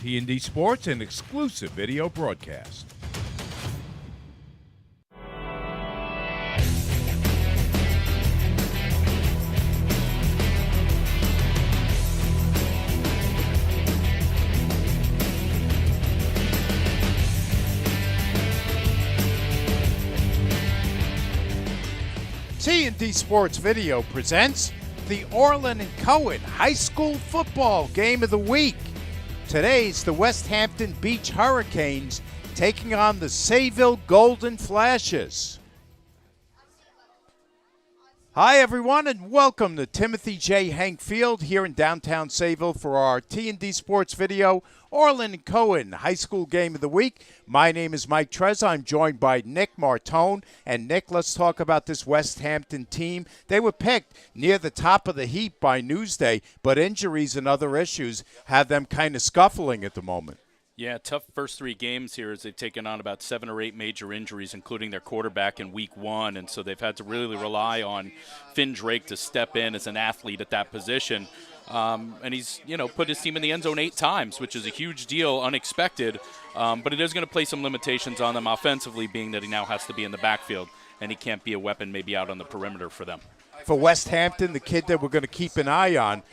T&D Sports, an exclusive video broadcast. T&D Sports Video presents the Orlin Cohen High School Football Game of the Week. Today's the Westhampton Beach Hurricanes taking on the Sayville Golden Flashes. Hi everyone, and welcome to Timothy J. Hank Field here in downtown Sayville for our T&D Sports Video Orlin Cohen High School Game of the Week. My name is Mike Trez. I'm joined by Nick Martone. And Nick, let's talk about this Westhampton team. They were picked near the top of the heap by Newsday, but injuries and other issues have them kind of scuffling at the moment. Yeah, tough first three games here as they've taken on about 7 or 8 major injuries, including their quarterback in week 1. And so they've had to really rely on Finn Drake to step in as an athlete at that position. And he's, put his team in the end zone 8 times, which is a huge deal, unexpected. But it is going to place some limitations on them offensively, being that he now has to be in the backfield, and he can't be a weapon maybe out on the perimeter for them. For Westhampton, the kid that we're going to keep an eye on,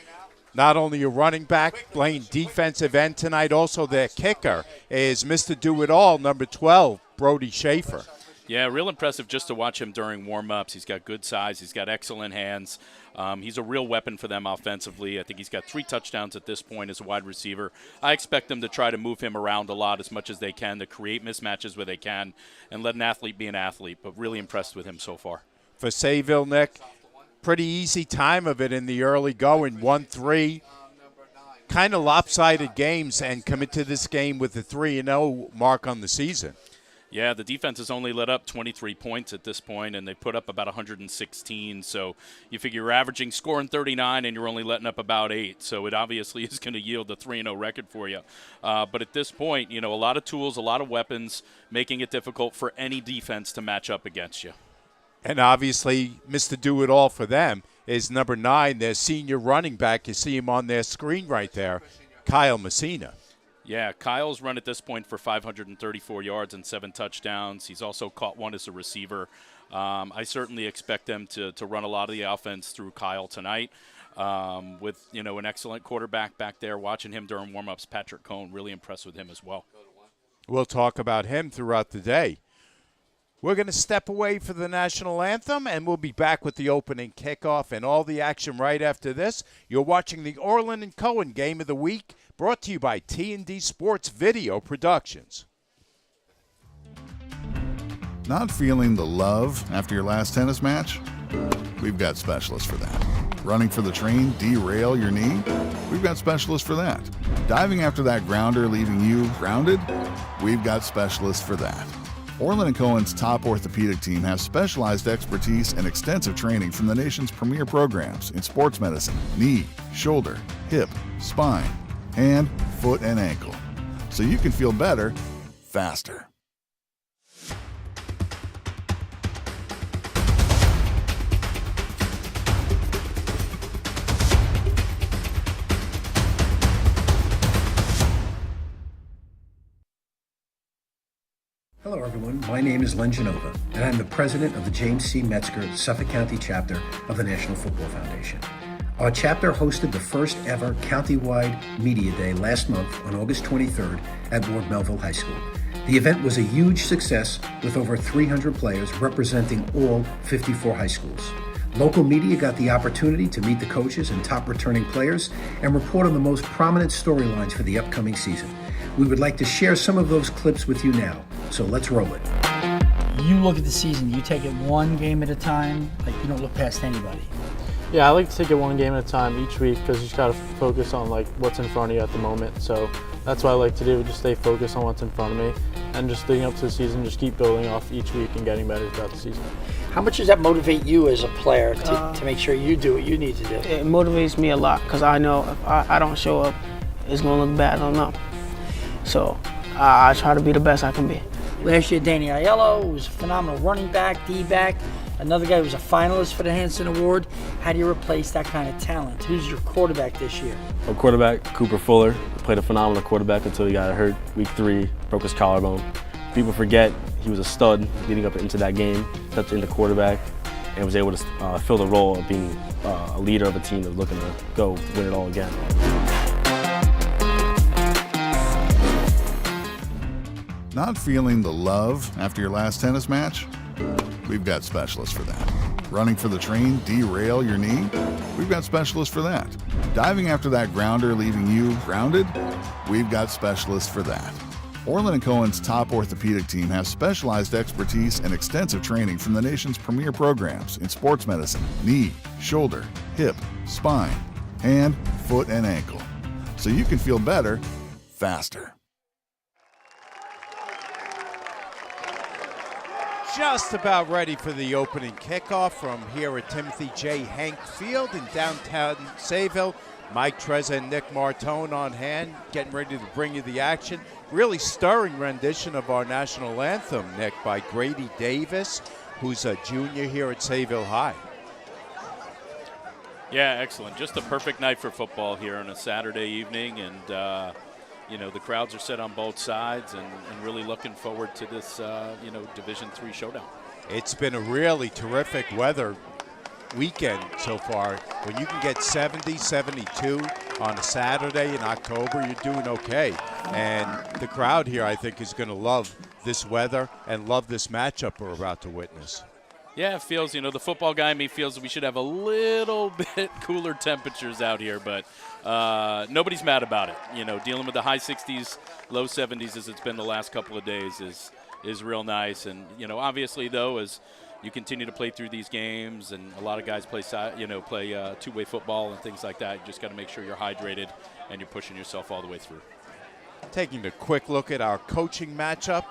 not only a running back, playing defensive end tonight, also their kicker is Mr. Do-It-All, number 12, Brody Schaefer. Yeah, real impressive just to watch him during warm-ups. He's got good size. He's got excellent hands. He's a real weapon for them offensively. I think he's got 3 touchdowns at this point as a wide receiver. I expect them to try to move him around a lot as much as they can, to create mismatches where they can and let an athlete be an athlete, but really impressed with him so far. For Sayville, Nick, pretty easy time of it in the early going, 1-3. Kind of lopsided games, and come into this game with the 3-0 mark on the season. Yeah, the defense has only let up 23 points at this point, and they put up about 116. So you figure you're averaging scoring 39, and you're only letting up about 8. So it obviously is going to yield a 3-0 record for you. But at this point, a lot of tools, a lot of weapons, making it difficult for any defense to match up against you. And obviously, Mr. Do-It-All for them is number 9, their senior running back. You see him on their screen right there, Kyle Messina. Yeah, Kyle's run at this point for 534 yards and 7 touchdowns. He's also caught one as a receiver. I certainly expect them to run a lot of the offense through Kyle tonight. With, an excellent quarterback back there. Watching him during warm-ups, Patrick Cohn, really impressed with him as well. We'll talk about him throughout the day. We're going to step away for the national anthem, and we'll be back with the opening kickoff and all the action right after this. You're watching the Orlin Cohen Game of the Week, brought to you by T&D Sports Video Productions. Not feeling the love after your last tennis match? We've got specialists for that. Running for the train, derail your knee? We've got specialists for that. Diving after that grounder leaving you grounded? We've got specialists for that. Orlin & Cohen's top orthopedic team has specialized expertise and extensive training from the nation's premier programs in sports medicine, knee, shoulder, hip, spine, hand, foot, and ankle. So you can feel better, faster. Hello everyone, my name is Len Genova, and I'm the president of the James C. Metzger Suffolk County chapter of the National Football Foundation. Our chapter hosted the first ever countywide media day last month on August 23rd at Ward Melville High School. The event was a huge success with over 300 players representing all 54 high schools. Local media got the opportunity to meet the coaches and top returning players and report on the most prominent storylines for the upcoming season. We would like to share some of those clips with you now, so let's roll it. You look at the season, you take it one game at a time, like you don't look past anybody. Yeah, I like to take it one game at a time each week because you just got to focus on what's in front of you at the moment. So that's what I like to do, just stay focused on what's in front of me and just leading up to the season, just keep building off each week and getting better throughout the season. How much does that motivate you as a player to make sure you do what you need to do? It motivates me a lot because I know if I don't show up, it's going to look bad on them. So I try to be the best I can be. Last year, Danny Aiello was a phenomenal running back, D-back. Another guy who's a finalist for the Hanson Award. How do you replace that kind of talent? Who's your quarterback this year? Our quarterback, Cooper Fuller, played a phenomenal quarterback until he got hurt week 3, broke his collarbone. People forget he was a stud leading up into that game, stepped into quarterback, and was able to fill the role of being a leader of a team that's looking to go win it all again. Not feeling the love after your last tennis match? We've got specialists for that. Running for the train, derail your knee? We've got specialists for that. Diving after that grounder leaving you grounded? We've got specialists for that. Orlin Cohen's top orthopedic team has specialized expertise and extensive training from the nation's premier programs in sports medicine, knee, shoulder, hip, spine, hand, foot, and ankle. So you can feel better, faster. Just about ready for the opening kickoff from here at Timothy J. Hank Field in downtown Sayville. Mike Trezza and Nick Martone on hand, getting ready to bring you the action. Really stirring rendition of our national anthem, Nick, by Grady Davis, who's a junior here at Sayville High. Yeah, excellent. Just a perfect night for football here on a Saturday evening, and the crowds are set on both sides, and really looking forward to this Division III showdown. It's been a really terrific weather weekend so far. When you can get 70, 72 on a Saturday in October, you're doing okay. And the crowd here, I think, is going to love this weather and love this matchup we're about to witness. Yeah, it feels, the football guy in me feels we should have a little bit cooler temperatures out here, but nobody's mad about it. Dealing with the high 60s, low 70s as it's been the last couple of days is real nice. And, obviously, though, as you continue to play through these games, and a lot of guys play two-way football and things like that, you just got to make sure you're hydrated and you're pushing yourself all the way through. Taking a quick look at our coaching matchup,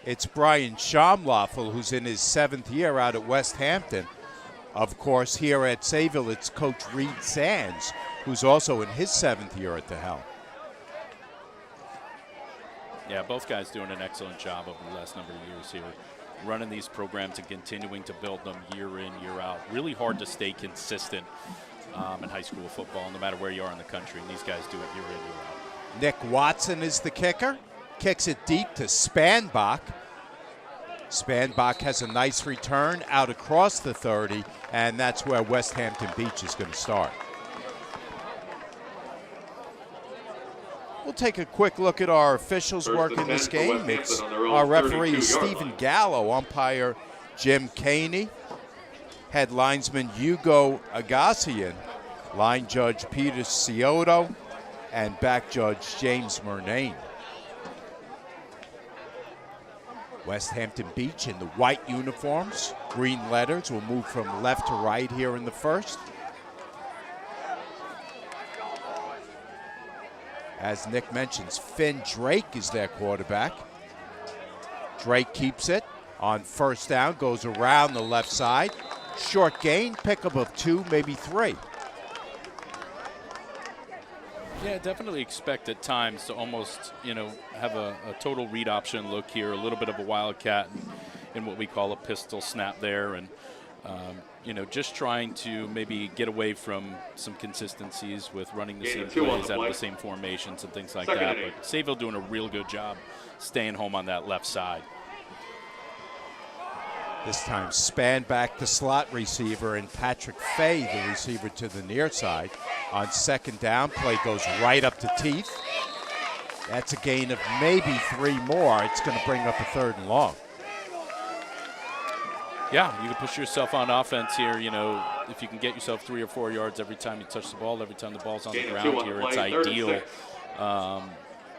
it's Brian Schomloffel, who's in his 7th year out at Westhampton. Of course, here at Sayville, it's Coach Reed Sands, who's also in his 7th year at the helm. Yeah, both guys doing an excellent job over the last number of years here, running these programs and continuing to build them year in, year out. Really hard to stay consistent in high school football, no matter where you are in the country, and these guys do it year in, year out. Nick Watson is the kicker. Kicks it deep to Spanbach. Spanbach has a nice return out across the 30, and that's where Westhampton Beach is going to start. We'll take a quick look at our officials working this game. It's our referee Stephen Gallo, umpire Jim Caney, head linesman Hugo Agassian, line judge Peter Scioto, and back judge James Murnane. Westhampton Beach in the white uniforms, green letters, will move from left to right here in the first. As Nick mentions, Finn Drake is their quarterback. Drake keeps it on first down, goes around the left side. Short gain, pickup of 2, maybe 3. Yeah, definitely expect at times to almost, have a total read option look here, a little bit of a wildcat in what we call a pistol snap there, and just trying to maybe get away from some consistencies with running the same plays out of the same formations and things like that. But Sayville doing a real good job staying home on that left side. This time Span back the slot receiver, and Patrick Fay, the receiver, to the near side. On second down, play goes right up to Teeth. That's a gain of maybe 3 more. It's going to bring up a 3rd and long. Yeah, you can push yourself on offense here. If you can get yourself 3 or 4 yards every time you touch the ball, every time the ball's on the ground here, it's ideal.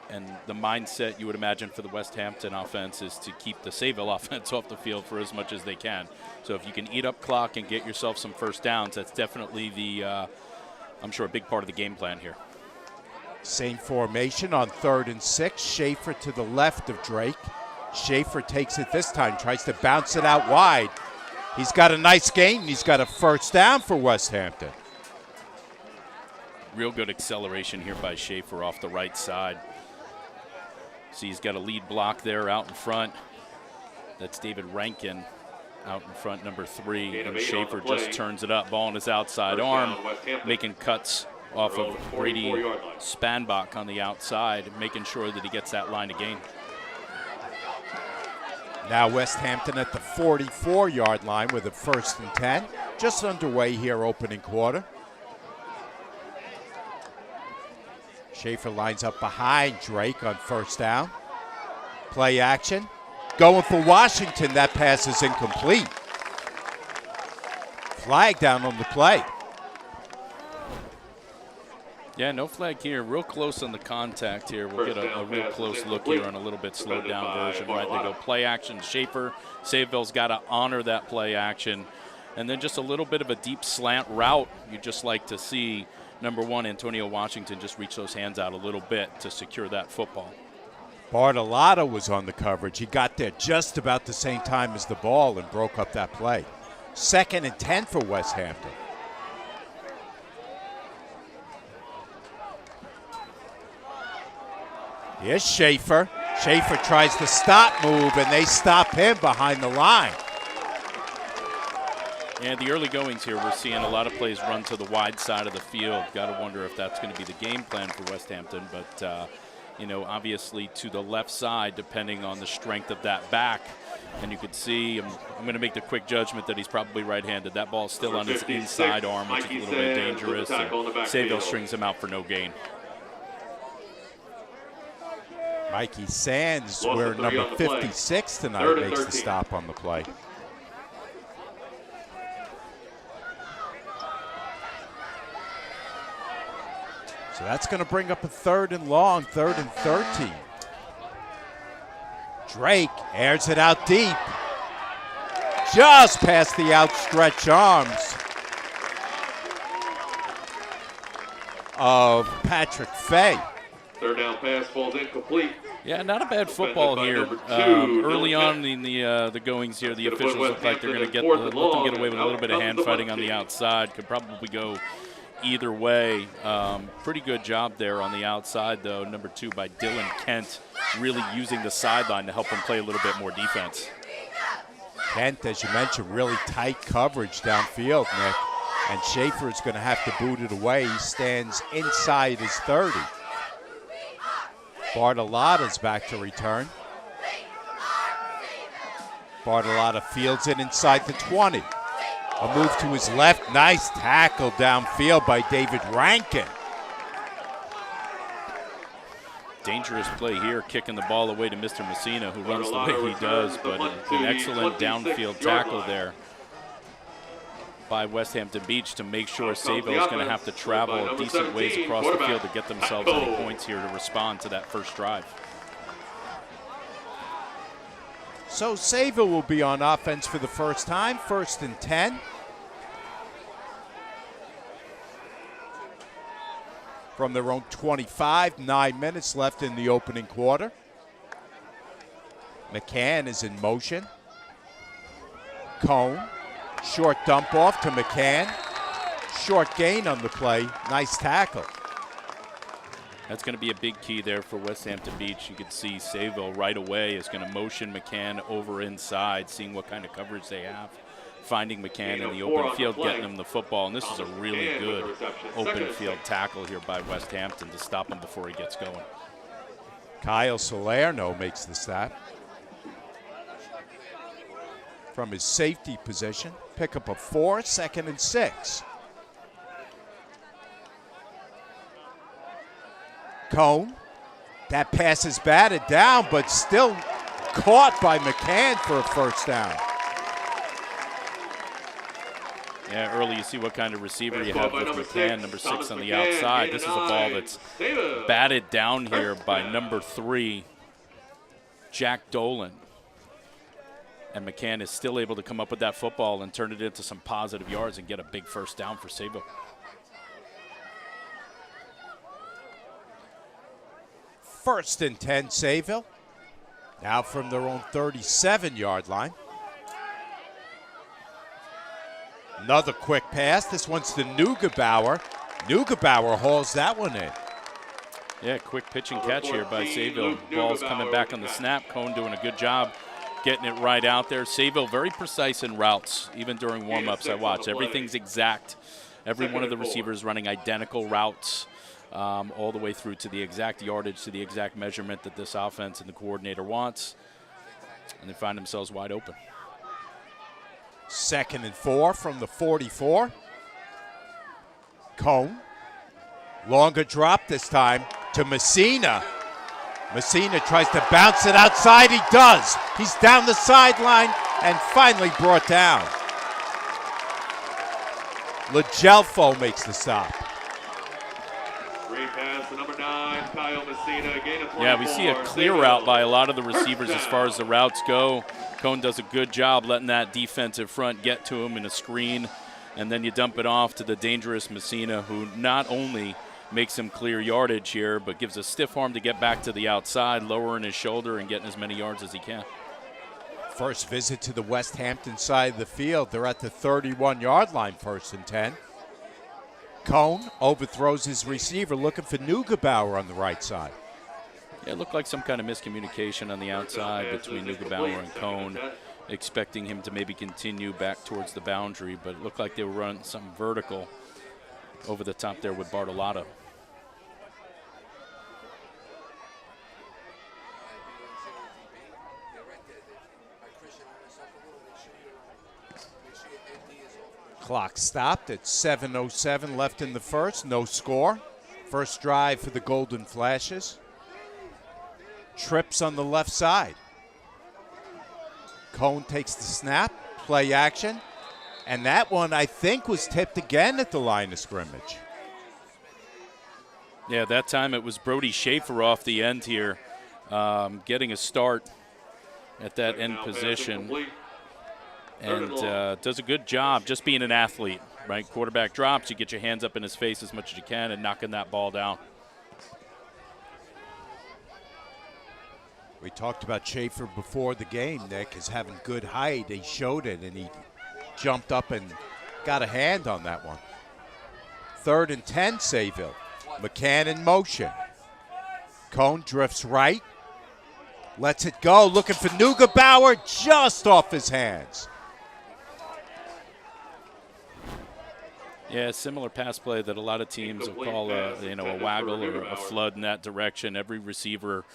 And the mindset you would imagine for the Westhampton offense is to keep the Sayville offense off the field for as much as they can. So if you can eat up clock and get yourself some first downs, that's definitely I'm sure, a big part of the game plan here. Same formation on 3rd and 6. Schaefer to the left of Drake. Schaefer takes it this time, tries to bounce it out wide. He's got a nice gain. He's got a first down for Westhampton. Real good acceleration here by Schaefer off the right side. See, he's got a lead block there out in front. That's David Rankin out in front, number 3, and Schaefer just turns it up. Ball on his outside arm, making cuts off of Brady Spanbach on the outside, making sure that he gets that line of gain. Now Westhampton at the 44-yard line with a 1st and 10. Just underway here, opening quarter. Schaefer lines up behind Drake on 1st down. Play action. Going for Washington. That pass is incomplete. Flag down on the play. Yeah, no flag here. Real close on the contact here. We'll get a real close look here on a little bit slowed down version. Right, they go play action. Schaefer. Sayville's got to honor that play action. And then just a little bit of a deep slant route. You just like to see number 1, Antonio Washington, just reach those hands out a little bit to secure that football. Bartolotta was on the coverage. He got there just about the same time as the ball and broke up that play. 2nd and 10 for Westhampton. Here's Schaefer. Schaefer tries the stop move, and they stop him behind the line. And the early goings here, we're seeing a lot of plays run to the wide side of the field. Got to wonder if that's going to be the game plan for Westhampton. But, you know, obviously to the left side, depending on the strength of that back. And you could see, I'm going to make the quick judgment that he's probably right-handed. That ball's still on his inside arm, which is a little bit dangerous. And Sayville strings him out for no gain. Mikey Sands, wearing number 56 tonight, makes the stop on the play. So that's going to bring up a 3rd and long, 3rd and 13. Drake airs it out deep. Just past the outstretched arms of Patrick Fay. 3rd down pass falls incomplete. Yeah, not a bad football here. Early on in the goings here, the officials look like they're going to let them get away with a little bit of hand fighting on the outside. Could probably go either way. Pretty good job there on the outside, though. Number 2 by Dylan Kent, really using the sideline to help him play a little bit more defense. Kent, as you mentioned, really tight coverage downfield, Nick. And Schaefer is going to have to boot it away. He stands inside his 30. Bartolotta's back to return. Bartolotta fields it inside the 20. A move to his left. Nice tackle downfield by David Rankin. Dangerous play here, kicking the ball away to Mr. Messina, who runs the way he does, but an excellent downfield tackle there by Westhampton Beach to make sure Sayville is going to have to travel a decent ways across the field to get themselves any points here to respond to that first drive. So Sayville will be on offense for the first time, 1st and 10. From their own 25, 9 minutes left in the opening quarter. McCann is in motion. Cohn, short dump off to McCann. Short gain on the play, nice tackle. That's going to be a big key there for Westhampton Beach. You can see Sayville right away is going to motion McCann over inside, seeing what kind of coverage they have. Finding McCann in the open field, getting him the football. And this is a really good open field tackle here by Westhampton to stop him before he gets going. Kyle Salerno makes the stop. From his safety position, pick up a 4, 2nd and 6. Cohn, that pass is batted down, but still caught by McCann for a 1st down. Yeah, early you see what kind of receiver you have with McCann, number 6 on the outside. This is a ball that's batted down here by number 3, Jack Dolan. And McCann is still able to come up with that football and turn it into some positive yards and get a big 1st down for Sayville. First and 10, Sayville. Now from their own 37-yard line. Another quick pass. This one's to Neugebauer. Neugebauer hauls that one in. Yeah, quick pitch and catch here by Sayville. Ball's coming back on the snap. Cohn doing a good job getting it right out there. Sayville very precise in routes, even during warm-ups I watch. Everything's exact. Every one of the receivers running identical routes all the way through to the exact yardage, to the exact measurement that this offense and the coordinator wants. And they find themselves wide open. 2nd and 4 from the 44. Cohen. Longer drop this time to Messina. Messina tries to bounce it outside. He does. He's down the sideline and finally brought down. Lagelfo makes the stop. Great pass to number 9, Kyle Messina. Gain of 24. Yeah, we see a clear route by a lot of the receivers as far as the routes go. Cohen does a good job letting that defensive front get to him in a screen, and then you dump it off to the dangerous Messina, who not only makes him clear yardage here, but gives a stiff arm to get back to the outside, lowering his shoulder and getting as many yards as he can. First visit to the Westhampton side of the field. They're at the 31-yard line, 1st and 10. Cohen overthrows his receiver, looking for Neugebauer on the right side. Yeah, it looked like some kind of miscommunication on the outside between Neugebauer and Cohen, expecting him to maybe continue back towards the boundary, but it looked like they were running something vertical over the top there with Bartolotto. Clock stopped at 7:07 left in the first. No score. First drive for the Golden Flashes. Trips on the left side. Cohen takes the snap, play action, and that one I think was tipped again at the line of scrimmage. Yeah, that time it was Brody Schaefer off the end here, getting a start at that end position. And does a good job just being an athlete, right? Quarterback drops, you get your hands up in his face as much as you can and knocking that ball down. We talked about Schaefer before the game, Nick, as having good height. He showed it, and he jumped up and got a hand on that one. 3rd and 10, Sayville. McCann in motion. Cohen drifts right. Lets it go, looking for Neugebauer, just off his hands. Yeah, similar pass play that a lot of teams will call a waggle or a flood in that direction. Every receiver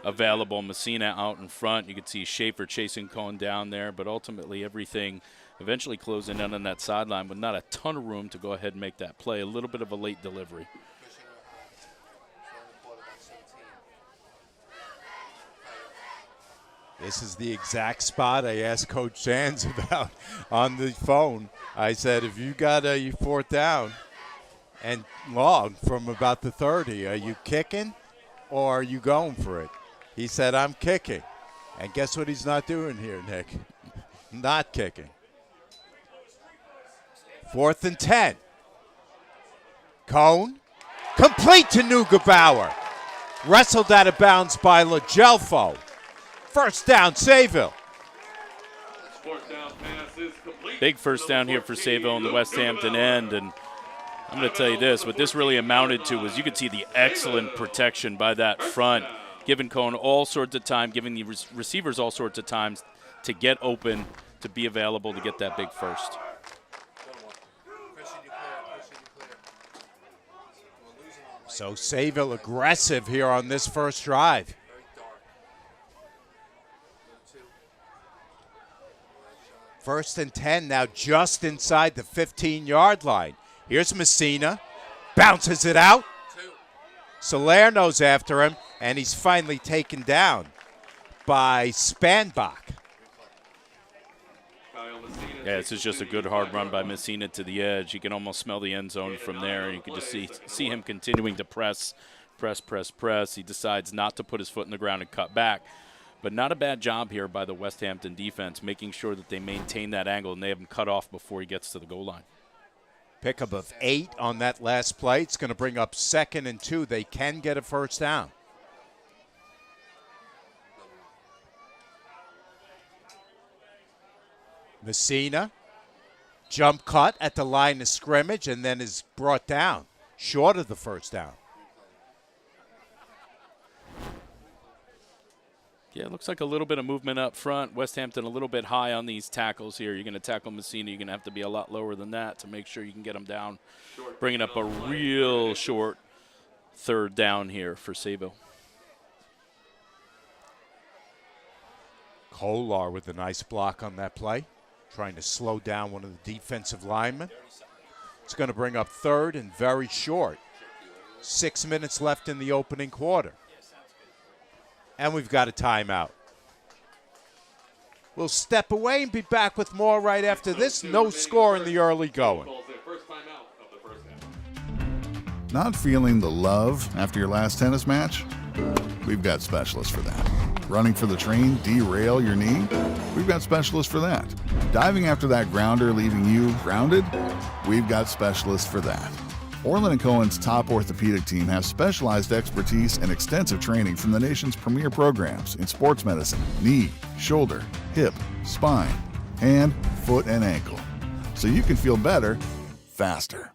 available, Messina out in front. You could see Schaefer chasing Cohen down there, but ultimately everything eventually closing in on that sideline with not a ton of room to go ahead and make that play. A little bit of a late delivery. This is the exact spot I asked Coach Sands about on the phone. I said, if you got a 4th down and long from about the 30, are you kicking or are you going for it? He said, I'm kicking. And guess what he's not doing here, Nick? Not kicking. 4th and 10. Cohen, complete to Neugebauer. Wrestled out of bounds by Lagelfo. First down, Sayville. Big first down here for Sayville on the Westhampton end. And I'm going to tell you this, what this really amounted to was you could see the excellent protection by that front, giving Cohen all sorts of time, giving the receivers all sorts of times to get open, to be available to get that big first. So Sayville aggressive here on this first drive. First and 10 now just inside the 15-yard line. Here's Messina. Bounces it out. Salerno's after him, and he's finally taken down by Spanbach. Yeah, this is just a good hard run by Messina to the edge. You can almost smell the end zone from there. You can just see him continuing to press. He decides not to put his foot in the ground and cut back. But not a bad job here by the Westhampton defense, making sure that they maintain that angle and they have him cut off before he gets to the goal line. Pickup of 8 on that last play. It's going to bring up 2nd and 2. They can get a first down. Messina, jump cut at the line of scrimmage and then is brought down, short of the first down. Yeah, it looks like a little bit of movement up front. Westhampton a little bit high on these tackles here. You're going to tackle Messina. You're going to have to be a lot lower than that to make sure you can get them down. Bringing up a real short third down here for Sayville. Kolar with a nice block on that play, trying to slow down one of the defensive linemen. It's going to bring up third and very short. 6 minutes left in the opening quarter. And we've got a timeout. We'll step away and be back with more right after this. No score in the early going. Not feeling the love after your last tennis match? We've got specialists for that. Running for the train, derail your knee? We've got specialists for that. Diving after that grounder, leaving you grounded? We've got specialists for that. Orlin Cohen's top orthopedic team has specialized expertise and extensive training from the nation's premier programs in sports medicine, knee, shoulder, hip, spine, hand, foot, and ankle. So you can feel better, faster.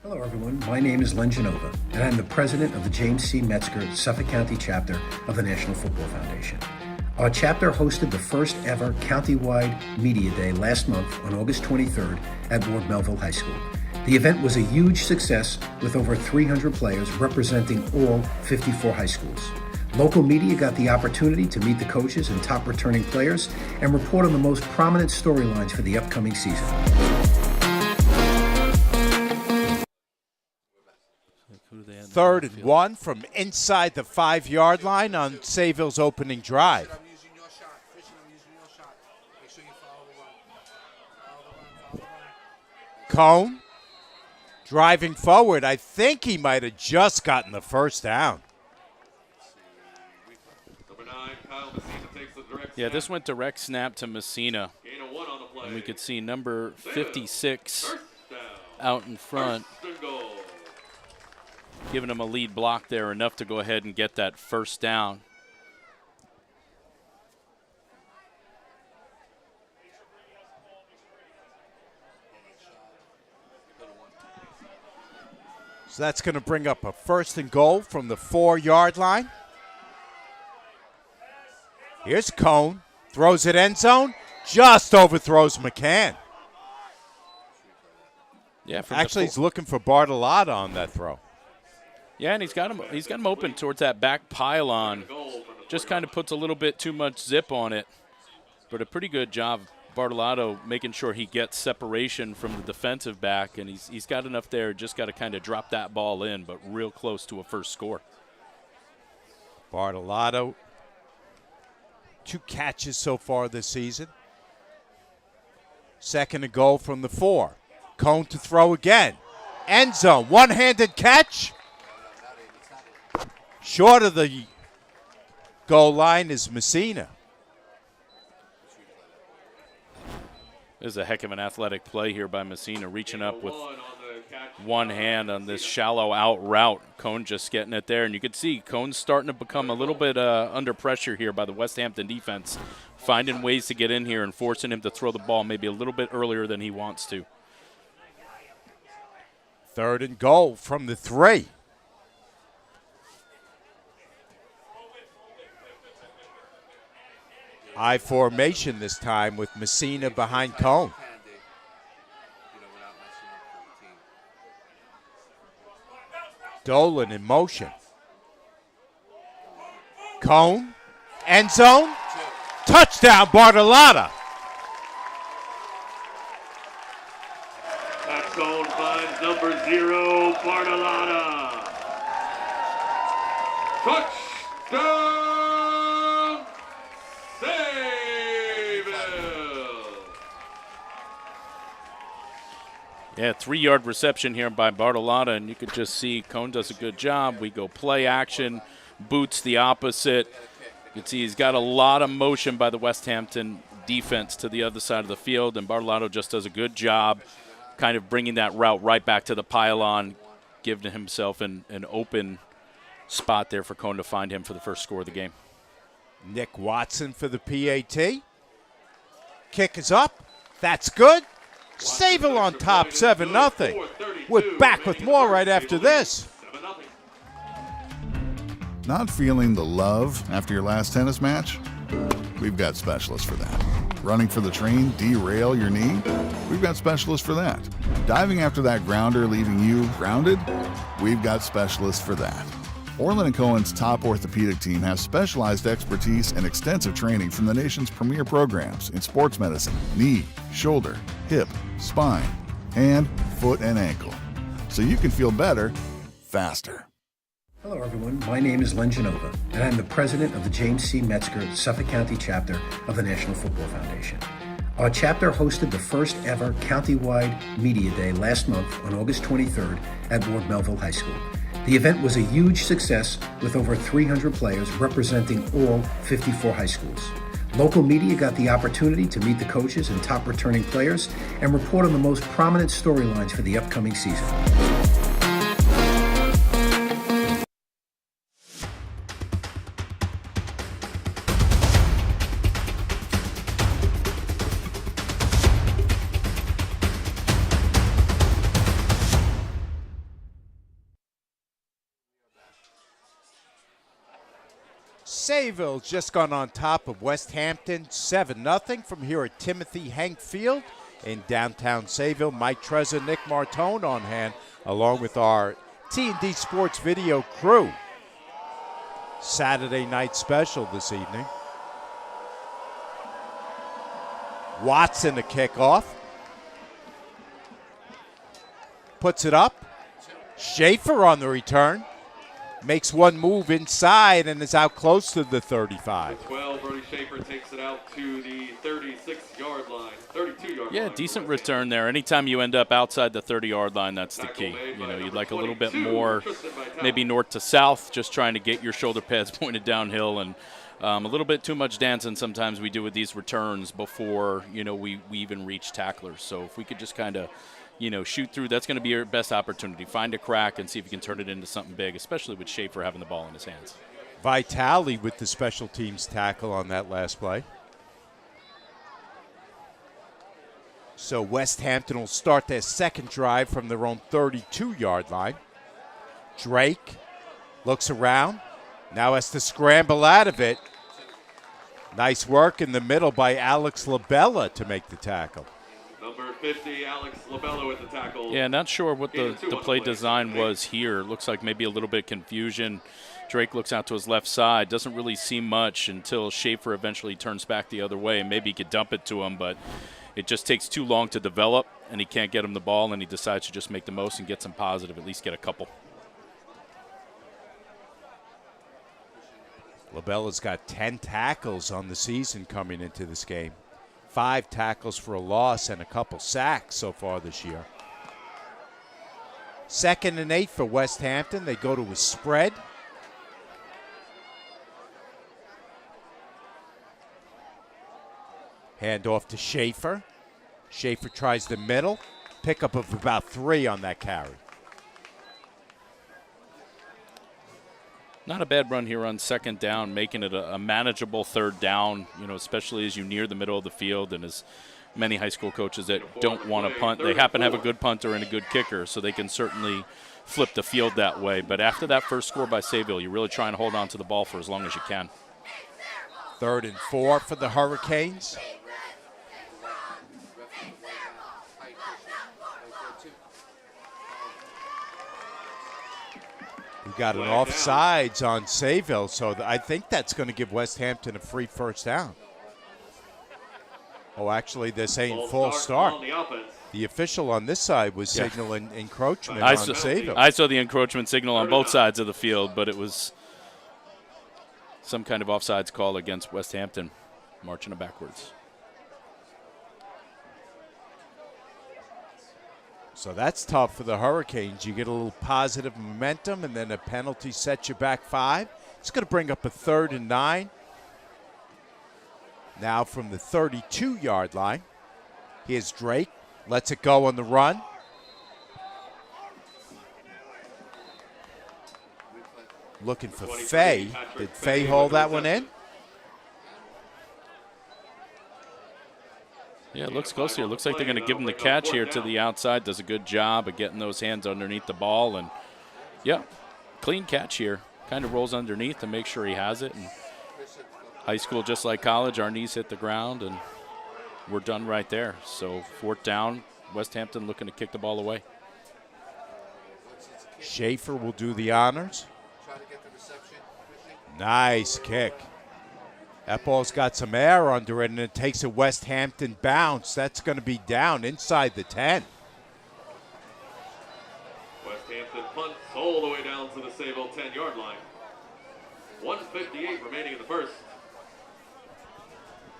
Hello, everyone. My name is Len Genova, and I'm the president of the James C. Metzger Suffolk County chapter of the National Football Foundation. Our chapter hosted the first ever countywide media day last month on August 23rd at Ward Melville High School. The event was a huge success with over 300 players representing all 54 high schools. Local media got the opportunity to meet the coaches and top returning players and report on the most prominent storylines for the upcoming season. Third and 1 from inside the 5-yard line on Sayville's opening drive. Cohn driving forward. I think he might have just gotten the first down. Yeah, this went direct snap to Messina. And we could see number 56 out in front, giving him a lead block there, enough to go ahead and get that first down. So that's going to bring up a first and goal from the 4-yard line. Here's Cohn, throws it end zone, just overthrows McCann. Yeah, actually he's looking for Bartolotta on that throw. Yeah, and he's got him open towards that back pylon. Just kind of puts a little bit too much zip on it, but a pretty good job, Bartolotta, making sure he gets separation from the defensive back, and he's got enough there. Just got to kind of drop that ball in, but real close to a first score. Bartolotta, 2 catches so far this season. Second and goal from the 4. Cohn to throw again. End zone, one-handed catch. Short of the goal line is Messina. This is a heck of an athletic play here by Messina, reaching up with one hand on this shallow out route. Cohn just getting it there, and you could see Cohn's starting to become a little bit under pressure here by the Westhampton defense, finding ways to get in here and forcing him to throw the ball maybe a little bit earlier than he wants to. Third and goal from the 3. I formation this time with Messina behind Cohn. Dolan in motion. Cohn, end zone, touchdown Bartolotta. Back zone finds number 0, Bartolotta. Touchdown, Sayville. Yeah, 3-yard reception here by Bartolotta, and you could just see Cohn does a good job. We go play action, boots the opposite. You can see he's got a lot of motion by the Westhampton defense to the other side of the field, and Bartolotta just does a good job kind of bringing that route right back to the pylon, giving himself an open spot there for Cohn to find him for the first score of the game. Nick Watson for the PAT. Kick is up. That's good. Sayville on top, 7-0. We're back with more right after this. Not feeling the love after your last tennis match? We've got specialists for that. Running for the train, derail your knee? We've got specialists for that. Diving after that grounder, leaving you grounded? We've got specialists for that. Orlin Cohen's top orthopedic team has specialized expertise and extensive training from the nation's premier programs in sports medicine, knee, shoulder, hip, spine, hand, foot, and ankle. So you can feel better, faster. Hello, everyone. My name is Len Genova, and I'm the president of the James C. Metzger Suffolk County chapter of the National Football Foundation. Our chapter hosted the first ever countywide media day last month on August 23rd at Ward Melville High School. The event was a huge success with over 300 players representing all 54 high schools. Local media got the opportunity to meet the coaches and top returning players and report on the most prominent storylines for the upcoming season. Sayville's just gone on top of Westhampton 7-0 from here at Timothy Hank Field in downtown Sayville. Mike Trezor, Nick Martone on hand, along with our T&D Sports video crew. Saturday night special this evening. Watson a kickoff. Puts it up. Schaefer on the return. Makes one move inside and is out close to the 35. 12, Brody Schaefer takes it out to the 36-yard line, 32-yard line. Yeah, decent return there. Anytime you end up outside the 30-yard line, that's the key. You know, you'd like a little bit more, maybe north to south, just trying to get your shoulder pads pointed downhill, and a little bit too much dancing sometimes we do with these returns before, you know, we even reach tacklers. So if we could just kind of, you know, shoot through, that's going to be your best opportunity. Find a crack and see if you can turn it into something big, especially with Schaefer having the ball in his hands. Vitale with the special teams tackle on that last play. So Westhampton will start their second drive from their own 32-yard line. Drake looks around, now has to scramble out of it. Nice work in the middle by Alex Labella to make the tackle. Number 50, Alex Labella with the tackle. Yeah, not sure what the play design was here. Looks like maybe a little bit of confusion. Drake looks out to his left side. Doesn't really see much until Schaefer eventually turns back the other way. Maybe he could dump it to him, but it just takes too long to develop, and he can't get him the ball, and he decides to just make the most and get some positive, at least get a couple. Labella's got 10 tackles on the season coming into this game. 5 tackles for a loss and a couple sacks so far this year. 2nd and 8 for Westhampton. They go to a spread. Hand off to Schaefer. Schaefer tries the middle. Pickup of about 3 on that carry. Not a bad run here on second down, making it a manageable third down, you know, especially as you near the middle of the field, and as many high school coaches that don't want to punt, they happen to have a good punter and a good kicker, so they can certainly flip the field that way. But after that first score by Sayville, you're really trying to hold on to the ball for as long as you can. 3rd and 4 for the Hurricanes. We got an offsides on Sayville, so I think that's going to give Westhampton a free first down. Oh, actually, they're saying full start. The official on this side was signaling encroachment on Sayville. I saw the encroachment signal on both sides of the field, but it was some kind of offsides call against Westhampton, marching it backwards. So that's tough for the Hurricanes. You get a little positive momentum, and then a penalty sets you back 5. It's going to bring up a 3rd and 9. Now from the 32-yard line. Here's Drake. Lets it go on the run. Looking for Fay. Did Fay hold that one in? Yeah, it looks close here. Looks like they're going to give him the catch here to the outside. Does a good job of getting those hands underneath the ball. And, yeah, clean catch here. Kind of rolls underneath to make sure he has it. And high school, just like college, our knees hit the ground, and we're done right there. So 4th down, Westhampton looking to kick the ball away. Schaefer will do the honors. Nice kick. That ball's got some air under it, and it takes a Westhampton bounce. That's going to be down inside the 10. Westhampton punts all the way down to the Sayville 10-yard line. 1:58 remaining in the first.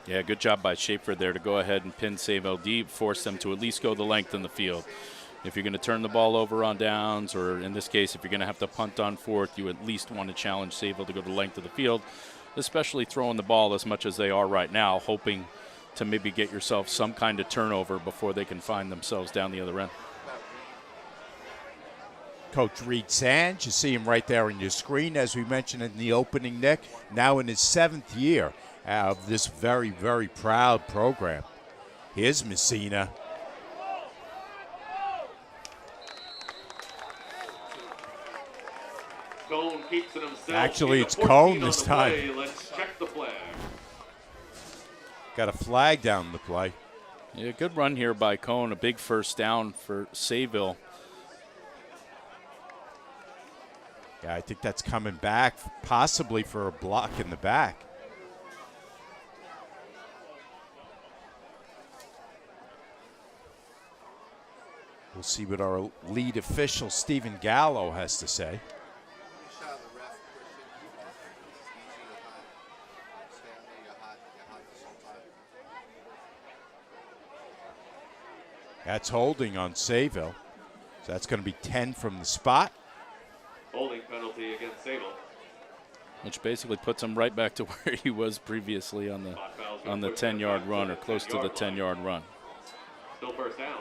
Yeah, good job by Schaefer there to go ahead and pin Sayville deep, force them to at least go the length in the field. If you're going to turn the ball over on downs, or in this case, if you're going to have to punt on 4th, you at least want to challenge Sayville to go the length of the field, especially throwing the ball as much as they are right now, hoping to maybe get yourself some kind of turnover before they can find themselves down the other end. Coach Reed Sands, you see him right there on your screen, as we mentioned in the opening, Nick, now in his 7th year of this very, very proud program. Here's Messina. Cohen keeps it himself. Actually, it's Cohen this time. Let's check the flag. Got a flag down the play. Yeah, good run here by Cohen. A big first down for Sayville. Yeah, I think that's coming back, possibly for a block in the back. We'll see what our lead official, Stephen Gallo, has to say. That's holding on Sayville. So that's going to be 10 from the spot. Holding penalty against Sayville. Which basically puts him right back to where he was previously on the 10-yard run, or close to the 10-yard run. Still first down.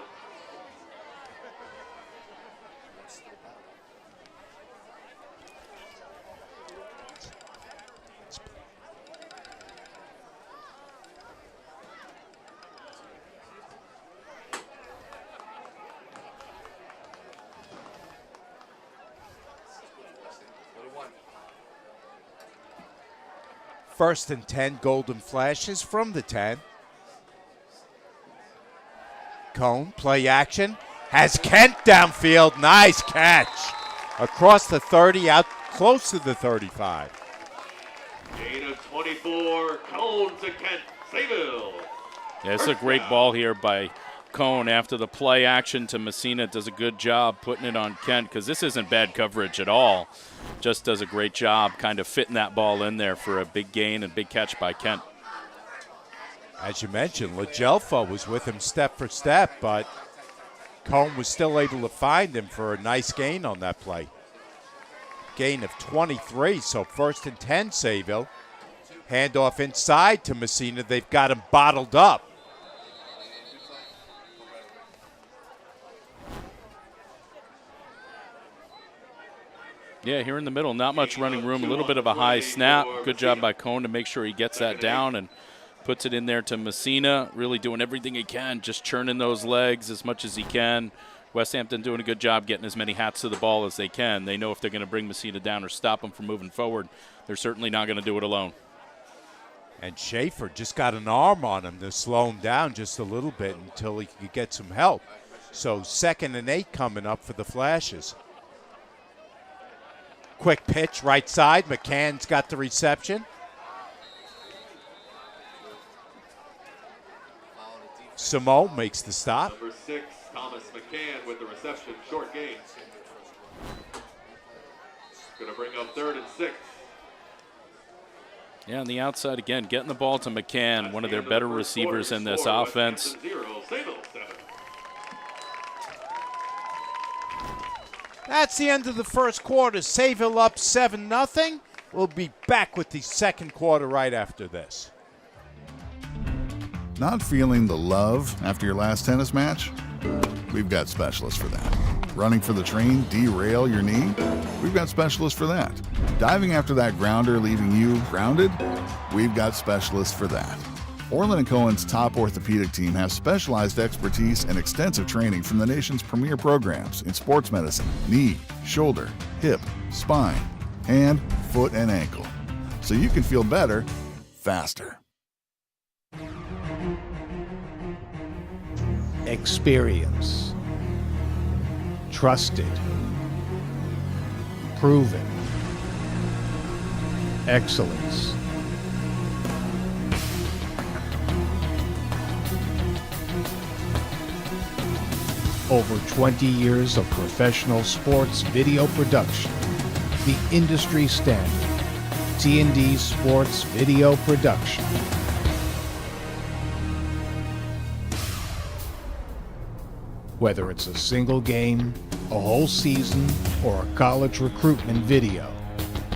First and 10, golden flashes from the 10. Cohn, play action, has Kent downfield. Nice catch. Across the 30, out close to the 35. Gain of 24, Cohen to Kent, Sayville. Yeah, it's a great ball here by Cohen after the play action to Messina. Does a good job putting it on Kent, because this isn't bad coverage at all. Just does a great job kind of fitting that ball in there for a big gain and big catch by Kent. As you mentioned, LaGelfo was with him step for step, but Cohen was still able to find him for a nice gain on that play. Gain of 23, so first and 10, Sayville. Handoff inside to Messina. They've got him bottled up. Yeah, here in the middle, not much running room, a little bit of a high snap. Good job by Cohen to make sure he gets that down and puts it in there to Messina, really doing everything he can, just churning those legs as much as he can. Westhampton doing a good job getting as many hats to the ball as they can. They know if they're going to bring Messina down or stop him from moving forward, they're certainly not going to do it alone. And Schaefer just got an arm on him to slow him down just a little bit until he could get some help. So 2nd and 8 coming up for the Flashes. Quick pitch, right side. McCann's got the reception. Simone makes the stop. Number 6, Thomas McCann with the reception, short gain. Going to bring up 3rd and 6. Yeah, on the outside again, getting the ball to McCann, one of their better receivers in this offense. 0, Sayville 7. That's the end of the first quarter. Sayville up 7-0. We'll be back with the second quarter right after this. Not feeling the love after your last tennis match? We've got specialists for that. Running for the train, derail your knee? We've got specialists for that. Diving after that grounder, leaving you grounded? We've got specialists for that. Orlin Cohen's top orthopedic team has specialized expertise and extensive training from the nation's premier programs in sports medicine, knee, shoulder, hip, spine, hand, foot, and ankle. So you can feel better, faster. Experience. Trusted. Proven. Excellence. Over 20 years of professional sports video production. The industry standard. T&D Sports Video Production. Whether it's a single game, a whole season, or a college recruitment video,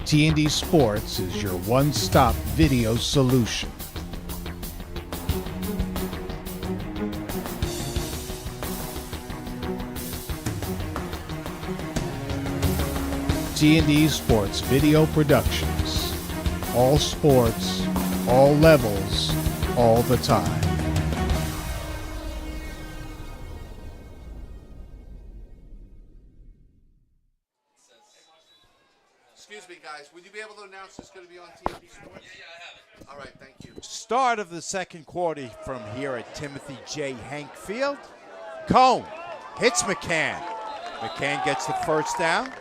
T&D Sports is your one-stop video solution. T&D Sports Video Productions. All sports, all levels, all the time. Excuse me, guys. Would you be able to announce this is going to be on T&D Sports? Yeah, I have it. All right, thank you. Start of the second quarter from here at Timothy J. Hank Field. Cohen hits McCann. McCann gets the first down.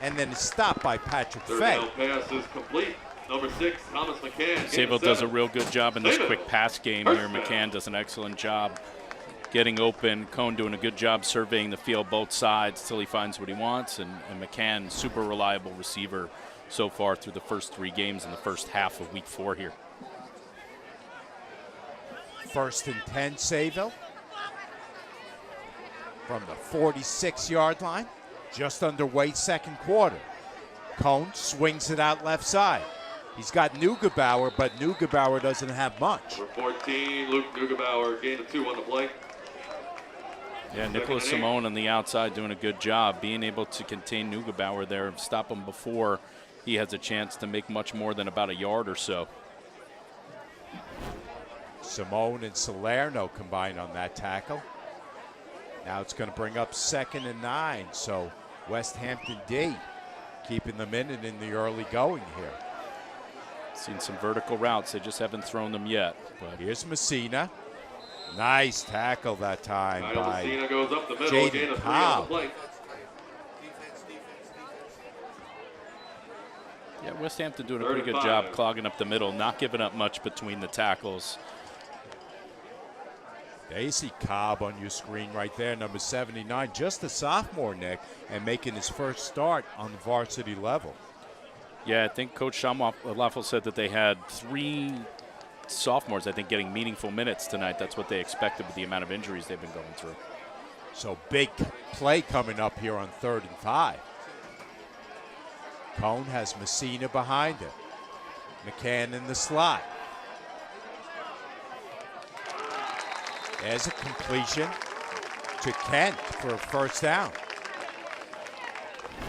And then it's stopped by Patrick Third Fay. down pass is complete. Number 6, Thomas McCann. Sayville does a real good job in this quick pass game here. McCann does an excellent job getting open. Cohen doing a good job surveying the field both sides till he finds what he wants. And McCann, super reliable receiver so far through the first 3 games in the first half of week 4 here. 1st and 10, Sayville. From the 46-yard line. Just underway second quarter. Cohen swings it out left side. He's got Neugebauer, but Neugebauer doesn't have much. Number 14, Luke Neugebauer, gain of 2 on the play. Yeah, Nicholas Simone on the outside doing a good job, being able to contain Neugebauer there, stop him before he has a chance to make much more than about a yard or so. Simone and Salerno combined on that tackle. Now it's going to bring up 2nd and 9, so Westhampton D keeping them in and in the early going here. Seen some vertical routes. They just haven't thrown them yet. But here's Messina. Nice tackle that time by Messina goes up the middle, Jaden gain of 3 on the Cobb. play. Yeah, Westhampton doing a pretty good job clogging up the middle, not giving up much between the tackles. There you see Cobb on your screen right there, number 79, just a sophomore, Nick, and making his first start on the varsity level. Yeah, I think Coach Shamlaffel said that they had 3 sophomores, I think, getting meaningful minutes tonight. That's what they expected with the amount of injuries they've been going through. So big play coming up here on 3rd and 5. Cohen has Messina behind him. McCann in the slot. There's a completion to Kent for a first down.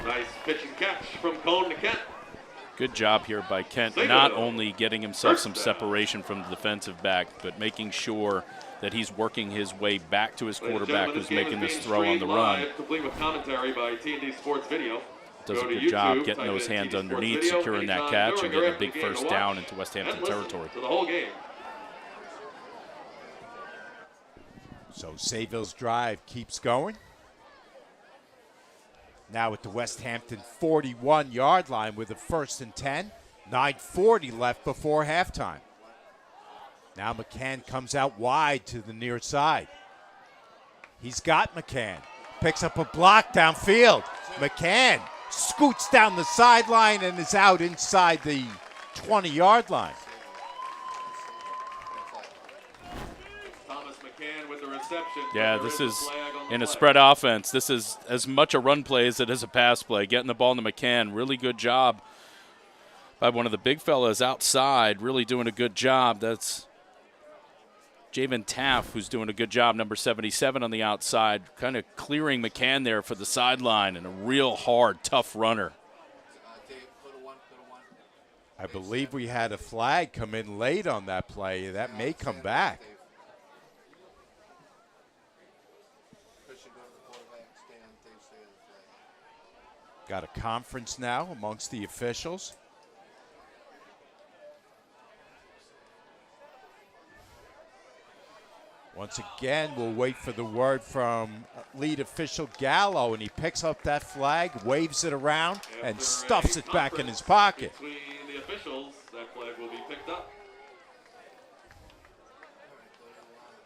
Nice pitch and catch from Cohen to Kent. Good job here by Kent, not only getting himself some separation from the defensive back, but making sure that he's working his way back to his quarterback who's making this throw on the run. Complete with commentary by T&D Sports Video. Does a good job getting those hands underneath, securing that catch, and getting a big first down into Westhampton territory. For the whole game. So Sayville's drive keeps going. Now at the Westhampton 41-yard line with a 1st and 10. 9:40 left before halftime. Now McCann comes out wide to the near side. He's got McCann. Picks up a block downfield. McCann scoots down the sideline and is out inside the 20-yard line. Yeah, this is in a spread offense. This is as much a run play as it is a pass play. Getting the ball to McCann, really good job by one of the big fellas outside, really doing a good job. That's Javen Taff, who's doing a good job, number 77 on the outside, kind of clearing McCann there for the sideline, and a real hard, tough runner. I believe we had a flag come in late on that play. That may come back. Got a conference now amongst the officials. Once again, we'll wait for the word from lead official Gallo, and he picks up that flag, waves it around, and stuffs it back in his pocket. Between the officials, that flag will be picked up.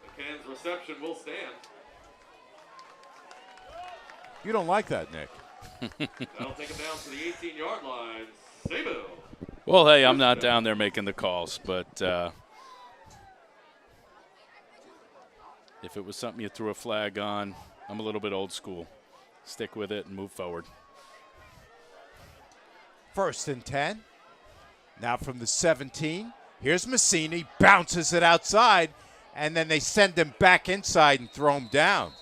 McCann's reception will stand. You don't like that, Nick. That'll take him down to the 18-yard line. Sayville. Well, hey, I'm not down there making the calls, but if it was something you threw a flag on, I'm a little bit old school. Stick with it and move forward. 1st and 10. Now from the 17. Here's Messina. He bounces it outside, and then they send him back inside and throw him down.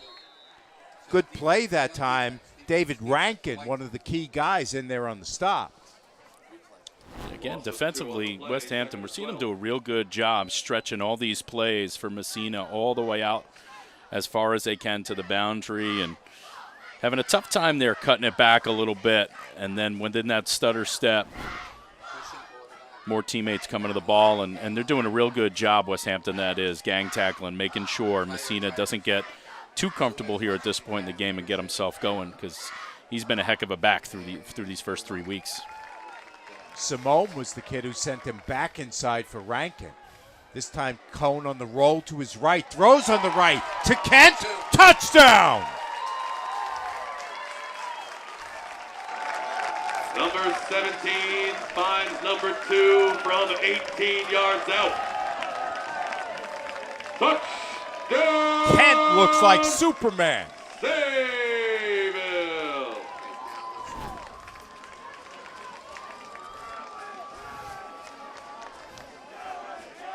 Good play that time. David Rankin, one of the key guys in there on the stop. Again, defensively, Westhampton, we're seeing them do a real good job stretching all these plays for Messina all the way out as far as they can to the boundary, and having a tough time there cutting it back a little bit. And then within that stutter step, more teammates coming to the ball, and they're doing a real good job, Westhampton, that is, gang tackling, making sure Messina doesn't get too comfortable here at this point in the game and get himself going, because he's been a heck of a back through these first 3 weeks. Simone was the kid who sent him back inside for Rankin. This time Cohen on the roll to his right, throws on the right to Kent, touchdown! Number 17 finds number 2 from 18 yards out. Touchdown! Kent looks like Superman. Sayville!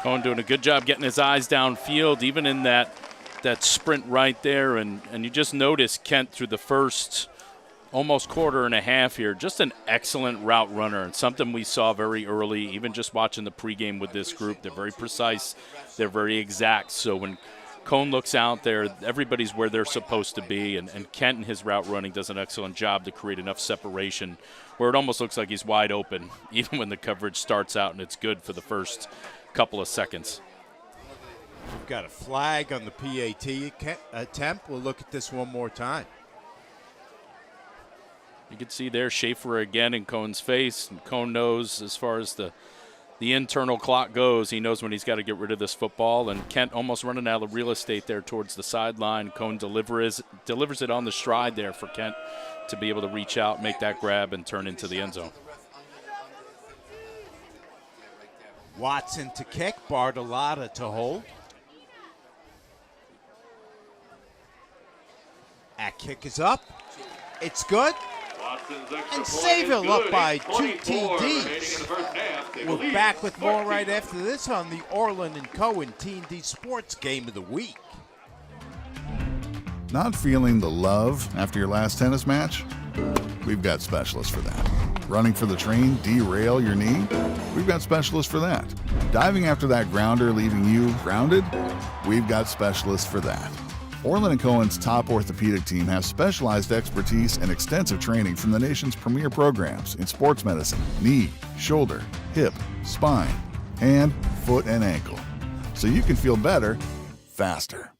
Cohen doing a good job getting his eyes downfield, even in that sprint right there. And you just notice Kent through the first almost quarter and a half here, just an excellent route runner, and something we saw very early, even just watching the pregame with this group. They're very precise. They're very exact. So when Cohen looks out there, everybody's where they're supposed to be, and Kent in his route running does an excellent job to create enough separation where it almost looks like he's wide open, even when the coverage starts out and it's good for the first couple of seconds. We've got a flag on the PAT attempt. We'll look at this one more time. You can see there Schaefer again in Cohen's face, and Cohen knows as far as the internal clock goes, he knows when he's got to get rid of this football, and Kent almost running out of real estate there towards the sideline. Cohen delivers it on the stride there for Kent to be able to reach out, make that grab, and turn into the end zone. Watson to kick, Bartolotta to hold. That kick is up. It's good. And Sayville up by 2 TDs. We're back with more right after this on the Orlin Cohen T&D Sports Game of the Week. Not feeling the love after your last tennis match? We've got specialists for that. Running for the train, derail your knee? We've got specialists for that. Diving after that grounder, leaving you grounded? We've got specialists for that. Orlin & Cohen's top orthopedic team has specialized expertise and extensive training from the nation's premier programs in sports medicine, knee, shoulder, hip, spine, hand, foot, and ankle. So you can feel better, faster.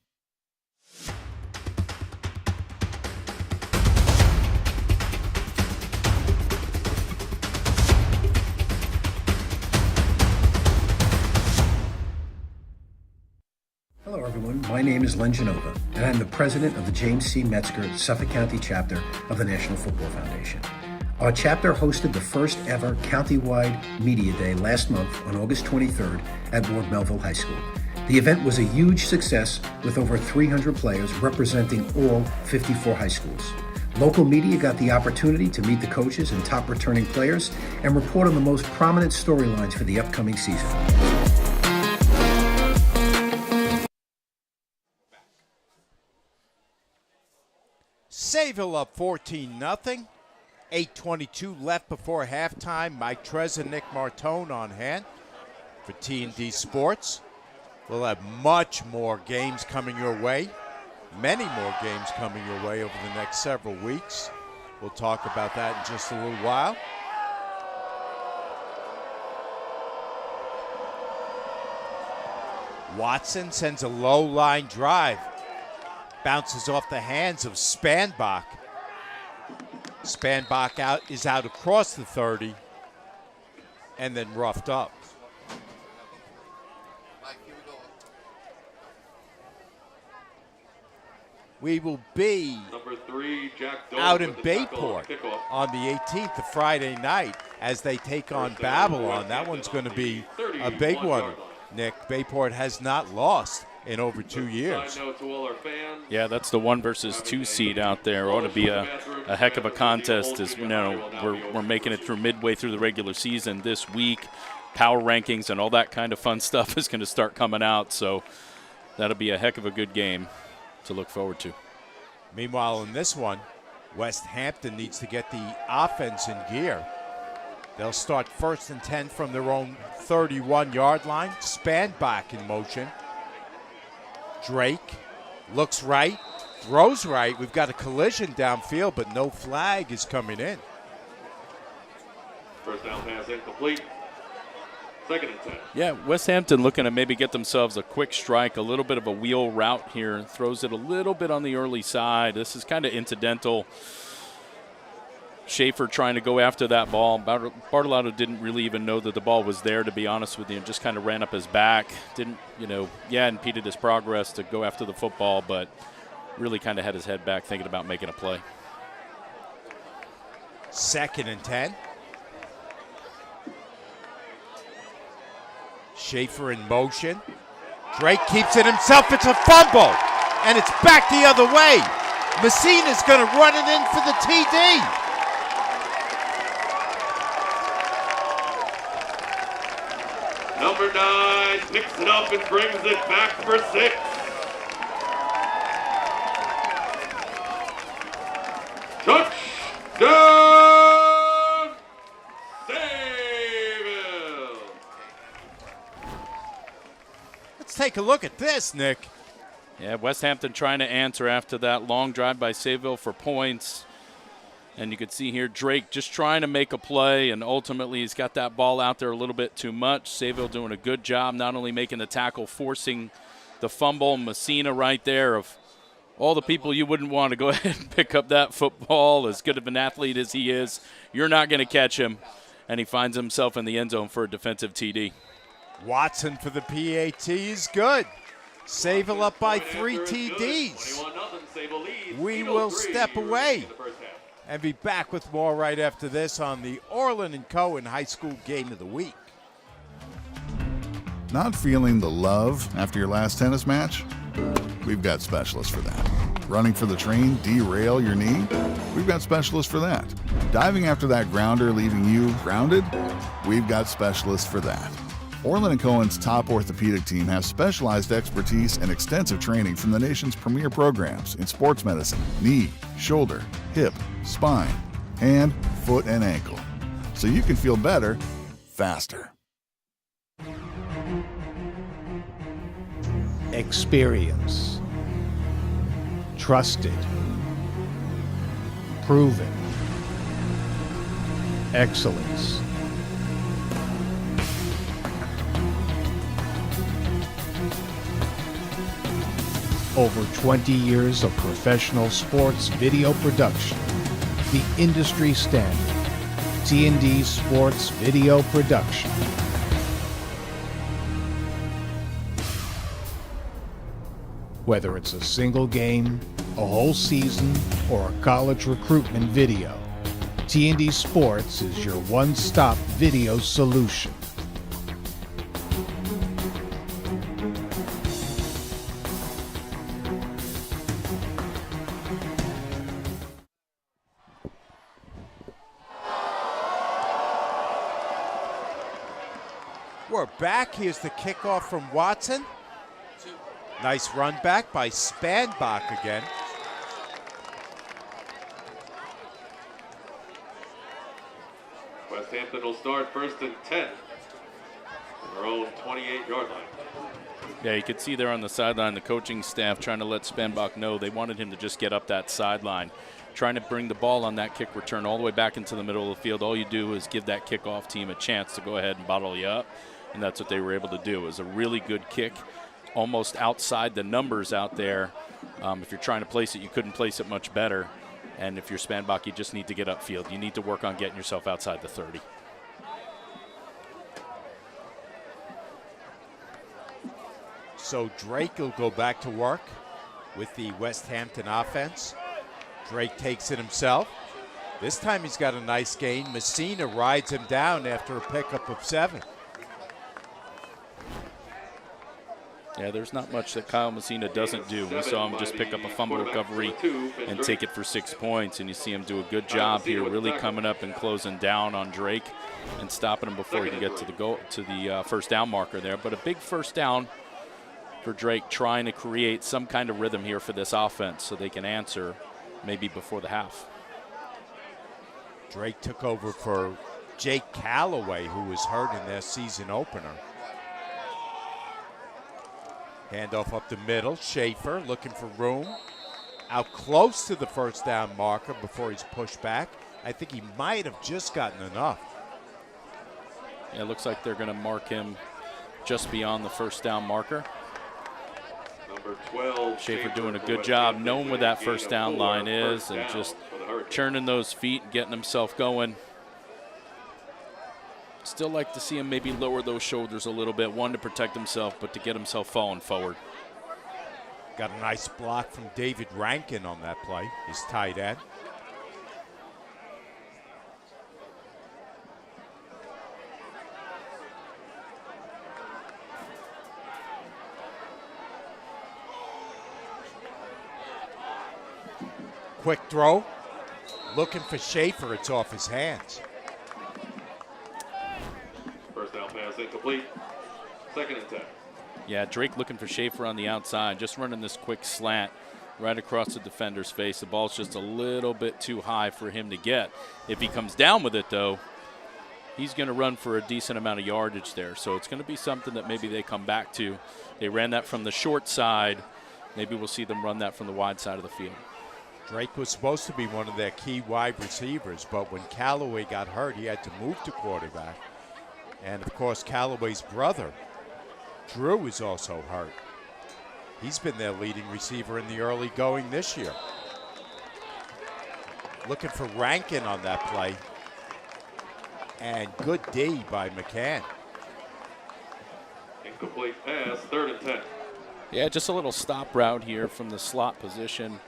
Hello, everyone. My name is Len Genova, and I'm the president of the James C. Metzger Suffolk County chapter of the National Football Foundation. Our chapter hosted the first ever countywide media day last month on August 23rd at Ward Melville High School. The event was a huge success with over 300 players representing all 54 high schools. Local media got the opportunity to meet the coaches and top returning players and report on the most prominent storylines for the upcoming season. Sayville up 14-0. 8:22 left before halftime. Mike Trez and Nick Martone on hand for T&D Sports. We'll have much more games coming your way. Many more games coming your way over the next several weeks. We'll talk about that in just a little while. Watson sends a low line drive. Bounces off the hands of Spanbach. Spanbach is out across the 30 and then roughed up. We will be out in Bayport on the 18th, the Friday night, as they take on Babylon. That one's going to be a big one, Nick. Bayport has not lost in over 2 years. Yeah, that's the 1 versus 2 seed out there. Ought to be a heck of a contest. As you know, we're making it through midway through the regular season this week. Power rankings and all that kind of fun stuff is going to start coming out. So that'll be a heck of a good game to look forward to. Meanwhile, in this one, Westhampton needs to get the offense in gear. They'll start 1st and 10 from their own 31-yard line. Spanbach in motion. Drake looks right, throws right. We've got a collision downfield, but no flag is coming in. First down pass incomplete. 2nd and 10. Yeah, Westhampton looking to maybe get themselves a quick strike, a little bit of a wheel route here. Throws it a little bit on the early side. This is kind of incidental. Schaefer trying to go after that ball. Bartolotto didn't really even know that the ball was there, to be honest with you, and just kind of ran up his back. Didn't, impeded his progress to go after the football, but really kind of had his head back thinking about making a play. 2nd and 10. Schaefer in motion. Drake keeps it himself. It's a fumble, and it's back the other way. Messina's going to run it in for the TD. Number 9 picks it up and brings it back for 6. Touchdown, Sayville. Let's take a look at this, Nick. Yeah, Westhampton trying to answer after that long drive by Sayville for points. And you can see here Drake just trying to make a play, and ultimately he's got that ball out there a little bit too much. Sayville doing a good job not only making the tackle, forcing the fumble. Messina right there, of all the people you wouldn't want to go ahead and pick up that football, as good of an athlete as he is, you're not going to catch him. And he finds himself in the end zone for a defensive TD. Watson for the PAT is good. Sayville up by 3 TDs. We will step away and be back with more right after this on the Orlin Cohen High School Game of the Week. Not feeling the love after your last tennis match? We've got specialists for that. Running for the train, derail your knee? We've got specialists for that. Diving after that grounder, leaving you grounded? We've got specialists for that. Orlin & Cohen's top orthopedic team has specialized expertise and extensive training from the nation's premier programs in sports medicine, knee, shoulder, hip, spine, hand, foot, and ankle. So you can feel better, faster. Experience. Trusted. Proven. Excellence. Over 20 years of professional sports video production. The industry standard. T&D Sports Video Production. Whether it's a single game, a whole season, or a college recruitment video, T&D Sports is your one-stop video solution. We're back. Here's the kickoff from Watson. Nice run back by Spanbach again. Westhampton will start 1st and 10 on their own 28-yard line. Yeah, you could see there on the sideline the coaching staff trying to let Spanbach know they wanted him to just get up that sideline, trying to bring the ball on that kick return all the way back into the middle of the field. All you do is give that kickoff team a chance to go ahead and bottle you up, and that's what they were able to do. It was a really good kick, almost outside the numbers out there. If you're trying to place it, you couldn't place it much better. And if you're Spanbach, you just need to get upfield. You need to work on getting yourself outside the 30. So Drake will go back to work with the Westhampton offense. Drake takes it himself. This time he's got a nice gain. Messina rides him down after a pickup of 7. Yeah, there's not much that Kyle Messina doesn't do. We saw him just pick up a fumble recovery and take it for 6 points, and you see him do a good job here, really coming up and closing down on Drake and stopping him before he can get to the first down marker there. But a big first down for Drake, trying to create some kind of rhythm here for this offense so they can answer maybe before the half. Drake took over for Jake Calloway, who was hurt in their season opener. Handoff up the middle. Schaefer looking for room. Out close to the first down marker before he's pushed back. I think he might have just gotten enough. Yeah, it looks like they're going to mark him just beyond the first down marker. Number 12. Schaefer doing a good job knowing where that first down line is and just churning those feet and getting himself going. Still like to see him maybe lower those shoulders a little bit, one to protect himself, but to get himself falling forward. Got a nice block from David Rankin on that play, his tight end. Quick throw, looking for Schaefer, it's off his hands. First down pass incomplete. 2nd and 10. Yeah, Drake looking for Schaefer on the outside, just running this quick slant right across the defender's face. The ball's just a little bit too high for him to get. If he comes down with it, though, he's going to run for a decent amount of yardage there. So it's going to be something that maybe they come back to. They ran that from the short side. Maybe we'll see them run that from the wide side of the field. Drake was supposed to be one of their key wide receivers, but when Callaway got hurt, he had to move to quarterback. And, of course, Callaway's brother, Drew, is also hurt. He's been their leading receiver in the early going this year. Looking for Rankin on that play. And good D by McCann. Incomplete pass, 3rd and 10. Yeah, just a little stop route here from the slot position.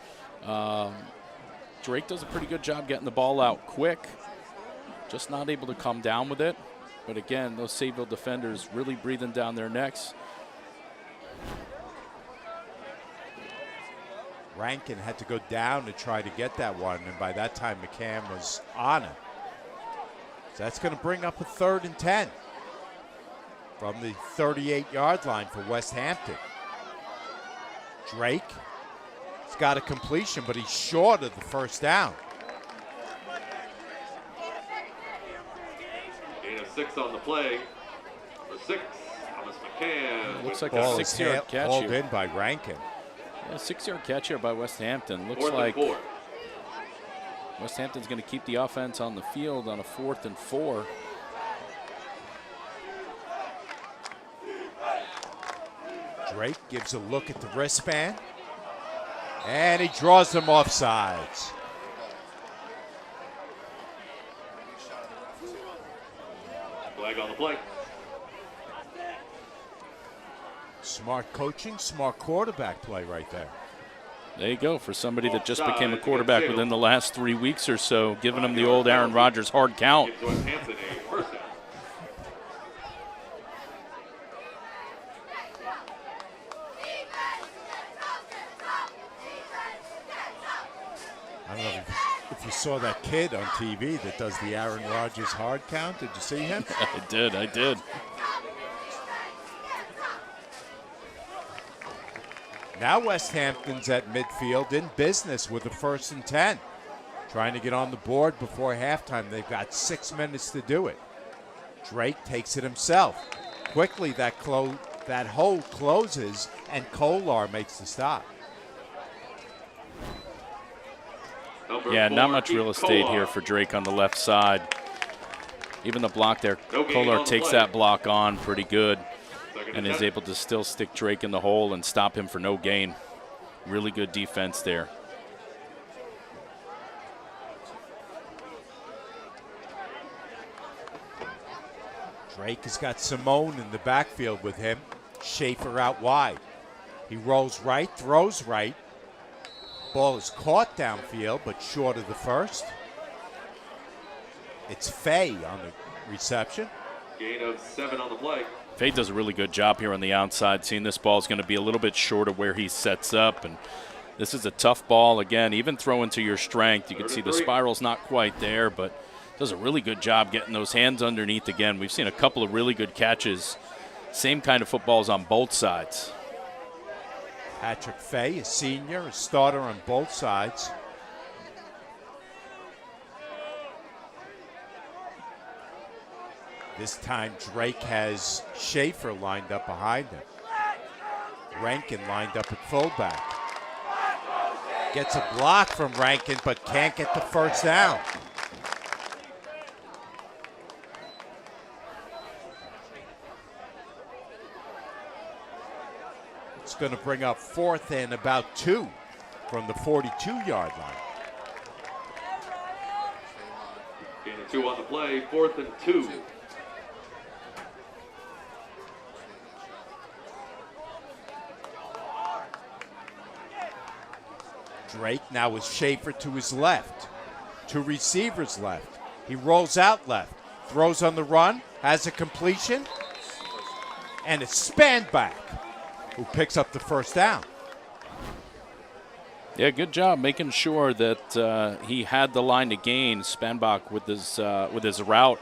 Drake does a pretty good job getting the ball out quick. Just not able to come down with it. But again, those Sayville defenders really breathing down their necks. Rankin had to go down to try to get that one, and by that time McCann was on it. So that's going to bring up a 3rd and 10 from the 38-yard line for Westhampton. Drake has got a completion, but he's short of the first down. Gain of 6 on the play. Number 6, Thomas McCann. Looks like Ball a 6-yard catch hauled here. in by Rankin. Yeah, 6-yard catch here by Westhampton. Looks 4th and like 4. Westhampton's going to keep the offense on the field on a 4th and 4. Drake gives a look at the wristband, and he draws them off sides. Flag on the play. Smart coaching, smart quarterback play right there. There you go, for somebody that just became a quarterback within the last 3 weeks or so, giving him the old Aaron Rodgers hard count. Gives Westhampton a first down. I don't know if you saw that kid on TV that does the Aaron Rodgers hard count. Did you see him? I did. Now Westhampton's at midfield in business with a 1st and 10. Trying to get on the board before halftime. They've got 6 minutes to do it. Drake takes it himself. Quickly, that hole closes, and Kolar makes the stop. Yeah, not much real estate here for Drake on the left side. Even the block there, Kolar takes that block on pretty good and is able to still stick Drake in the hole and stop him for no gain. Really good defense there. Drake has got Simone in the backfield with him. Schaefer out wide. He rolls right, throws right. Ball is caught downfield, but short of the first. It's Fay on the reception. Gain of 7 on the play. Fay does a really good job here on the outside, seeing this ball is going to be a little bit short of where he sets up. And this is a tough ball. Again, even throwing to your strength, you can see the spiral's not quite there, but does a really good job getting those hands underneath again. We've seen a couple of really good catches. Same kind of footballs on both sides. Patrick Fay, a senior, a starter on both sides. This time Drake has Schaefer lined up behind him. Rankin lined up at fullback. Gets a block from Rankin, but can't get the first down. It's going to bring up 4th and about 2 from the 42-yard line. Gain of 2 on the play, 4th and 2. Drake now with Schaefer to his left. 2 receivers left. He rolls out left. Throws on the run. Has a completion. And it's Spanbach who picks up the first down. Yeah, good job making sure that he had the line to gain. Spanbach with his route.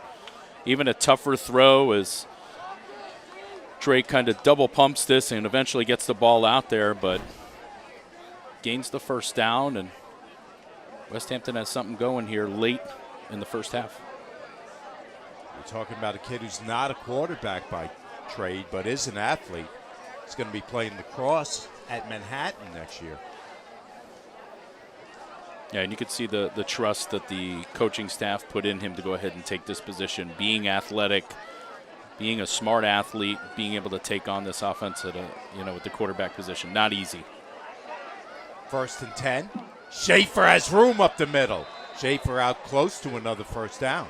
Even a tougher throw as Drake kind of double pumps this and eventually gets the ball out there, but gains the first down, and Westhampton has something going here late in the first half. We're talking about a kid who's not a quarterback by trade, but is an athlete. He's going to be playing lacrosse at Manhattan next year. Yeah, and you could see the trust that the coaching staff put in him to go ahead and take this position. Being athletic, being a smart athlete, being able to take on this offense at with the quarterback position. Not easy. 1st and 10. Schaefer has room up the middle. Schaefer out close to another first down.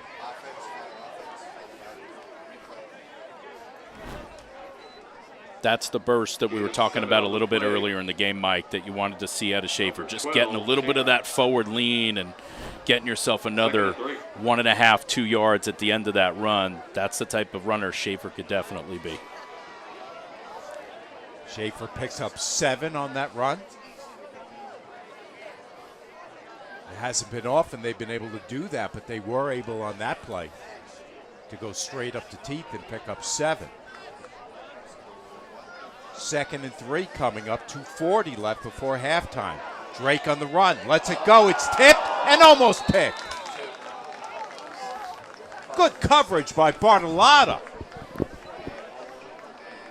That's the burst that we were talking about a little bit earlier in the game, Mike, that you wanted to see out of Schaefer. Just getting a little bit of that forward lean and getting yourself another 1.5, 2 yards at the end of that run. That's the type of runner Schaefer could definitely be. Schaefer picks up 7 on that run. It hasn't been often they've been able to do that, but they were able on that play to go straight up to teeth and pick up 7. 2nd and 3 coming up, 2:40 left before halftime. Drake on the run, lets it go, it's tipped and almost picked. Good coverage by Bartolotta.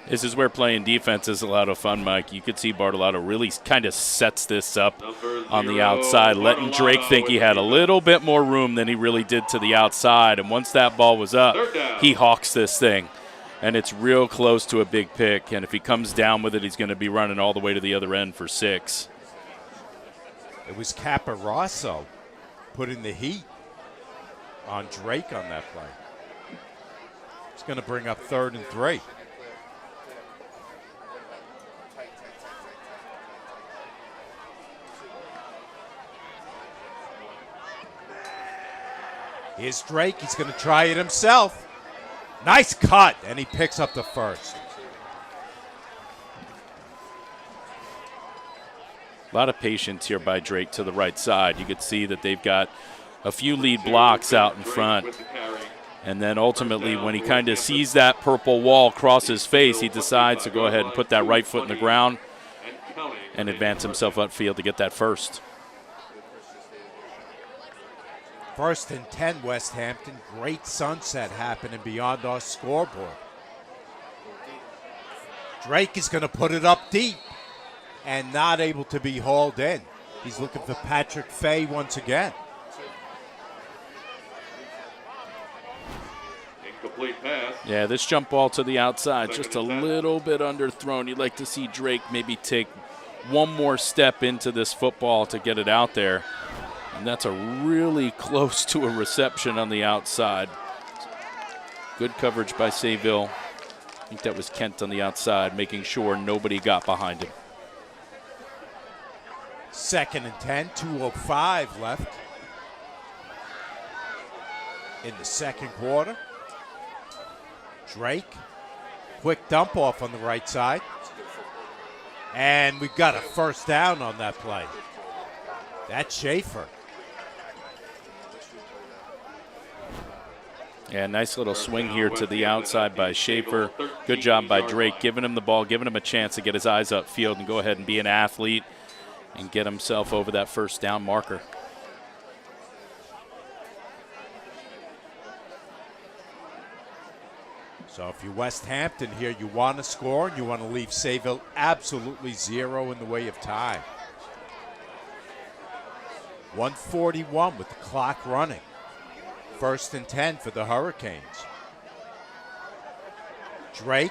This is where playing defense is a lot of fun, Mike. You could see Bartolotta really kind of sets this up on the outside, letting Drake think he had a little bit more room than he really did to the outside. And once that ball was up, he hawks this thing. And it's real close to a big pick. And if he comes down with it, he's going to be running all the way to the other end for 6. It was Caparosso putting the heat on Drake on that play. It's going to bring up 3rd and 3. Here's Drake. He's going to try it himself. Nice cut, and he picks up the first. A lot of patience here by Drake to the right side. You could see that they've got a few lead blocks out in front. And then ultimately, when he kind of sees that purple wall cross his face, he decides to go ahead and put that right foot in the ground and advance himself upfield to get that first. First and 10, Westhampton. Great sunset happening beyond our scoreboard. Drake is going to put it up deep and not able to be hauled in. He's looking for Patrick Fay once again. Incomplete pass. Yeah, this jump ball to the outside, just a little bit underthrown. You'd like to see Drake maybe take one more step into this football to get it out there. And that's a really close to a reception on the outside. Good coverage by Sayville. I think that was Kent on the outside, making sure nobody got behind him. Second and 10, 2:05 left in the second quarter. Drake, quick dump off on the right side. And we've got a first down on that play. That's Schaefer. Yeah, nice little swing here to the outside by Schaefer. Good job by Drake, giving him the ball, giving him a chance to get his eyes upfield and go ahead and be an athlete and get himself over that first down marker. So if you're Westhampton here, you want to score and you want to leave Sayville absolutely zero in the way of time. 1:41 with the clock running. First and 10 for the Hurricanes. Drake,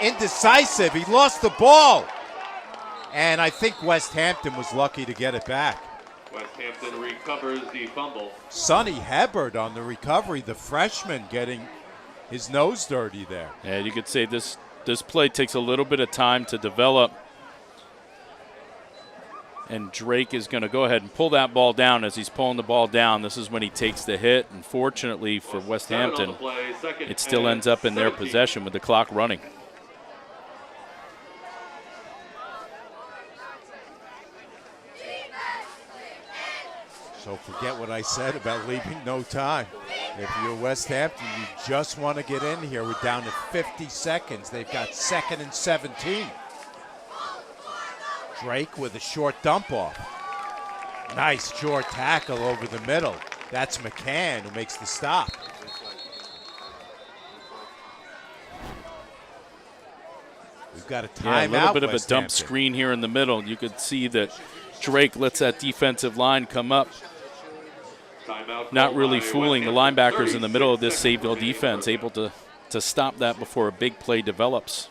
indecisive. He lost the ball. And I think Westhampton was lucky to get it back. Westhampton recovers the fumble. Sonny Hebard on the recovery, the freshman getting his nose dirty there. Yeah, you could say this play takes a little bit of time to develop. And Drake is going to go ahead and pull that ball down. As he's pulling the ball down, this is when he takes the hit. And fortunately for Westhampton, it still ends up in their possession with the clock running. So forget what I said about leaving no time. If you're Westhampton, you just want to get in here. We're down to 50 seconds. They've got second and 17. Drake with a short dump off. Nice short tackle over the middle. That's McCann who makes the stop. We've got a timeout. Yeah, a little bit of a dump screen here in the middle. You could see that Drake lets that defensive line come up. Not really fooling the linebackers in the middle of this Sayville defense, able to stop that before a big play develops.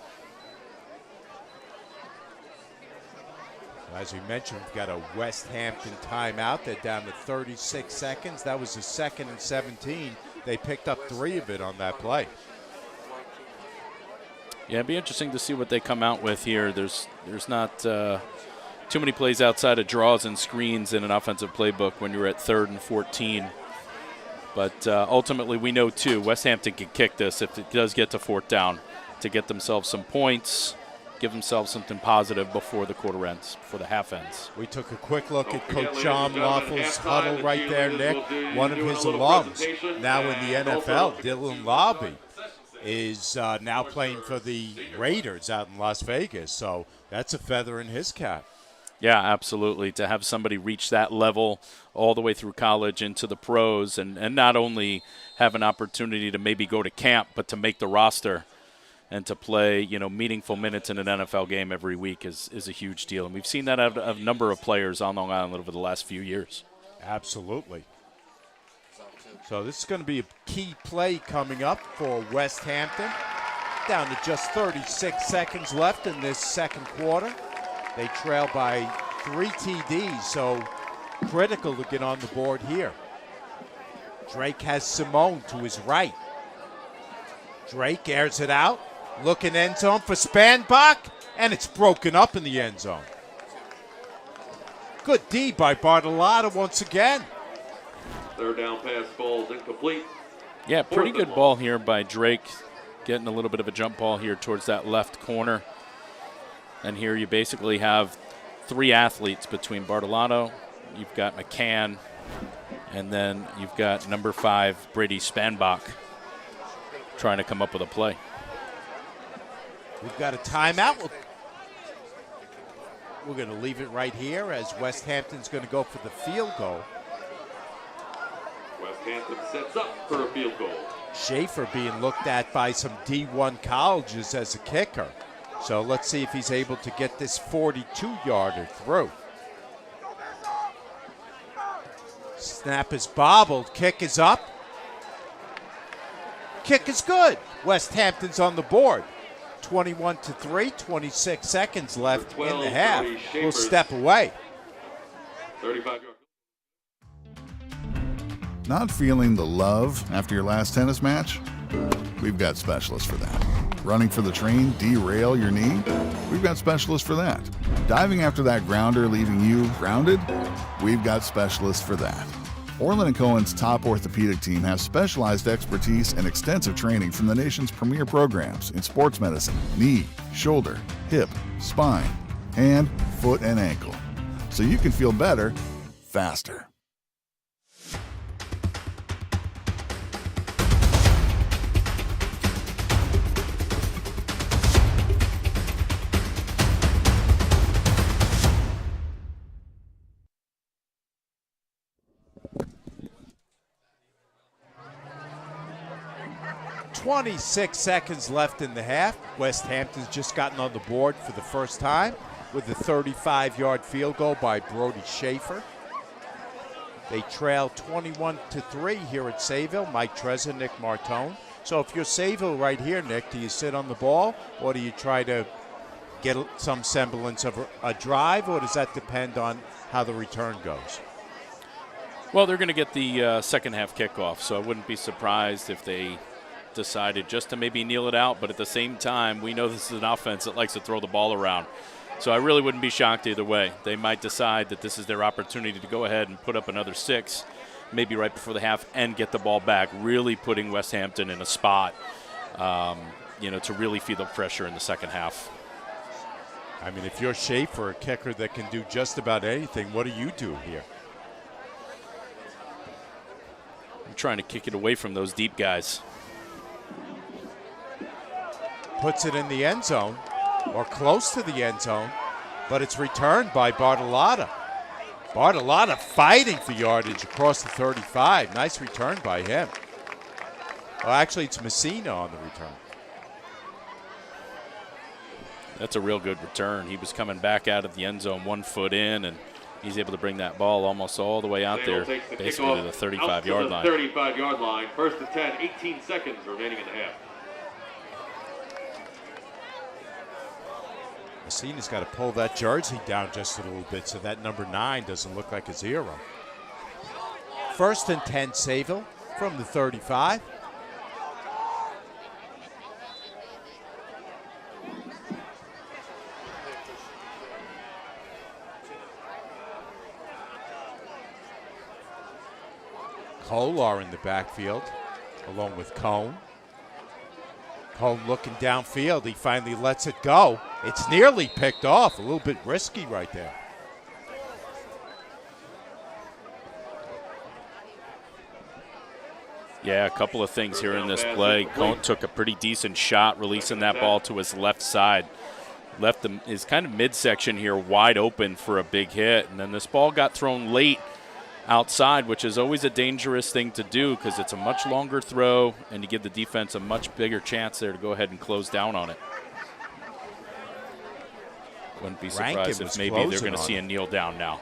As we mentioned, we've got a Westhampton timeout. They're down to 36 seconds. That was a second and 17. They picked up 3 of it on that play. Yeah, it'd be interesting to see what they come out with here. There's not too many plays outside of draws and screens in an offensive playbook when you're at 3rd and 14. But ultimately, we know, too, Westhampton can kick this if it does get to 4th down to get themselves some points, give themselves something positive before the quarter ends, before the half ends. We took a quick look at Coach John Lawful's huddle right there, Nick. One of his alums now in the NFL, Dylan Lobby, is now playing for the Raiders out in Las Vegas. So that's a feather in his cap. Yeah, absolutely. To have somebody reach that level all the way through college into the pros and not only have an opportunity to maybe go to camp, but to make the roster and to play, meaningful minutes in an NFL game every week is a huge deal. And we've seen that out of a number of players on Long Island over the last few years. Absolutely. So this is going to be a key play coming up for Westhampton. Down to just 36 seconds left in this second quarter. They trail by 3 TDs, so critical to get on the board here. Drake has Simone to his right. Drake airs it out. Looking end zone for Spanbach, and it's broken up in the end zone. Good D by Bartolotta once again. 3rd down pass falls incomplete. Yeah, pretty good ball here by Drake, getting a little bit of a jump ball here towards that left corner. And here you basically have 3 athletes between Bartolotta, you've got McCann, and then you've got number 5, Brady Spanbach, trying to come up with a play. We've got a timeout. We're going to leave it right here as Westhampton's going to go for the field goal. Westhampton sets up for a field goal. Schaefer being looked at by some D1 colleges as a kicker. So let's see if he's able to get this 42-yarder through. Snap is bobbled. Kick is up. Kick is good. Westhampton's on the board. 21-3, 26 seconds left in the half. We'll step away. 35 yards. Not feeling the love after your last tennis match? We've got specialists for that. Running for the train, derail your knee? We've got specialists for that. Diving after that grounder leaving you grounded? We've got specialists for that. Orlin Cohen's top orthopedic team has specialized expertise and extensive training from the nation's premier programs in sports medicine, knee, shoulder, hip, spine, hand, foot, and ankle. So you can feel better, faster. .26 seconds left in the half. Westhampton's just gotten on the board for the first time with a 35-yard field goal by Brody Schaefer. They trail 21-3 here at Sayville. Mike Trezor, Nick Martone. So if you're Sayville right here, Nick, do you sit on the ball or do you try to get some semblance of a drive, or does that depend on how the return goes? Well, they're going to get the second half kickoff, so I wouldn't be surprised if they decided just to maybe kneel it out, but at the same time, we know this is an offense that likes to throw the ball around. So I really wouldn't be shocked either way. They might decide that this is their opportunity to go ahead and put up another 6, maybe right before the half, and get the ball back, really putting Westhampton in a spot, to really feel the pressure in the second half. I mean, if you're Schaefer, a kicker that can do just about anything, what do you do here? I'm trying to kick it away from those deep guys. Puts it in the end zone, or close to the end zone, but it's returned by Bartolotta. Bartolotta fighting for yardage across the 35. Nice return by him. Well, actually, it's Messina on the return. That's a real good return. He was coming back out of the end zone 1 foot in, and he's able to bring that ball almost all the way out there, basically to the 35-yard line. 35-yard line. First and 10, 18 seconds remaining in the half. Messina's got to pull that jersey down just a little bit so that number 9 doesn't look like a 0. First and 10, Sayville from the 35. Kolar in the backfield, along with Cohn. Cohn looking downfield. He finally lets it go. It's nearly picked off. A little bit risky right there. Yeah, a couple of things here in this play. Cohn took a pretty decent shot, releasing that ball to his left side. Left his kind of midsection here wide open for a big hit. And then this ball got thrown late outside, which is always a dangerous thing to do because it's a much longer throw and you give the defense a much bigger chance there to go ahead and close down on it. Wouldn't be surprised if maybe they're going to see a kneel down now.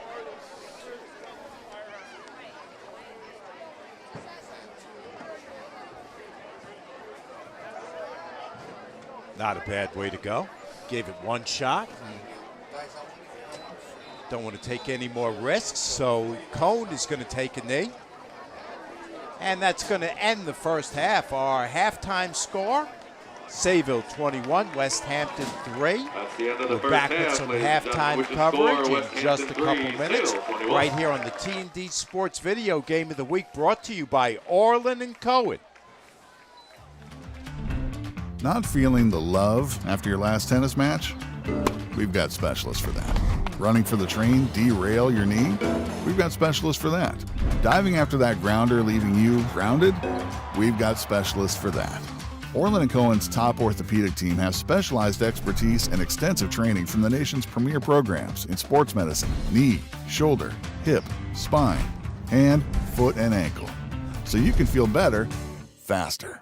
Not a bad way to go. Gave it one shot. Don't want to take any more risks, so Cohn is going to take a knee. And that's going to end the first half. Our halftime score, Sayville 21, Westhampton 3. We're back with some halftime coverage in just a couple minutes. Right here on the T&D Sports Video Game of the Week, brought to you by Orlin Cohen. Not feeling the love after your last tennis match? We've got specialists for that. Running for the train, derail your knee? We've got specialists for that. Diving after that grounder leaving you grounded? We've got specialists for that. Orlin Cohen's top orthopedic team has specialized expertise and extensive training from the nation's premier programs in sports medicine, knee, shoulder, hip, spine, hand, foot, and ankle. so you can feel better faster.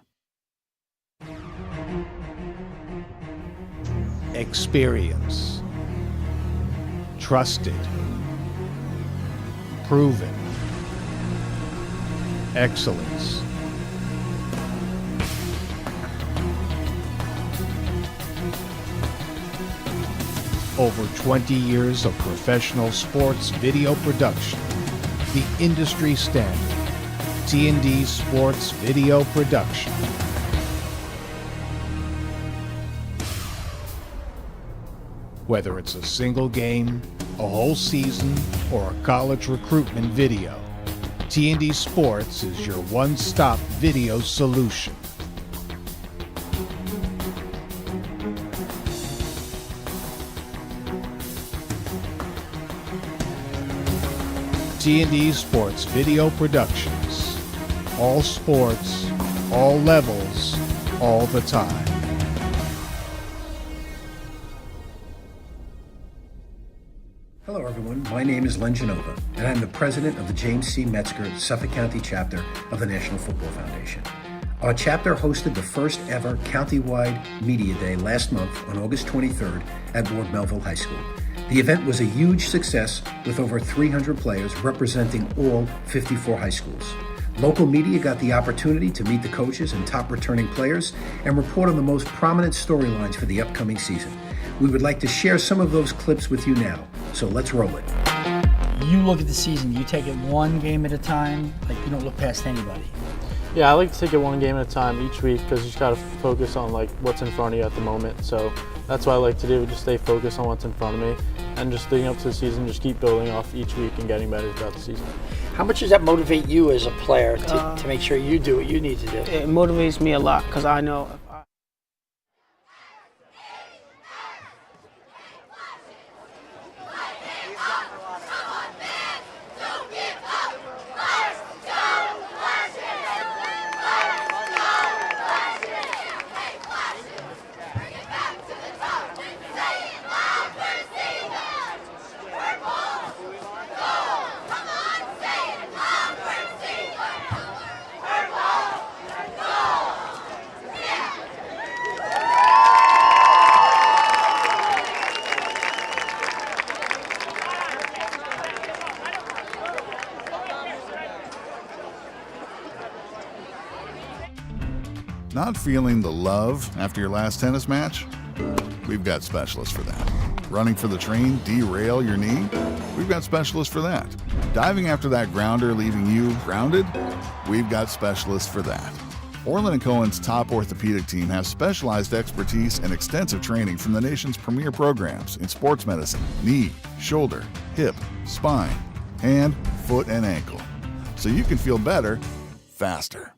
Experience. Trusted. Proven. Excellence. Over 20 years of professional sports video production. The industry standard. T&D Sports Video Production. Whether it's a single game, a whole season, or a college recruitment video, T&D Sports is your one-stop video solution. T&D Sports Video Productions. All sports, all levels, all the time. Hello, everyone. My name is Len Genova, and I'm the president of the James C. Metzger Suffolk County chapter of the National Football Foundation. Our chapter hosted the first ever countywide media day last month on August 23rd at Ward Melville High School. The event was a huge success with over 300 players representing all 54 high schools. Local media got the opportunity to meet the coaches and top returning players and report on the most prominent storylines for the upcoming season. We would like to share some of those clips with you now, so let's roll it. You look at the season, you take it one game at a time, like you don't look past anybody. Yeah, I like to take it one game at a time each week because you just got to focus on like what's in front of you at the moment. So that's what I like to do, just stay focused on what's in front of me and just leading up to the season, just keep building off each week and getting better throughout the season. How much does that motivate you as a player to make sure you do what you need to do? It motivates me a lot because I know Not feeling the love after your last tennis match? We've got specialists for that. Running for the train, derail your knee? We've got specialists for that. Diving after that grounder, leaving you grounded? We've got specialists for that. Orlin Cohen's top orthopedic team has specialized expertise and extensive training from the nation's premier programs in sports medicine, knee, shoulder, hip, spine, hand, foot, and ankle. So you can feel better faster.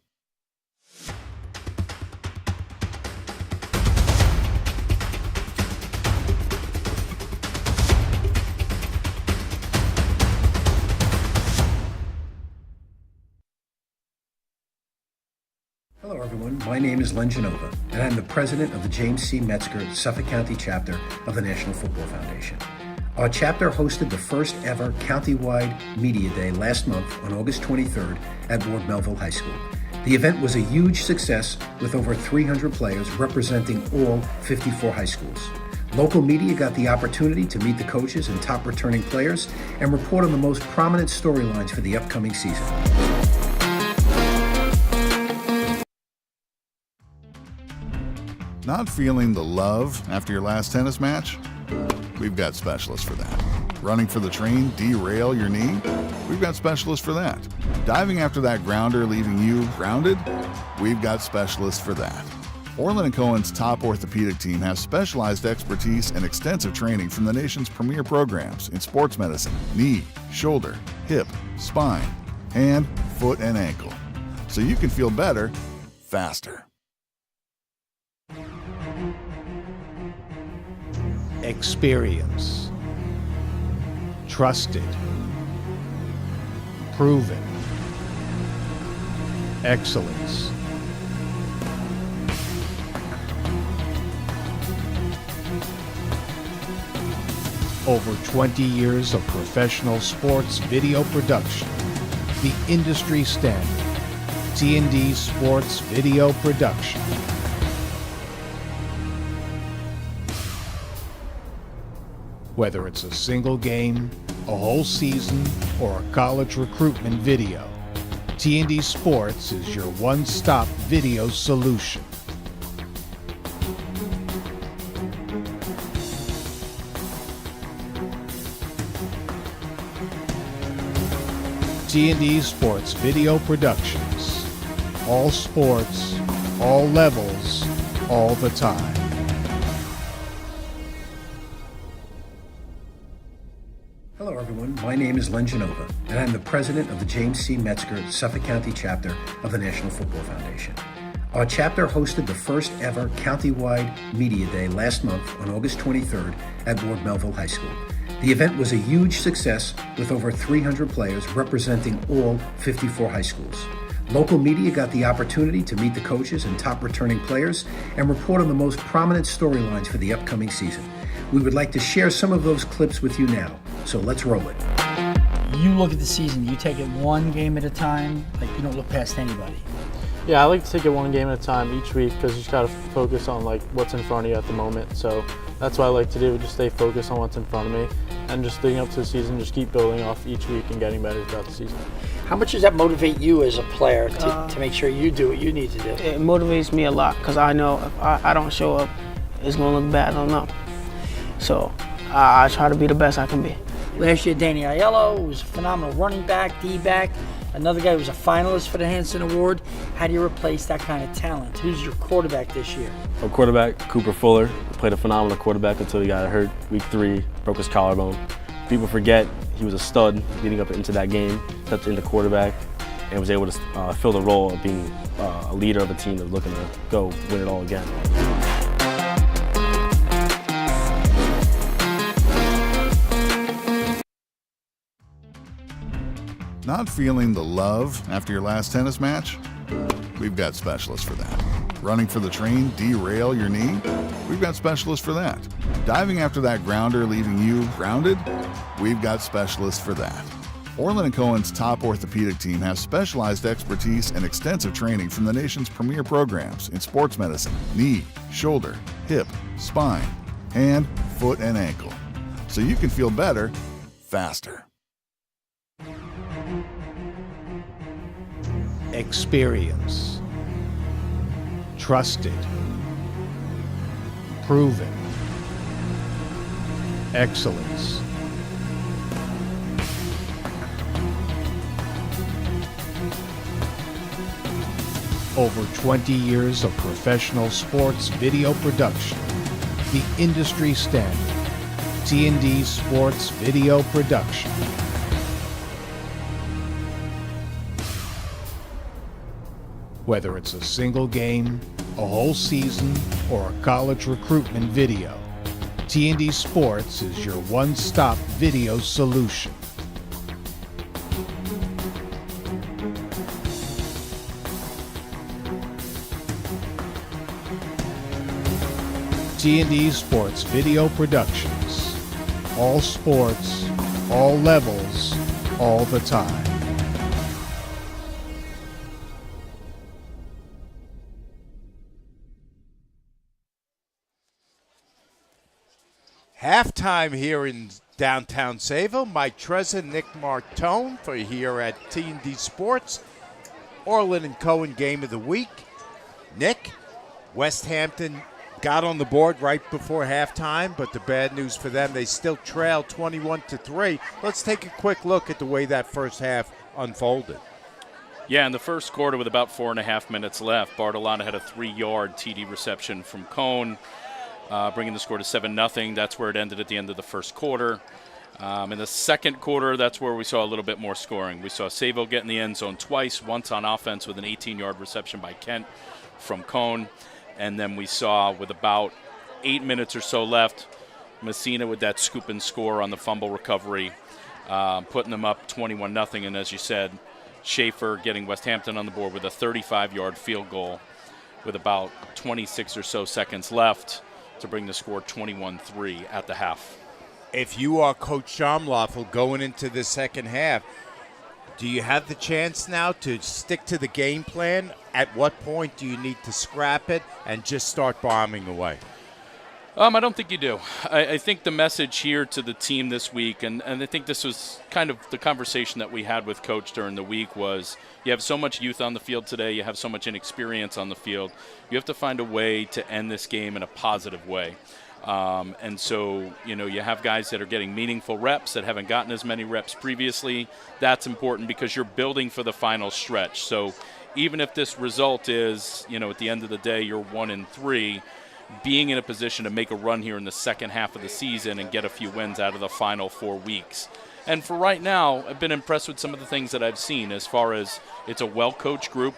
Hello, everyone. My name is Len Genova, and I'm the president of the James C. Metzger Suffolk County chapter of the National Football Foundation. Our chapter hosted the first ever countywide media day last month on August 23rd at Ward Melville High School. The event was a huge success with over 300 players representing all 54 high schools. Local media got the opportunity to meet the coaches and top returning players and report on the most prominent storylines for the upcoming season. Not feeling the love after your last tennis match? We've got specialists for that. Running for the train, derail your knee? We've got specialists for that. Diving after that grounder, leaving you grounded? We've got specialists for that. Orlin Cohen's top orthopedic team has specialized expertise and extensive training from the nation's premier programs in sports medicine, knee, shoulder, hip, spine, hand, foot, and ankle. So you can feel better faster. Experience. Trusted. Proven. Excellence. Over 20 years of professional sports video production. The industry standard. T&D Sports Video Production. Whether it's a single game, a whole season, or a college recruitment video, T&D Sports is your one-stop video solution. T&D Sports Video Productions. All sports, all levels, all the time. Hello, everyone. My name is Len Genova, and I'm the president of the James C. Metzger Suffolk County chapter of the National Football Foundation. Our chapter hosted the first ever countywide media day last month on August 23rd at Ward Melville High School. The event was a huge success with over 300 players representing all 54 high schools. Local media got the opportunity to meet the coaches and top returning players and report on the most prominent storylines for the upcoming season. We would like to share some of those clips with you now, so let's roll it. You look at the season, you take it one game at a time, like you don't look past anybody. Yeah, I like to take it one game at a time each week because you just got to focus on like what's in front of you at the moment. So that's what I like to do, just stay focused on what's in front of me and just leading up to the season, just keep building off each week and getting better throughout the season. How much does that motivate you as a player to make sure you do what you need to do? It motivates me a lot because I know if I don't show up, it's going to look bad on them. So I try to be the best I can be. Last year, Danny Aiello was a phenomenal running back, D-back. Another guy who was a finalist for the Hanson Award. How do you replace that kind of talent? Who's your quarterback this year? Our quarterback, Cooper Fuller, played a phenomenal quarterback until he got hurt week 3, broke his collarbone. People forget he was a stud leading up into that game, stepped into quarterback, and was able to fill the role of being a leader of a team that's looking to go win it all again. Not feeling the love after your last tennis match? We've got specialists for that. Running for the train, derail your knee? We've got specialists for that. Diving after that grounder leaving you grounded? We've got specialists for that. Orlin Cohen's top orthopedic team has specialized expertise and extensive training from the nation's premier programs in sports medicine, knee, shoulder, hip, spine, hand, foot, and ankle. So you can feel better, faster. Experience. Trusted. Proven. Excellence. Over 20 years of professional sports video production. The industry standard. T&D Sports Video Production. Whether it's a single game, a whole season, or a college recruitment video, T&D Sports is your one-stop video solution. T&D Sports Video Productions. All sports, all levels, all the time. Halftime here in downtown Sayville. Mike Trezza, Nick Martone for here at T&D Sports. Orlin Cohen Game of the Week. Nick, Westhampton got on the board right before halftime, but the bad news for them, they still trail 21-3. Let's take a quick look at the way that first half unfolded. Yeah, in the first quarter with about 4.5 minutes left, Bartolana had a 3-yard TD reception from Cohen, bringing the score to 7-0. That's where it ended at the end of the first quarter. In the second quarter, that's where we saw a little bit more scoring. We saw Sayville get in the end zone twice, once on offense with an 18-yard reception by Kent from Cohen. And then we saw, with about 8 minutes or so left, Messina with that scoop and score on the fumble recovery, putting them up 21-0. And as you said, Schaefer getting Westhampton on the board with a 35-yard field goal with about 26 or so seconds left to bring the score 21-3 at the half. If you are Coach Schomloffel going into the second half, Do you have the chance now to stick to the game plan? At what point do you need to scrap it and just start bombing away? I don't think you do. I think the message here to the team this week, and I think this was kind of the conversation that we had with Coach during the week, was you have so much youth on the field today, you have so much inexperience on the field, you have to find a way to end this game in a positive way. And so, you have guys that are getting meaningful reps that haven't gotten as many reps previously. That's important because you're building for the final stretch. So even if this result is, at the end of the day, you're 1-3, being in a position to make a run here in the second half of the season and get a few wins out of the final 4 weeks. And for right now, I've been impressed with some of the things that I've seen as far as it's a well-coached group.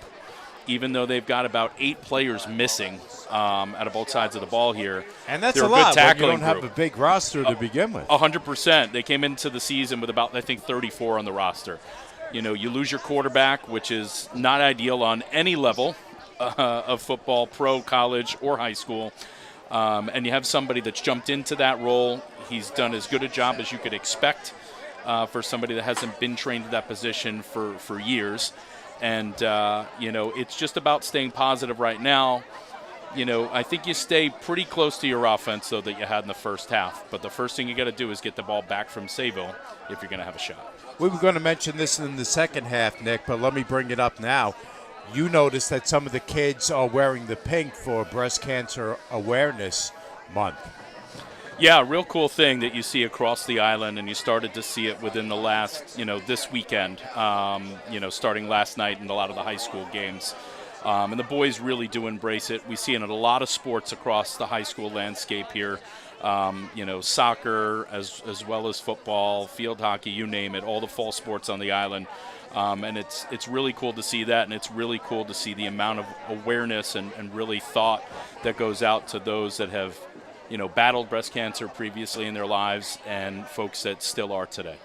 Even though they've got about 8 players missing out of both sides of the ball here. And that's They're a lot good when you don't tackling have a big roster to begin with. 100%. They came into the season with about, I think, 34 on the roster. You lose your quarterback, which is not ideal on any level of football, pro, college, or high school. And you have somebody that's jumped into that role. He's done as good a job as you could expect for somebody that hasn't been trained in that position for years. And, it's just about staying positive right now. I think you stay pretty close to your offense, though, that you had in the first half. But the first thing you got to do is get the ball back from Sayville if you're going to have a shot. We were going to mention this in the second half, Nick, but let me bring it up now. You notice that some of the kids are wearing the pink for Breast Cancer Awareness Month. Yeah, real cool thing that you see across the island, and you started to see it within the last, this weekend, starting last night in a lot of the high school games. And the boys really do embrace it. We see it in a lot of sports across the high school landscape here. Soccer as well as football, field hockey, you name it, all the fall sports on the island. And it's really cool to see that, and it's really cool to see the amount of awareness and really thought that goes out to those that have battled breast cancer previously in their lives and folks that still are today.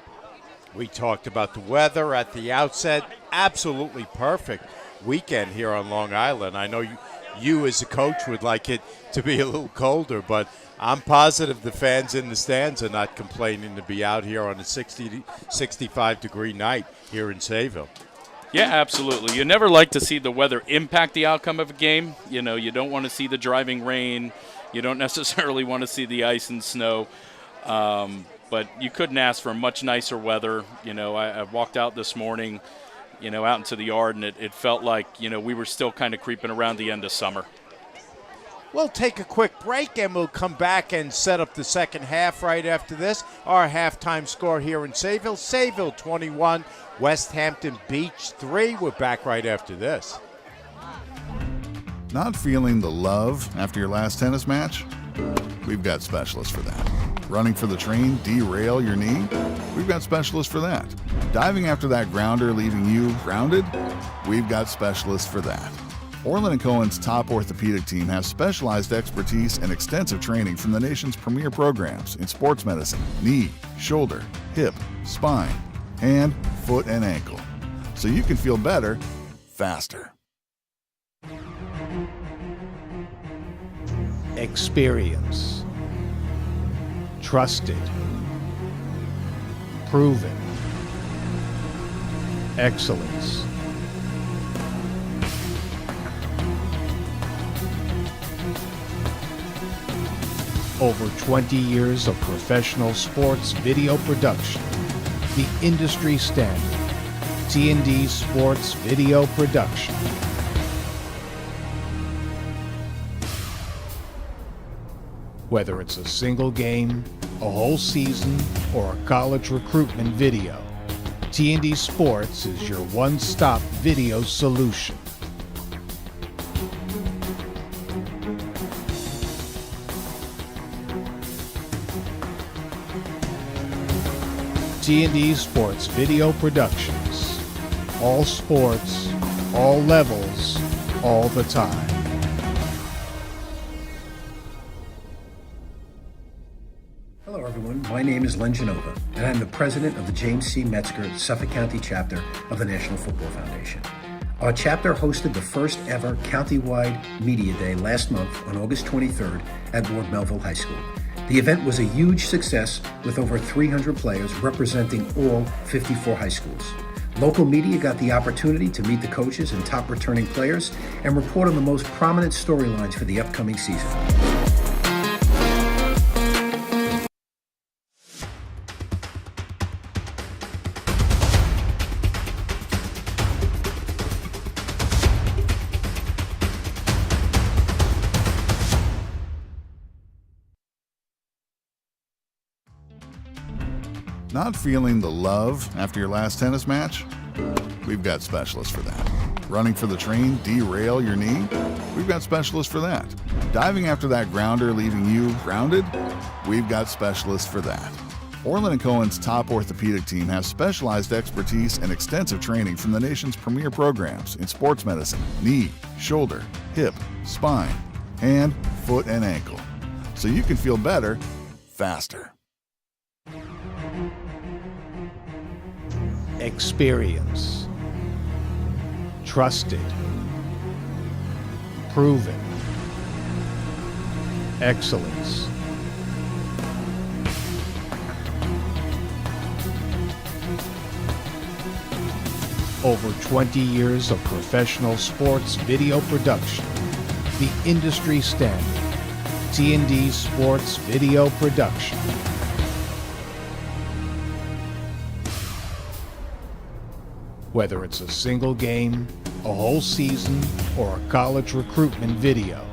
We talked about the weather at the outset. Absolutely perfect weekend here on Long Island. I know you as a coach would like it to be a little colder, but I'm positive the fans in the stands are not complaining to be out here on a 65-degree night here in Sayville. Yeah, absolutely. You never like to see the weather impact the outcome of a game. You don't want to see the driving rain. You don't necessarily want to see the ice and snow. But you couldn't ask for much nicer weather. I walked out this morning, out into the yard, and it felt like, we were still kind of creeping around the end of summer. We'll take a quick break, and we'll come back and set up the second half right after this. Our halftime score here in Sayville. Sayville 21, Westhampton Beach 3. We're back right after this. Not feeling the love after your last tennis match? We've got specialists for that. Running for the train, derail your knee? We've got specialists for that. Diving after that grounder, leaving you grounded? We've got specialists for that. Orlin Cohen's top orthopedic team has specialized expertise and extensive training from the nation's premier programs in sports medicine, knee, shoulder, hip, spine, hand, foot, and ankle. So you can feel better, faster. Experience. Trusted. Proven. Excellence. Over 20 years of professional sports video production. The industry standard. T&D Sports Video Production. Whether it's a single game, a whole season, or a college recruitment video, T&D Sports is your one-stop video solution. T&D Sports Video Productions. All sports, all levels, all the time. Hello, everyone. My name is Len Genova, and I'm the president of the James C. Metzger Suffolk County chapter of the National Football Foundation. Our chapter hosted the first ever countywide media day last month on August 23rd at Ward Melville High School. The event was a huge success with over 300 players representing all 54 high schools. Local media got the opportunity to meet the coaches and top returning players and report on the most prominent storylines for the upcoming season. Not feeling the love after your last tennis match? We've got specialists for that. Running for the train, derail your knee? We've got specialists for that. Diving after that grounder leaving you grounded? We've got specialists for that. Orlin Cohen's top orthopedic team has specialized expertise and extensive training from the nation's premier programs in sports medicine, knee, shoulder, hip, spine, hand, foot, and ankle. So you can feel better, faster. Experience. Trusted. Proven. Excellence. Over 20 years of professional sports video production. The industry standard. T&D Sports Video Production. Whether it's a single game, a whole season, or a college recruitment video,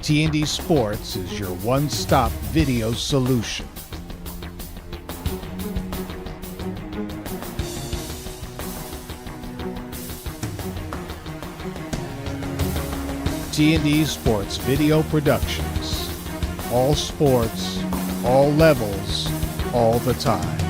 T&D Sports is your one-stop video solution. T&D Sports Video Productions. All sports, all levels, all the time.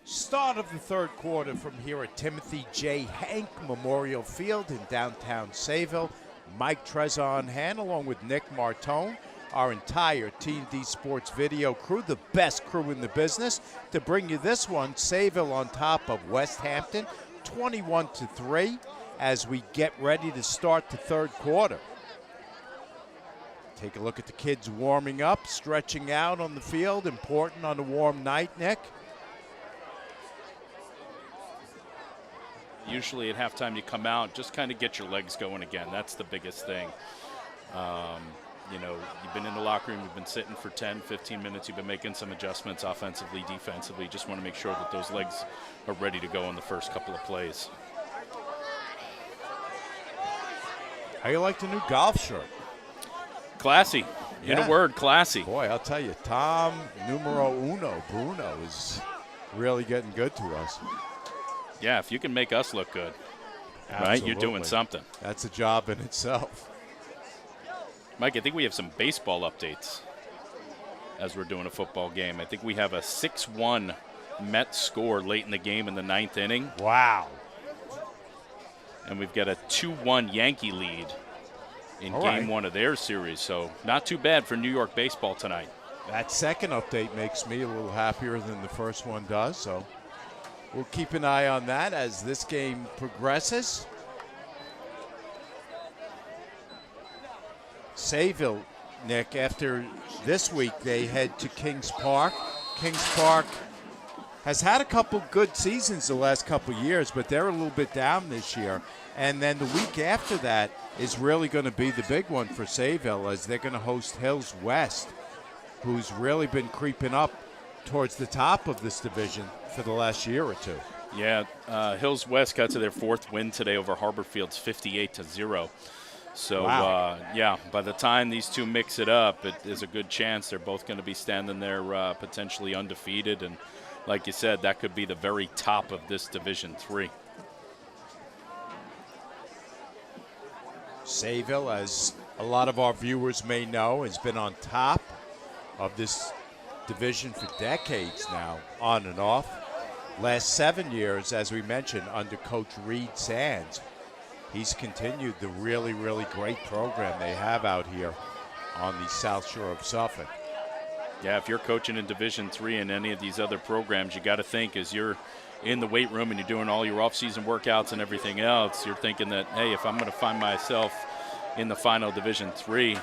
Start of the third quarter from here at Timothy J. Hank Memorial Field in downtown Sayville. Mike Trezor on hand along with Nick Martone, our entire T&D Sports Video crew, the best crew in the business, to bring you this one. Sayville on top of Westhampton, 21-3, as we get ready to start the third quarter. Take a look at the kids warming up, stretching out on the field. Important on a warm night, Nick. Usually at halftime you come out, just kind of get your legs going again. That's the biggest thing. You know, you've been in the locker room, you've been sitting for 10, 15 minutes, you've been making some adjustments offensively, defensively. Just want to make sure that those legs are ready to go in the first couple of plays. How you like the new golf shirt? Classy. In a word, classy. Boy, I'll tell you, Tom numero uno, Bruno, is really getting good to us. Yeah, if you can make us look good, Absolutely. right, you're doing something. That's a job in itself. Mike, I think we have some baseball updates as we're doing a football game. I think we have a 6-1 Mets score late in the game in the ninth inning. Wow. And we've got a 2-1 Yankee lead in game one of their series. So not too bad for New York baseball tonight. That second update makes me a little happier than the first one does. So we'll keep an eye on that as this game progresses. Sayville, Nick, after this week, they head to Kings Park. Kings Park has had a couple good seasons the last couple years, but they're a little bit down this year. And then the week after that is really going to be the big one for Sayville, as they're going to host Hills West, who's really been creeping up towards the top of this division for the last year or two. Yeah, Hills West got to their fourth win today over Harborfield's 58-0. So, wow. yeah, by the time these two mix it up, it is a good chance they're both going to be standing there potentially undefeated. And like you said, that could be the very top of this Division III. Sayville, as a lot of our viewers may know, has been on top of this division for decades now, on and off. Last 7 years, as we mentioned, under Coach Reed Sands. He's continued the really, really great program they have out here on the South Shore of Suffolk. Yeah, if you're coaching in Division III and any of these other programs, you got to think as you're in the weight room and you're doing all your off-season workouts and everything else, you're thinking that, hey, if I'm going to find myself in the final Division III,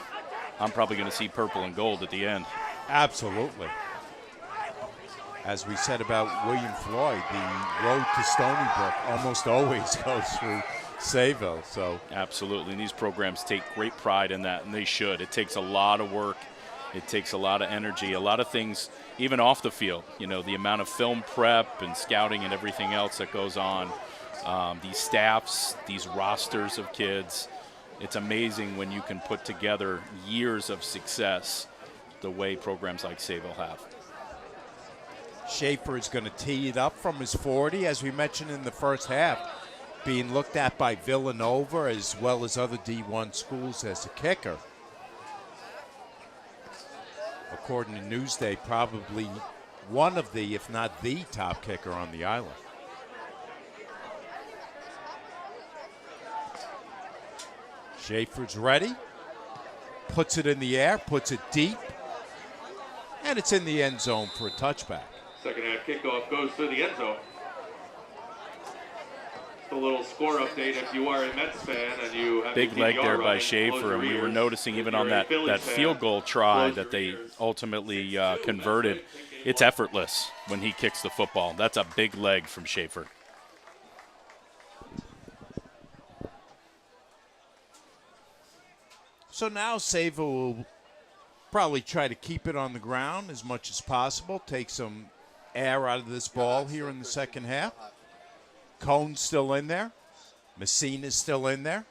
I'm probably going to see purple and gold at the end. Absolutely. As we said about William Floyd, the road to Stony Brook almost always goes through Sayville. So absolutely, and these programs take great pride in that, and they should. It takes a lot of work. It takes a lot of energy, a lot of things, even off the field. You know, the amount of film prep and scouting and everything else that goes on. These staffs, these rosters of kids. It's amazing when you can put together years of success the way programs like Sayville have. Schaefer is going to tee it up from his 40, as we mentioned in the first half, being looked at by Villanova as well as other D1 schools as a kicker. According to Newsday, probably one of the, if not the top kicker on the island. Schaefer's ready, puts it in the air, puts it deep, and it's in the end zone for a touchback. Second half kickoff goes through the end zone. Just a little score update if you are a Mets fan and you have big leg there by Schaefer, and we were noticing even on that field goal try that they ultimately converted. It's effortless when he kicks the football. That's a big leg from Schaefer. So now Sayville will probably try to keep it on the ground as much as possible, take some air out of this ball here in the second half. Cohen's still in there. Messina's still in there.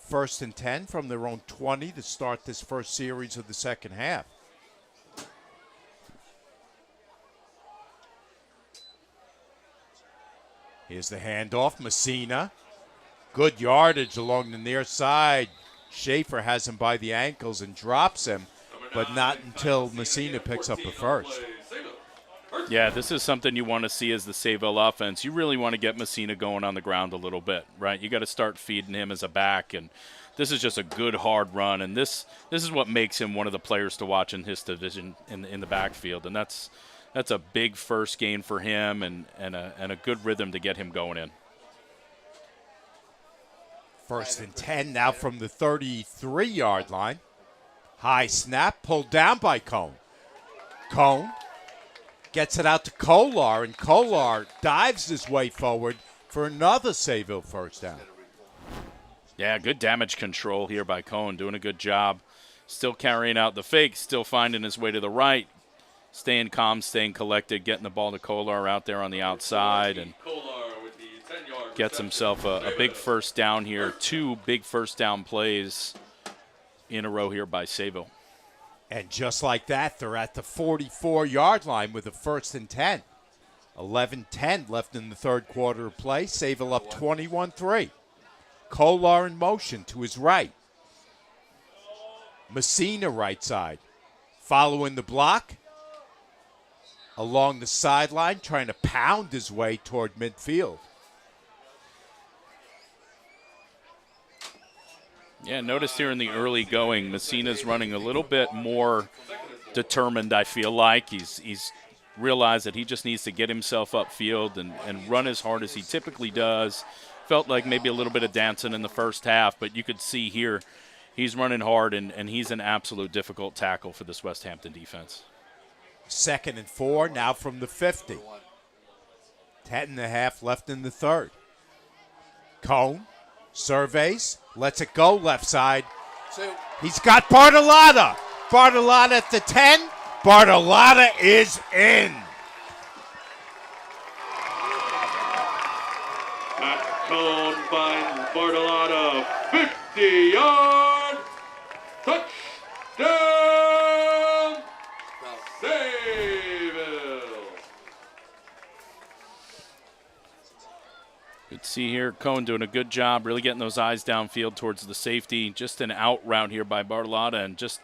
1st and 10 from their own 20 to start this first series of the second half. Here's the handoff. Messina. Good yardage along the near side. Schaefer has him by the ankles and drops him, but not until Messina picks up a first. Yeah, this is something you want to see as the Sayville offense. You really want to get Messina going on the ground a little bit, right? You got to start feeding him as a back, and this is just a good hard run, and this is what makes him one of the players to watch in his division in the backfield, and that's a big first gain for him and a good rhythm to get him going in. 1st and 10 now from the 33-yard line. High snap, pulled down by Cohen. Cohen gets it out to Kolar, and Kolar dives his way forward for another Sayville first down. Yeah, good damage control here by Cohen, doing a good job. Still carrying out the fake, still finding his way to the right, staying calm, staying collected, getting the ball to Kolar out there on the outside, and gets himself a big first down here. 2 big first down plays in a row here by Sayville. And just like that, they're at the 44-yard line with a 1st and 10. 11-10 left in the third quarter of play. Sayville up 21-3. Kolar in motion to his right. Messina right side. Following the block. Along the sideline, trying to pound his way toward midfield. Yeah, notice here in the early going, Messina's running a little bit more determined, I feel like. He's realized that he just needs to get himself upfield and run as hard as he typically does. Felt like maybe a little bit of dancing in the first half, but you could see here he's running hard, and he's an absolute difficult tackle for this Westhampton defense. 2nd and 4 now from the 50. 10.5 left in the third. Cohen surveys, lets it go left side. He's got Bartolotta. Bartolotta at the 10. Bartolotta is in. Pat Cohen finds Bartolotta, 50-yard touchdown, Sayville. Good to see here Cohen doing a good job, really getting those eyes downfield towards the safety. Just an out route here by Bartolotta, and just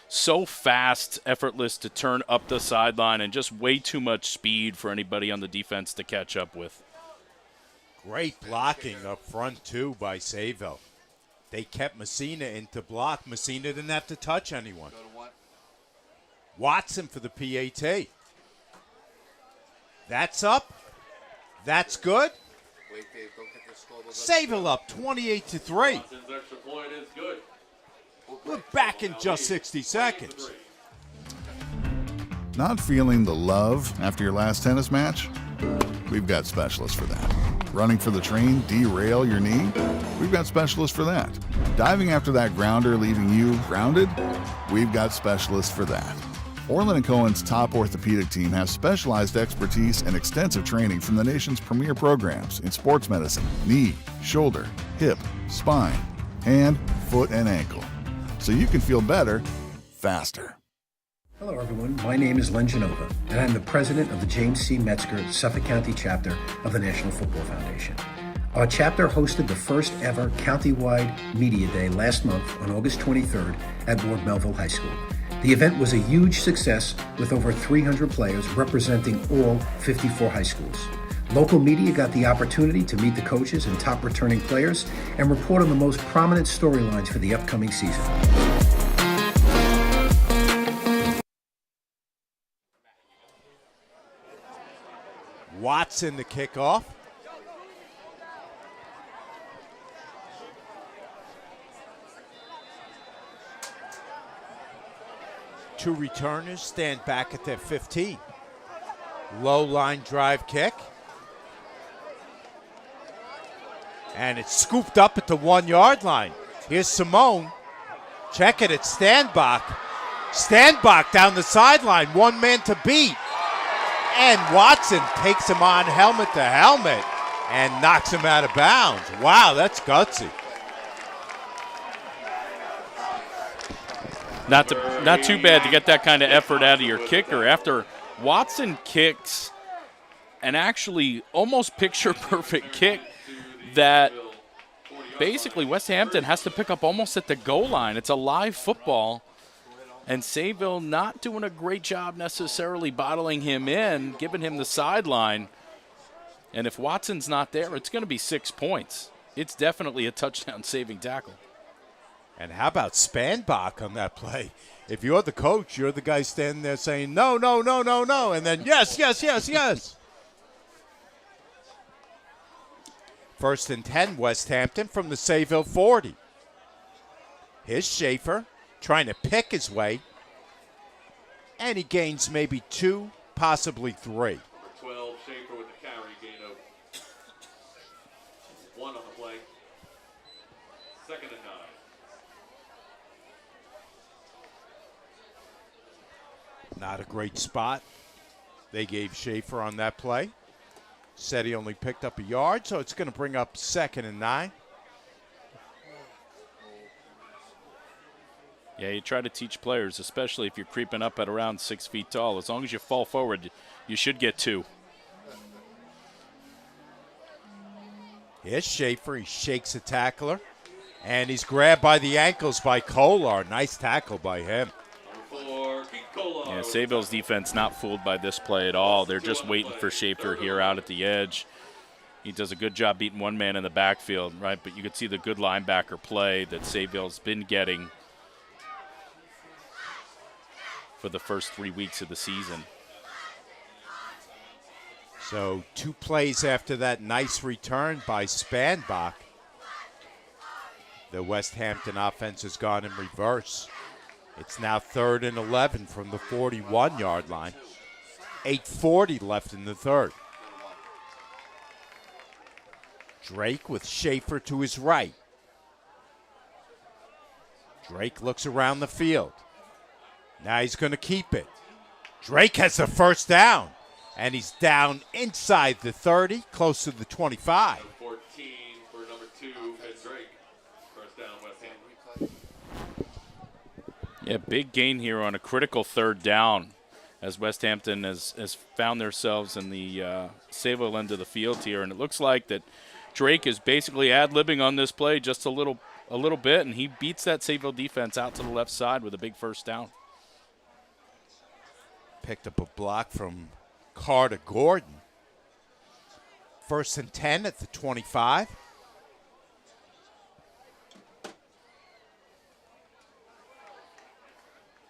so fast, effortless to turn up the sideline, and just way too much speed for anybody on the defense to catch up with. Great blocking up front, too, by Sayville. They kept Messina into block. Messina didn't have to touch anyone. Watson for the PAT. That's up. That's good. Sayville up 28-3. Watson's extra point is good. We're back in just 60 seconds. Not feeling the love after your last tennis match? We've got specialists for that. Running for the train, derail your knee? We've got specialists for that. Diving after that grounder, leaving you grounded? We've got specialists for that. Orlin Cohen's top orthopedic team has specialized expertise and extensive training from the nation's premier programs in sports medicine, knee, shoulder, hip, spine, hand, foot, and ankle. So you can feel better, faster. Hello, everyone. My name is Len Genova, and I'm the president of the James C. Metzger Suffolk County chapter of the National Football Foundation. Our chapter hosted the first ever countywide media day last month on August 23rd at Ward Melville High School. The event was a huge success with over 300 players representing all 54 high schools. Local media got the opportunity to meet the coaches and top returning players and report on the most prominent storylines for the upcoming season. Watson the kickoff. Two returners stand back at their 15. Low line drive kick. And it's scooped up at the 1 yard line. Here's Simone. Check it, it's Standbach. Standbach down the sideline, one man to beat. And Watson takes him on helmet to helmet and knocks him out of bounds. Wow, that's gutsy. Not too bad to get that kind of effort out of your kicker. After Watson kicks an actually almost picture-perfect kick that basically Westhampton has to pick up almost at the goal line. It's a live football. And Sayville not doing a great job necessarily bottling him in, giving him the sideline. And if Watson's not there, it's going to be 6 points. It's definitely a touchdown-saving tackle. And how about Spanbach on that play? If you're the coach, you're the guy standing there saying, no, no, no, no, no, and then yes, yes, yes, yes. 1st and 10, Westhampton from the Sayville 40. Here's Schaefer trying to pick his way, and he gains maybe 2, possibly 3. Number 12, Schaefer with the carry, gain of 1 on the play. 2nd and 9. Not a great spot they gave Schaefer on that play. Said he only picked up a yard, so it's going to bring up 2nd and 9. Yeah, you try to teach players, especially if you're creeping up at around 6 feet tall. As long as you fall forward, you should get 2. Here's Schaefer. He shakes a tackler, and he's grabbed by the ankles by Kolar. Nice tackle by him. Yeah, Sayville's defense not fooled by this play at all. They're just waiting for Schaefer here out at the edge. He does a good job beating one man in the backfield, right? But you can see the good linebacker play that Sayville's been getting for the first 3 weeks of the season. So 2 plays after that nice return by Spanbach, the Westhampton offense has gone in reverse. It's now 3rd and 11 from the 41-yard line. 8:40 left in the third. Drake with Schaefer to his right. Drake looks around the field. Now he's going to keep it. Drake has the first down, and he's down inside the 30, close to the 25. 14 for number 2, and Drake. First down, Westhampton. Yeah, big gain here on a critical 3rd down as Westhampton has found themselves in the Sayville end of the field here. And it looks like that Drake is basically ad-libbing on this play just a little bit, and he beats that Sayville defense out to the left side with a big first down. Picked up a block from Carter Gordon. 1st and 10 at the 25.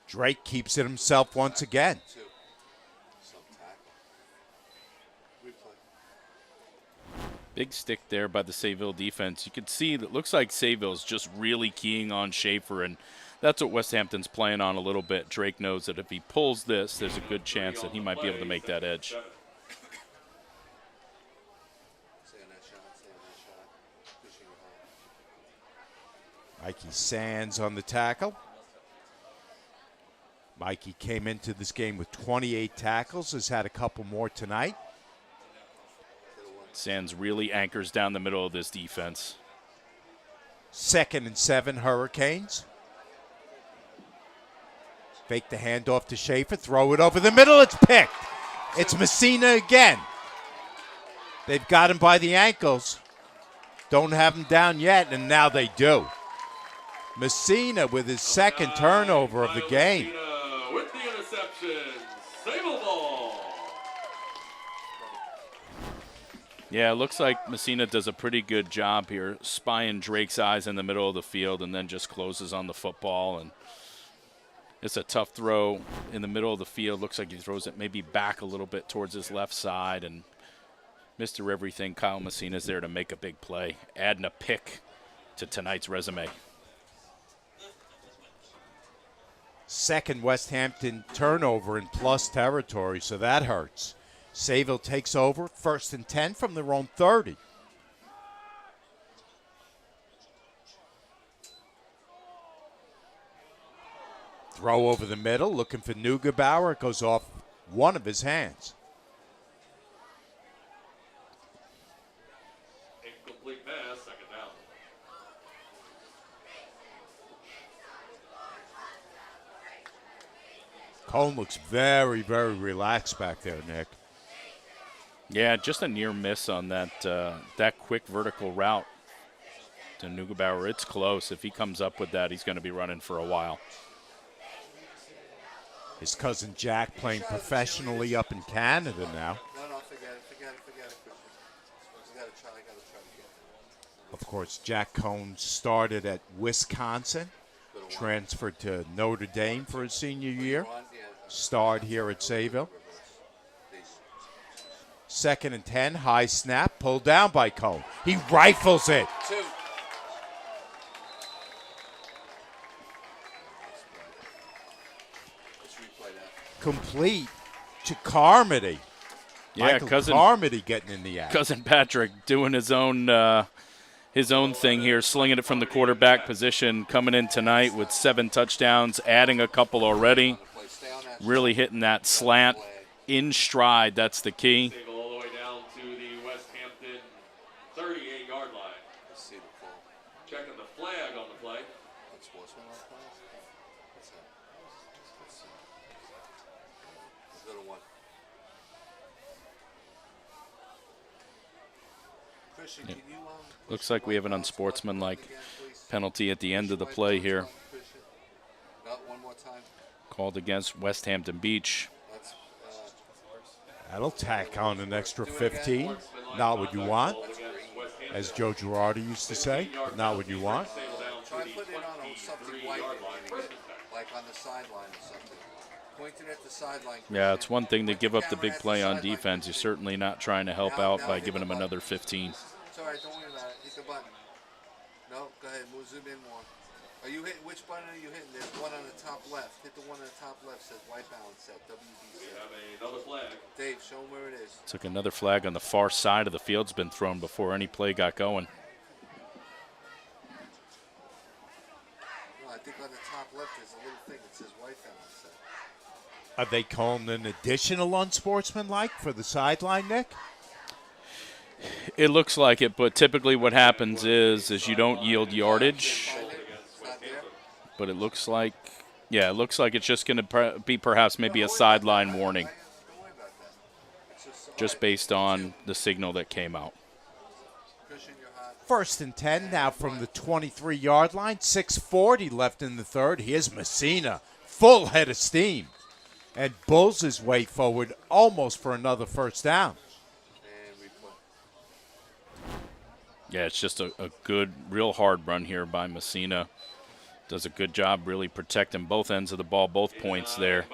Drake keeps it himself once again. Big stick there by the Sayville defense. You can see that looks like Sayville's just really keying on Schaefer, and That's what Westhampton's playing on a little bit. Drake knows that if he pulls this, there's a good chance that he might be able to make that edge. Mikey Sands on the tackle. Mikey came into this game with 28 tackles, has had a couple more tonight. Sands really anchors down the middle of this defense. 2nd and 7, Hurricanes. Fake the handoff to Schaefer, throw it over the middle, it's picked. It's Messina again. They've got him by the ankles. Don't have him down yet, and now they do. Messina with his 2nd turnover of the game. With the interception, Sayville ball. Yeah, it looks like Messina does a pretty good job here, spying Drake's eyes in the middle of the field and then just closes on the football. And it's a tough throw in the middle of the field. Looks like he throws it maybe back a little bit towards his left side. And Mr. Everything, Kyle Messina's there to make a big play, adding a pick to tonight's resume. 2nd Westhampton turnover in plus territory, so that hurts. Sayville takes over, 1st and 10 from their own 30. Throw over the middle, looking for Neugebauer. It goes off one of his hands. Incomplete pass, 2nd down. Cohen looks very, very relaxed back there, Nick. Yeah, just a near miss on that that quick vertical route to Neugebauer. It's close. If he comes up with that, he's going to be running for a while. His cousin Jack playing professionally up in Canada now. No, forget it. I gotta try again. Of course, Jack Cohen started at Wisconsin, transferred to Notre Dame for his senior year, starred here at Sayville. 2nd and 10, high snap, pulled down by Cohen. He rifles it. 2. Let's replay that. Complete to Carmody. Yeah, Michael Carmody getting in the act. Cousin Patrick doing his own thing here, slinging it from the quarterback position, coming in tonight with 7 touchdowns, adding a couple already, really hitting that slant in stride. That's the key. All the way down to the Westhampton 38-yard line. Let's see the call. Checking the flag on the play. That's sportsmanlike play. What's that? Let's see. Let's go to 1. Christian, can you Looks like we have an unsportsmanlike penalty at the end of the play here. One more time. Called against Westhampton Beach. That'll tack on an extra 15. Not what you want, as Joe Girardi used to say. Not what you want. Try putting it on something white, like on the sideline or something. Pointed at the sideline. Yeah, it's one thing to give up the big play on defense. You're certainly not trying to help out by giving them another 15. It's all right, don't worry about it. Hit the button. No, go ahead. Move, zoom in more. Are you hitting? Which button are you hitting? There's one on the top left. Hit the one on the top left. Says white balance set. WB set. We have another flag. Dave, show him where it is. Took another flag on the far side of the field's been thrown before any play got going. No, I think on the top left there's a little thing that says white balance set. Are they calling an additional unsportsmanlike for the sideline, Nick? It looks like it, but typically what happens is you don't yield yardage. But it looks like, yeah, it looks like it's just going to be perhaps maybe a sideline warning, just based on the signal that came out. 1st and 10 now from the 23-yard line. 6:40 left in the third. Here's Messina, full head of steam, and bulls his way forward almost for another first down. Yeah, it's just a good, real hard run here by Messina. Does a good job really protecting both ends of the ball, both points there.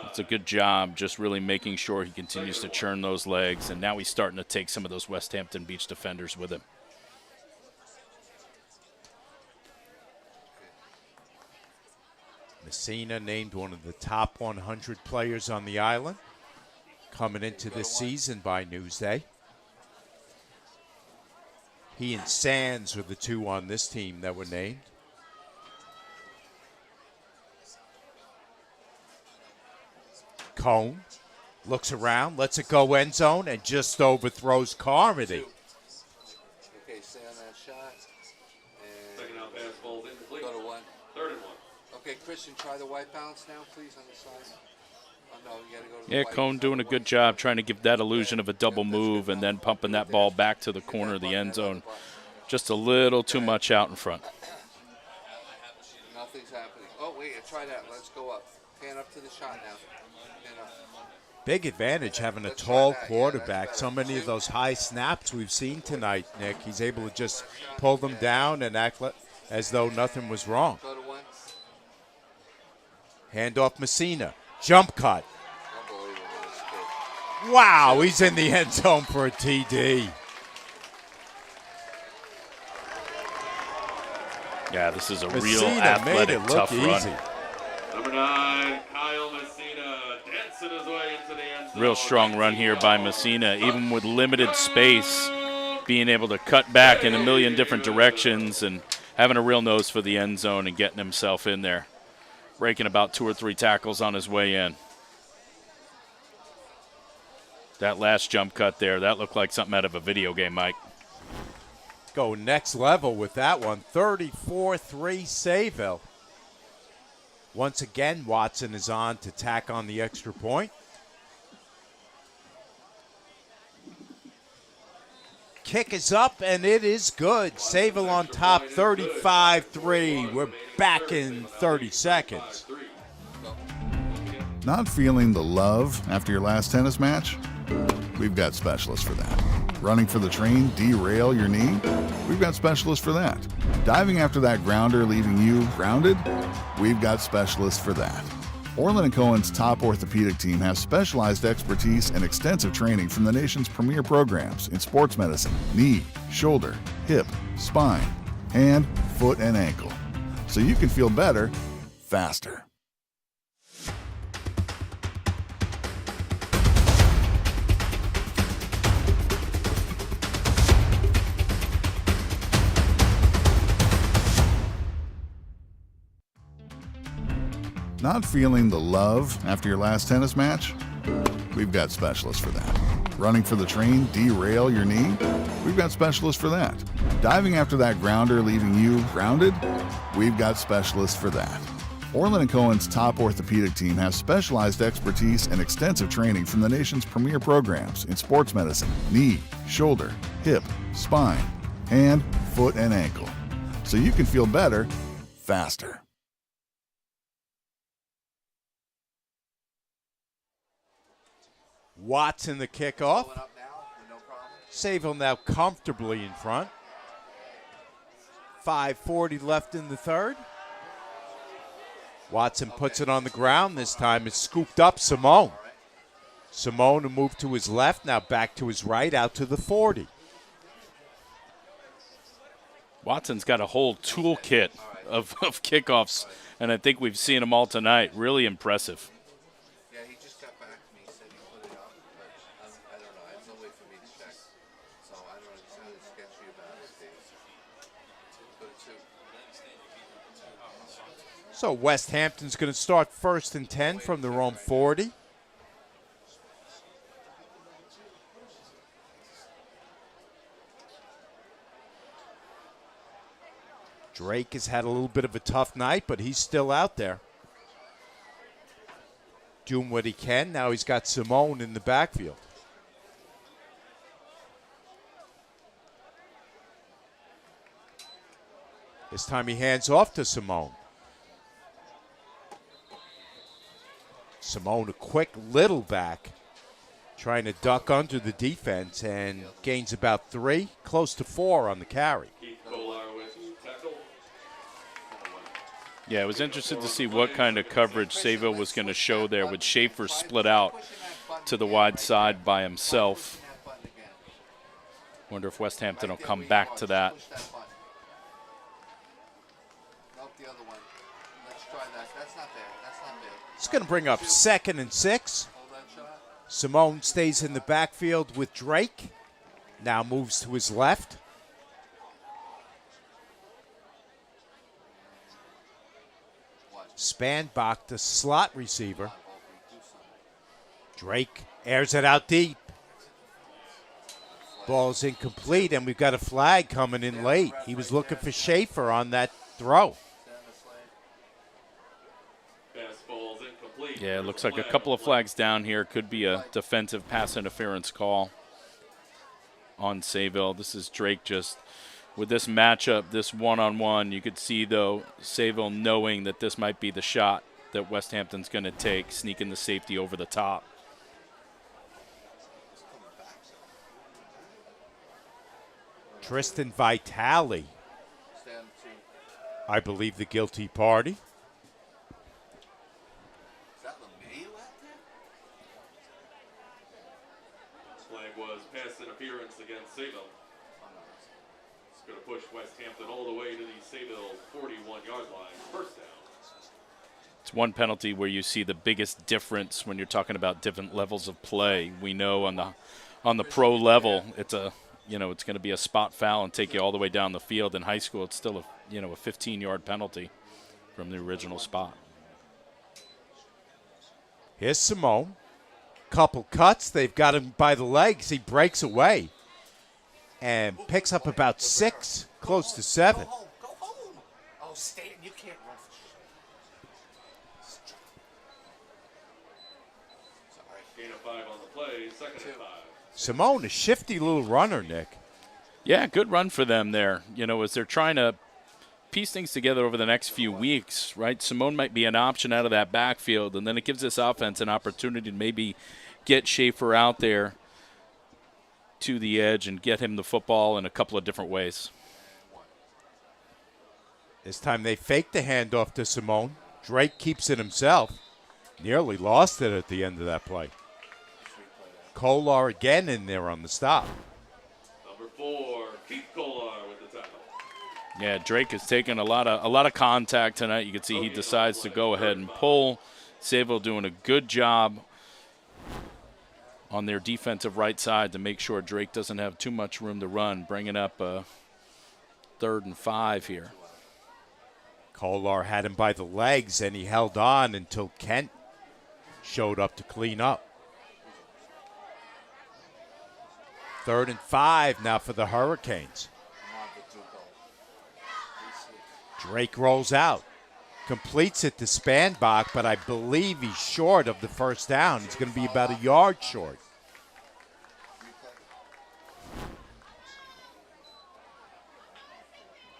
It's a good job just really making sure he continues to churn those legs, and now he's starting to take some of those Westhampton Beach defenders with him. Messina named one of the top 100 players on the island coming into this season by Newsday. He and Sands were the two on this team that were named. Cohn looks around, lets it go end zone, and just overthrows Carmody. Okay, stay on that shot. And Second out pass, ball's incomplete. go to one. 3rd and 1. Okay, Christian, try the white bounce now, please, on the side. Oh, no, you gotta go to the Yeah, white. Cohn doing a good job trying to give that illusion of a double move and then pumping that ball back to the corner of the end zone. Just a little too much out in front. Nothing's happening. Oh, wait, try that. Let's go up. Hand up to the shot now. Hand up. Big advantage having a tall quarterback. So many of those high snaps we've seen tonight, Nick. He's able to just pull them down and act as though nothing was wrong. Go to one. Hand off Messina. Jump cut. Unbelievable, this kid. Wow, he's in the end zone for a TD. Yeah, this is a real Messina made athletic, it look tough easy. run. Number 9, Kyle Messina, dancing his way into the end zone. Real strong run here by Messina, even with limited space, being able to cut back in a million different directions and having a real nose for the end zone and getting himself in there, breaking about 2 or 3 tackles on his way in. That last jump cut there, that looked like something out of a video game, Mike. Go next level with that one. 34-3 Sayville. Once again, Watson is on to tack on the extra point. Kick is up, and it is good. Sayville on top, 35-3. We're back in 30 seconds. Not feeling the love after your last tennis match? We've got specialists for that. Running for the train, derail your knee? We've got specialists for that. Diving after that grounder, leaving you grounded? We've got specialists for that. Orlin Cohen's top orthopedic team has specialized expertise and extensive training from the nation's premier programs in sports medicine, knee, shoulder, hip, spine, hand, foot, and ankle. So you can feel better, faster. Not feeling the love after your last tennis match? We've got specialists for that. Running for the train, derail your knee? We've got specialists for that. Diving after that grounder, leaving you grounded? We've got specialists for that. Orlin Cohen's top orthopedic team has specialized expertise and extensive training from the nation's premier programs in sports medicine, knee, shoulder, hip, spine, hand, foot, and ankle. So you can feel better, faster. Watson the kickoff. Sayville now comfortably in front. 5:40 left in the third. Watson puts it on the ground. This time it's scooped up Simone. Simone will move to his left, now back to his right, out to the 40. Watson's got a whole toolkit of kickoffs, and I think we've seen them all tonight. Really impressive. Yeah, he just got back to me. He said he put it up, but I don't know. There's no way for me to check. So I don't know. It sounded sketchy about it. Go to 2. So Westhampton's going to start 1st and 10 from their own 40. Drake has had a little bit of a tough night, but he's still out there doing what he can. Now he's got Simone in the backfield. This time he hands off to Simone. Simone, a quick little back, trying to duck under the defense, and gains about 3, close to 4 on the carry. Yeah, I was interested to see what kind of coverage Sayville was going to show there with Schaefer split out to the wide side by himself. Wonder if Westhampton will come back to that. Nope, the other one. Let's try that. That's not there. It's going to bring up 2nd and 6. Simone stays in the backfield with Drake. Now moves to his left. Spanbach, the slot receiver. Drake airs it out deep. Ball's incomplete, and we've got a flag coming in late. He was looking for Schaefer on that throw. Yeah, it looks like a couple of flags down here. Could be a defensive pass interference call on Sayville. This is Drake just with this matchup, this one-on-one. You could see, though, Sayville knowing that this might be the shot that Westhampton's going to take, sneaking the safety over the top. Tristan Vitale, I believe the guilty party. Flag was pass interference against Sayville. It's going to push Westhampton all the way to the Sayville 41-yard line. First down. It's one penalty where you see the biggest difference when you're talking about different levels of play. We know on the pro level, it's a it's going to be a spot foul and take you all the way down the field. In high school, it's still a 15-yard penalty from the original spot. Here's Simone. Couple cuts. They've got him by the legs. He breaks away and picks up about 6, close to 7. Go home. Oh, stay. You can't run for shit. Sorry. Gain of 5 on the play. 2nd and 5. Simone, a shifty little runner, Nick. Yeah, good run for them there. As they're trying to piece things together over the next few weeks, right? Simone might be an option out of that backfield, and then it gives this offense an opportunity to maybe get Schaefer out there to the edge and get him the football in a couple of different ways. This time they fake the handoff to Simone. Drake keeps it himself. Nearly lost it at the end of that play. Kolar again in there on the stop. Number 4, Keith Kolar with the tackle. Yeah, Drake has taken a lot of contact tonight. You can see he decides to go ahead and pull. Sayville doing a good job on their defensive right side to make sure Drake doesn't have too much room to run, bringing up 3rd and 5 here. Kolar had him by the legs, and he held on until Kent showed up to clean up. 3rd and 5 now for the Hurricanes. Drake rolls out, completes it to Spanbach, but I believe he's short of the first down. He's going to be about a yard short.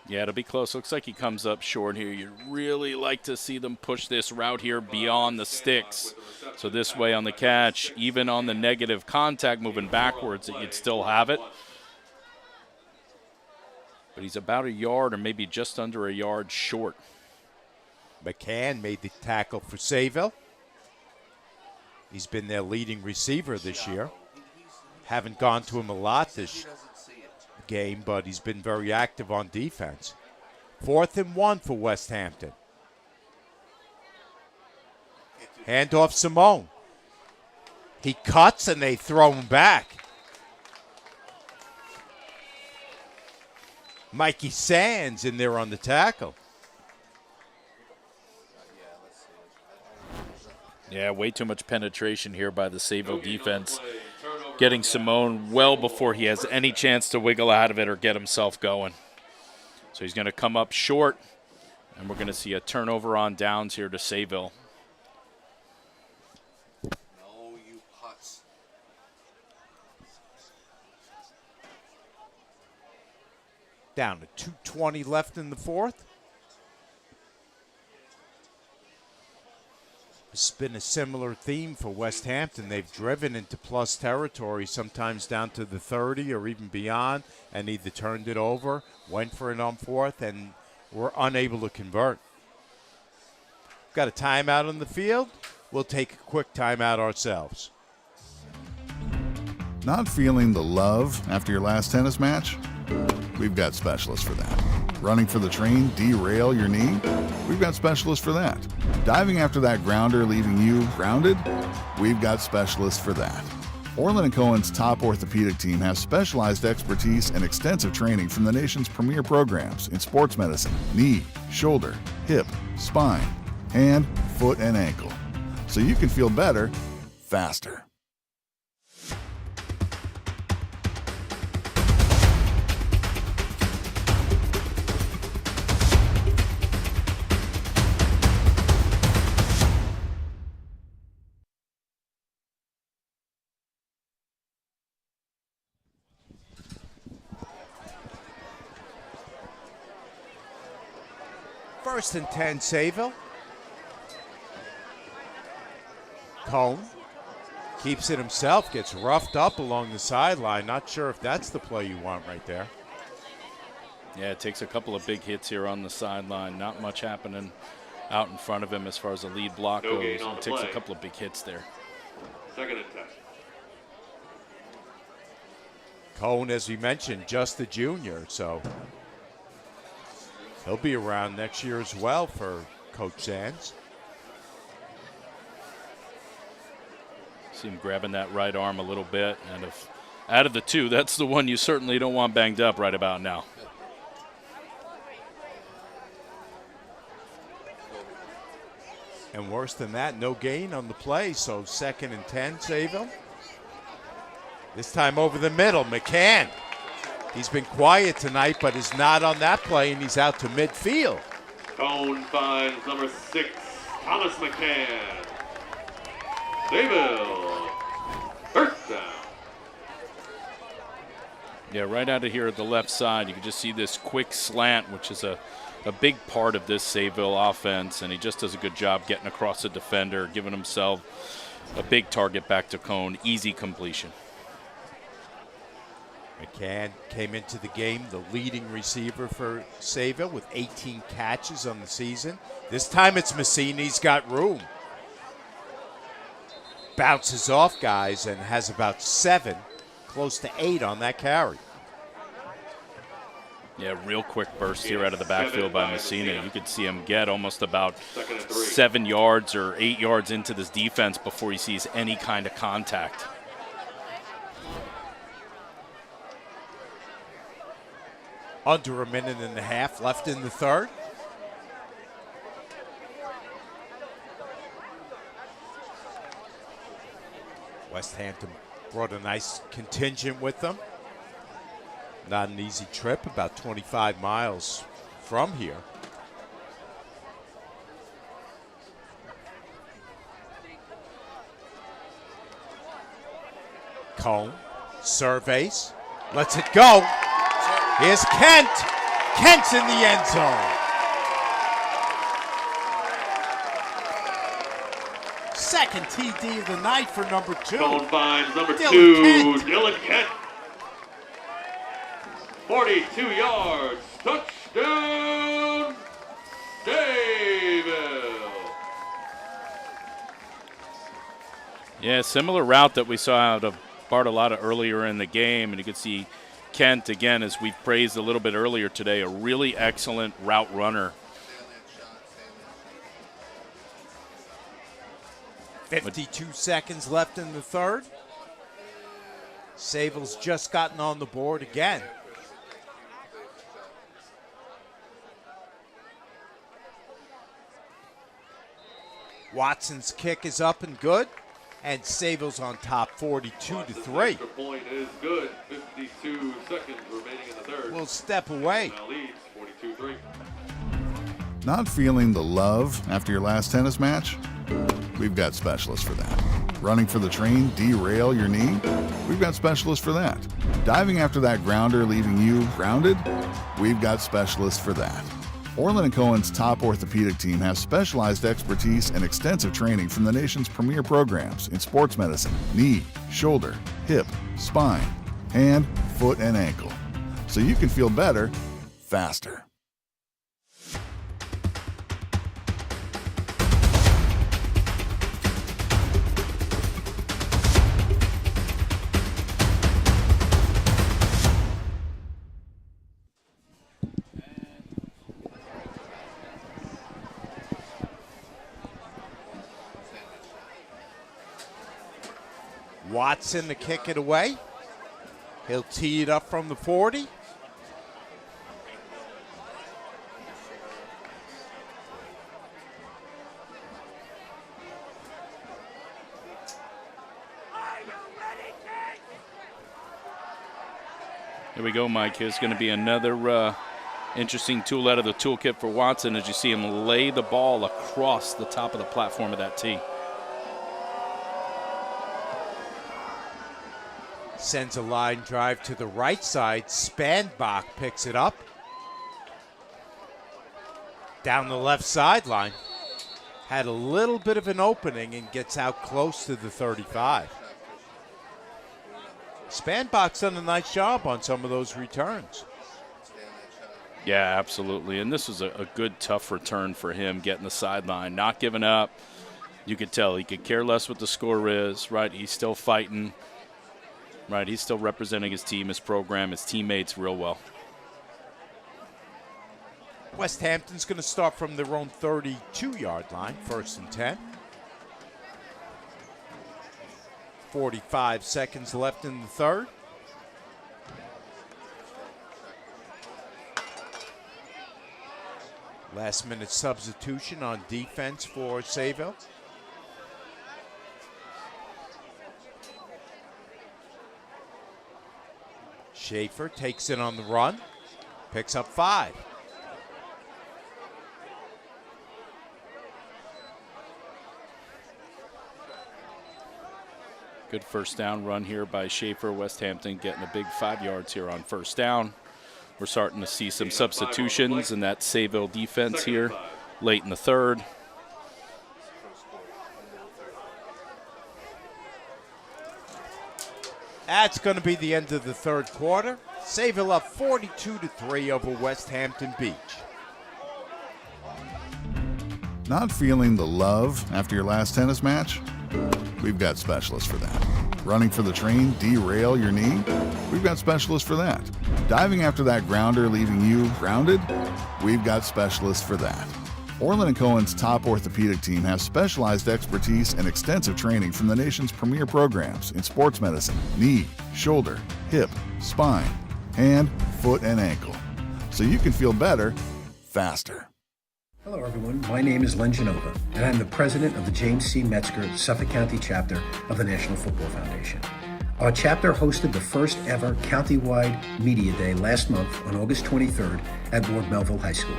Yeah, it'll be close. Looks like he comes up short here. You'd really like to see them push this route here beyond the sticks. So this way on the catch, even on the negative contact moving backwards, that you'd still have it. But he's about a yard or maybe just under a yard short. McCann made the tackle for Sayville. He's been their leading receiver this year. Haven't gone to him a lot this game, but he's been very active on defense. 4th and 1 for Westhampton. Handoff Simone. He cuts and they throw him back. Mikey Sands in there on the tackle. Yeah, way too much penetration here by the Sayville defense. Getting Simone well before he has any chance to wiggle out of it or get himself going. So he's going to come up short, and we're going to see a turnover on downs here to Sayville. No, you putz. Down to 2:20 left in the 4th. It's been a similar theme for Westhampton. They've driven into plus territory, sometimes down to the 30 or even beyond, and either turned it over, went for it on 4th, and were unable to convert. Got a timeout on the field. We'll take a quick timeout ourselves. Not feeling the love after your last tennis match? We've got specialists for that. Running for the train, derail your knee? We've got specialists for that. Diving after that grounder, leaving you grounded? We've got specialists for that. Orlin Cohen's top orthopedic team has specialized expertise and extensive training from the nation's premier programs in sports medicine, knee, shoulder, hip, spine, hand, foot, and ankle. So you can feel better, faster. First and 10, Sayville. Cohen keeps it himself, gets roughed up along the sideline. Not sure if that's the play you want right there. Yeah, it takes a couple of big hits here on the sideline. Not much happening out in front of him as far as the lead block goes. It takes a couple of big hits there. Second and 10. Cohen, as we mentioned, just a junior, so he'll be around next year as well for Coach Sands. See him grabbing that right arm a little bit. And if out of the two, that's the one you certainly don't want banged up right about now. And worse than that, no gain on the play, so second and 10, Sayville. This time over the middle, McCann. He's been quiet tonight, but is not on that play, and he's out to midfield. Cone finds number 6, Thomas McCann. Sayville, first down. Yeah, right out of here at the left side, you can just see this quick slant, which is a big part of this Sayville offense, and he just does a good job getting across the defender, giving himself a big target back to Cone, easy completion. McCann came into the game the leading receiver for Sayville with 18 catches on the season. This time it's Messina. He's got room. Bounces off guys and has about 7, close to 8 on that carry. Yeah, real quick burst here out of the backfield by Messina. You could see him get almost about 7 yards or 8 yards into this defense before he sees any kind of contact. Under a minute and a half left in the third. Westhampton brought a nice contingent with them. Not an easy trip, about 25 miles from here. Cone surveys, lets it go. Here's Kent. Kent's in the end zone. Second TD of the night for number 2. Cone finds number Dylan 2, Dylan Kent. 42 yards. Touchdown, Sayville. Yeah, similar route that we saw out of Bartolotta earlier in the game, and you could see Kent, again, as we've praised a little bit earlier today, a really excellent route runner. 52 seconds left in the third. Sayville's just gotten on the board again. Watson's kick is up and good, and Sayville's on top 42-3. Extra point is good. 52 seconds remaining in the third. We'll step away. Now leads 42-3. Not feeling the love after your last tennis match? We've got specialists for that. Running for the train, derail your knee? We've got specialists for that. Diving after that grounder, leaving you grounded? We've got specialists for that. Orlin Cohen's top orthopedic team has specialized expertise and extensive training from the nation's premier programs in sports medicine, knee, shoulder, hip, spine, hand, foot, and ankle. So you can feel better, faster. Watson to kick it away. He'll tee it up from the 40. There we go, Mike. Here's going to be another interesting tool out of the toolkit for Watson as you see him lay the ball across the top of the platform of that tee. Sends a line drive to the right side. Spanbach picks it up. Down the left sideline. Had a little bit of an opening and gets out close to the 35. Spanbach's done a nice job on some of those returns. Yeah, absolutely. And this was a good, tough return for him, getting the sideline, not giving up. You could tell he could care less what the score is, right? He's still fighting, right? He's still representing his team, his program, his teammates real well. Westhampton's going to start from their own 32-yard line, 1st and 10. 45 seconds left in the third. Last minute substitution on defense for Sayville. Schaefer takes it on the run, picks up 5. Good first down run here by Schaefer. Westhampton getting a big 5 yards here on first down. We're starting to see some substitutions in that Sayville defense here late in the third. That's going to be the end of the third quarter. Sayville up 42-3 over Westhampton Beach. Not feeling the love after your last tennis match? We've got specialists for that. Running for the train, derail your knee? We've got specialists for that. Diving after that grounder, leaving you grounded? We've got specialists for that. Orlin Cohen's top orthopedic team has specialized expertise and extensive training from the nation's premier programs in sports medicine, knee, shoulder, hip, spine, hand, foot, and ankle. So you can feel better, faster. Hello, everyone. My name is Len Genova, and I'm the president of the James C. Metzger Suffolk County chapter of the National Football Foundation. Our chapter hosted the first ever countywide media day last month on August 23rd at Ward Melville High School.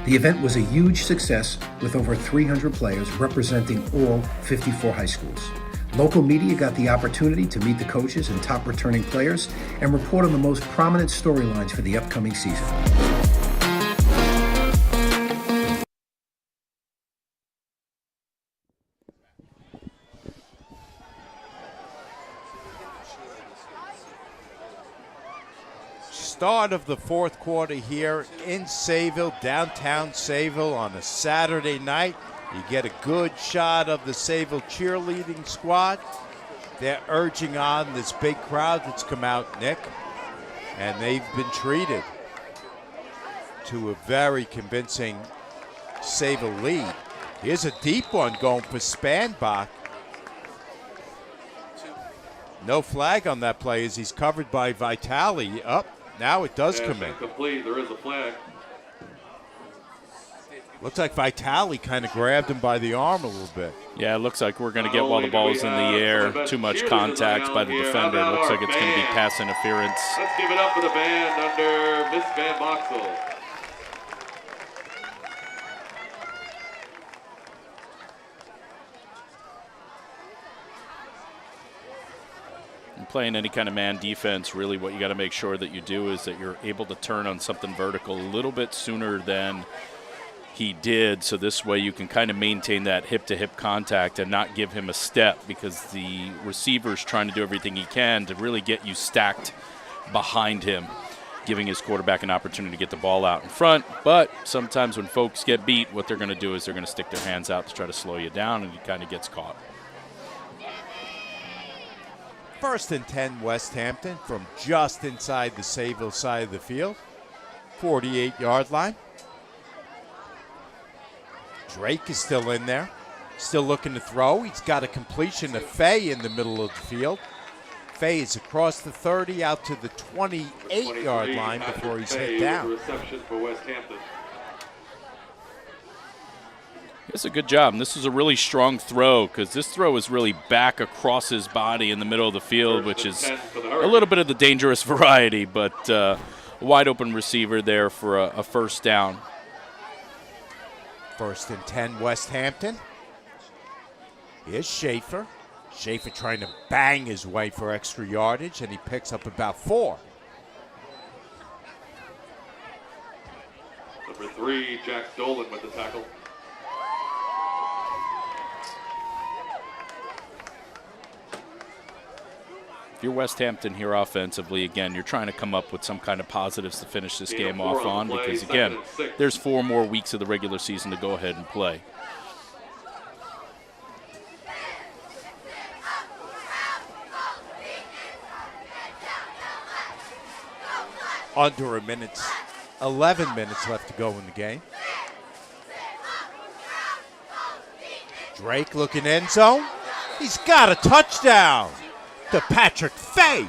The event was a huge success with over 300 players representing all 54 high schools. Local media got the opportunity to meet the coaches and top returning players and report on the most prominent storylines for the upcoming season. Start of the fourth quarter here in Sayville, downtown Sayville on a Saturday night. You get a good shot of the Sayville cheerleading squad. They're urging on this big crowd that's come out, Nick, and they've been treated to a very convincing Sayville lead. Here's a deep one going for Spanbach. No flag on that play as he's covered by Vitale. Up. Now it does come in. Complete. There is a flag. Looks like Vitale kind of grabbed him by the arm a little bit. Yeah, it looks like we're going to get while the ball's in the air. Too much contact by the defender. It looks like it's going to be pass interference. Let's give it up for the band under Miss Van Boxel. Playing any kind of man defense, really what you got to make sure that you do is that you're able to turn on something vertical a little bit sooner than he did, so this way you can kind of maintain that hip-to-hip contact and not give him a step, because the receiver's trying to do everything he can to really get you stacked behind him, giving his quarterback an opportunity to get the ball out in front. But sometimes when folks get beat, what they're going to do is they're going to stick their hands out to try to slow you down, and he kind of gets caught. 1st and 10 Westhampton from just inside the Sayville side of the field. 48-yard line. Drake is still in there. Still looking to throw. He's got a completion to Fay in the middle of the field. Fay is across the 30 out to the 28-yard line before he's hit down. Reception for Westhampton. It's a good job. And this is a really strong throw because this throw is really back across his body in the middle of the field, which is a little bit of the dangerous variety, but a wide open receiver there for a first down. 1st and 10, Westhampton. Here's Schaefer. Schaefer trying to bang his way for extra yardage, and he picks up about 4. Number 3, Jack Dolan with the tackle. If you're Westhampton here offensively, again, you're trying to come up with some kind of positives to finish this game off on because, again, there's 4 more weeks of the regular season to go ahead and play. Under 11 minutes left to go in the game. Drake looking end zone. He's got a touchdown to Patrick Fay.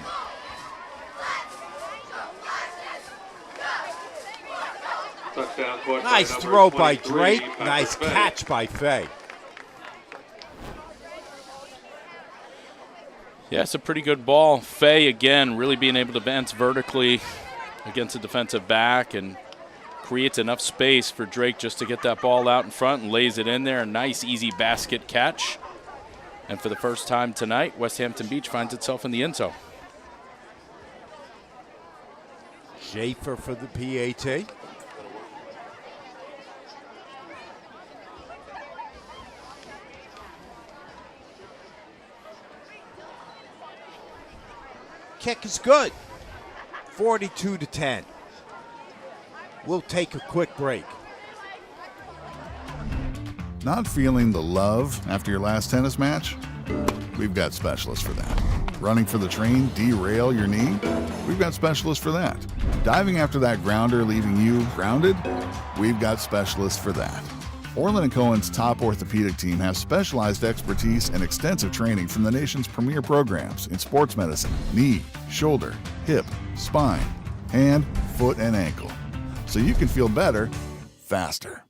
Touchdown caught Nice by throw by 23, Drake. Patrick Nice Fay. catch by Fay. Yeah, it's a pretty good ball. Fay, again, really being able to advance vertically against a defensive back and creates enough space for Drake just to get that ball out in front and lays it in there. A nice, easy basket catch. And for the first time tonight, Westhampton Beach finds itself in the end zone. Schaefer for the PAT. Kick is good. 42-10. We'll take a quick break. Not feeling the love after your last tennis match? We've got specialists for that. Running for the train, derail your knee? We've got specialists for that. Diving after that grounder, leaving you grounded? We've got specialists for that. Orlin Cohen's top orthopedic team has specialized expertise and extensive training from the nation's premier programs in sports medicine, knee, shoulder, hip, spine, hand, foot, and ankle. So you can feel better, faster.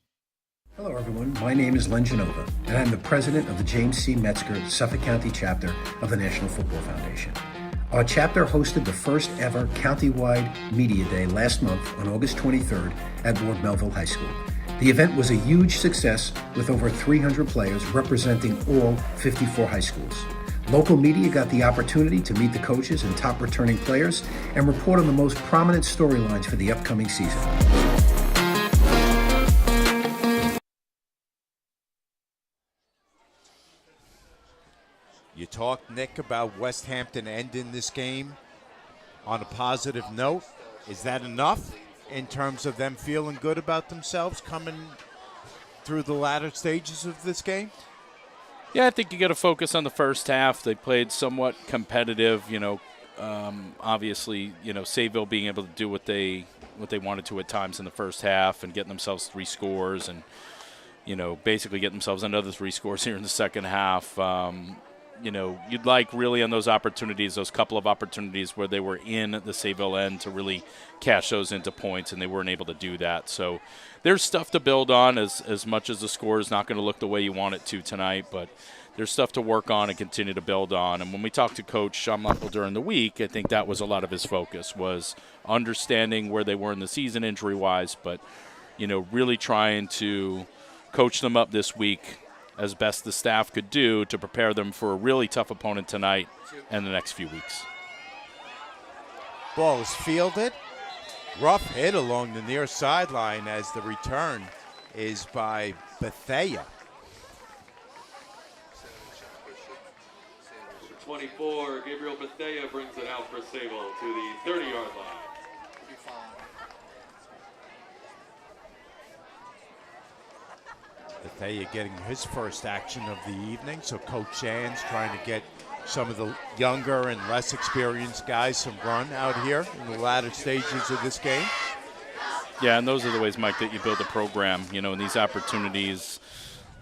Hello, everyone. My name is Len Genova, and I'm the president of the James C. Metzger Suffolk County chapter of the National Football Foundation. Our chapter hosted the first ever countywide media day last month on August 23rd at Ward Melville High School. The event was a huge success with over 300 players representing all 54 high schools. Local media got the opportunity to meet the coaches and top returning players and report on the most prominent storylines for the upcoming season. You talked, Nick, about Westhampton ending this game on a positive note. Is that enough in terms of them feeling good about themselves coming through the latter stages of this game? Yeah, I think you got to focus on the first half. They played somewhat competitive, obviously, Sayville being able to do what they wanted to at times in the first half and getting themselves 3 scores and, basically getting themselves another 3 scores here in the second half. You'd like really on those opportunities, those couple of opportunities where they were in the Sayville end to really cash those into points, and they weren't able to do that. So there's stuff to build on as much as the score is not going to look the way you want it to tonight, but there's stuff to work on and continue to build on. And when we talked to Coach Schumlappel during the week, I think that was a lot of his focus, was understanding where they were in the season injury-wise, but, really trying to coach them up this week as best the staff could do to prepare them for a really tough opponent tonight and the next few weeks. Ball is fielded. Rough hit along the near sideline as the return is by Bethea. 24, Gabriel Bethea brings it out for Sayville to the 30-yard line. Bethea getting his first action of the evening, so Coach Shands trying to get some of the younger and less experienced guys some run out here in the latter stages of this game. Yeah, and those are the ways, Mike, that you build a program, in these opportunities.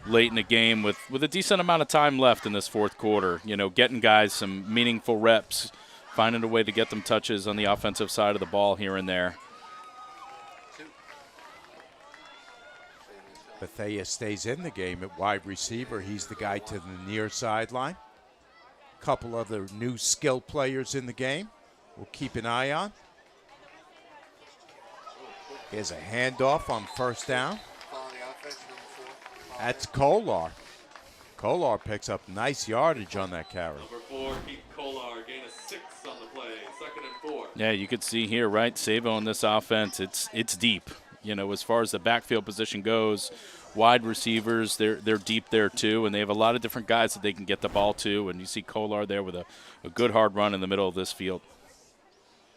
late in the game with a decent amount of time left in this fourth quarter. You know, getting guys some meaningful reps, finding a way to get them touches on the offensive side of the ball here and there. Bethea stays in the game at wide receiver. He's the guy to the near sideline. Couple other new skill players in the game we'll keep an eye on. Here's a handoff on first down. That's Kolar. Kolar picks up nice yardage on that carry. Number 4, Keith Kolar, gain of 6 on the play, 2nd and 4. Yeah, you could see here, right, Sayville in this offense, it's deep. You know, as far as the backfield position goes, wide receivers, they're deep there too, and they have a lot of different guys that they can get the ball to, and you see Kolar there with a good hard run in the middle of this field.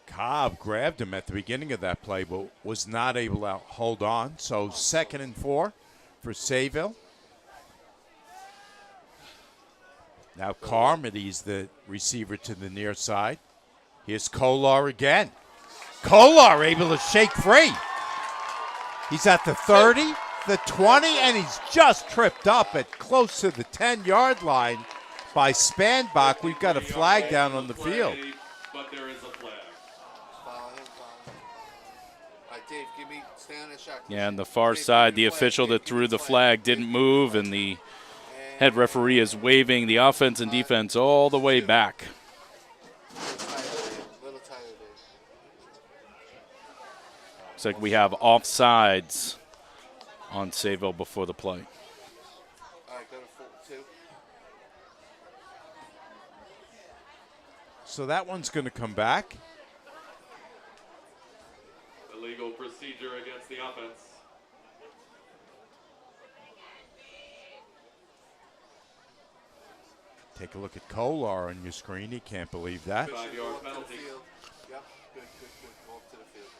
Cobb grabbed him at the beginning of that play, but was not able to hold on. So 2nd and 4 for Sayville. Now Carmody's the receiver to the near side. Here's Kolar again. Kolar able to shake free. He's at the 30, the 20, and he's just tripped up at close to the 10-yard line by Spanbach. We've got a flag down on the field. But there is a flag. Follow him. All right, Dave, stay on that shot. Yeah, on the far side, the official that threw the flag didn't move, and the head referee is waving the offense and defense all the way back. Looks like we have offsides on Sayville before the play. All right, go to 2. So that one's going to come back. Illegal procedure against the offense. Take a look at Kolar on your screen. He can't believe that. 5-yard penalty. Yep, good. Go up to the field.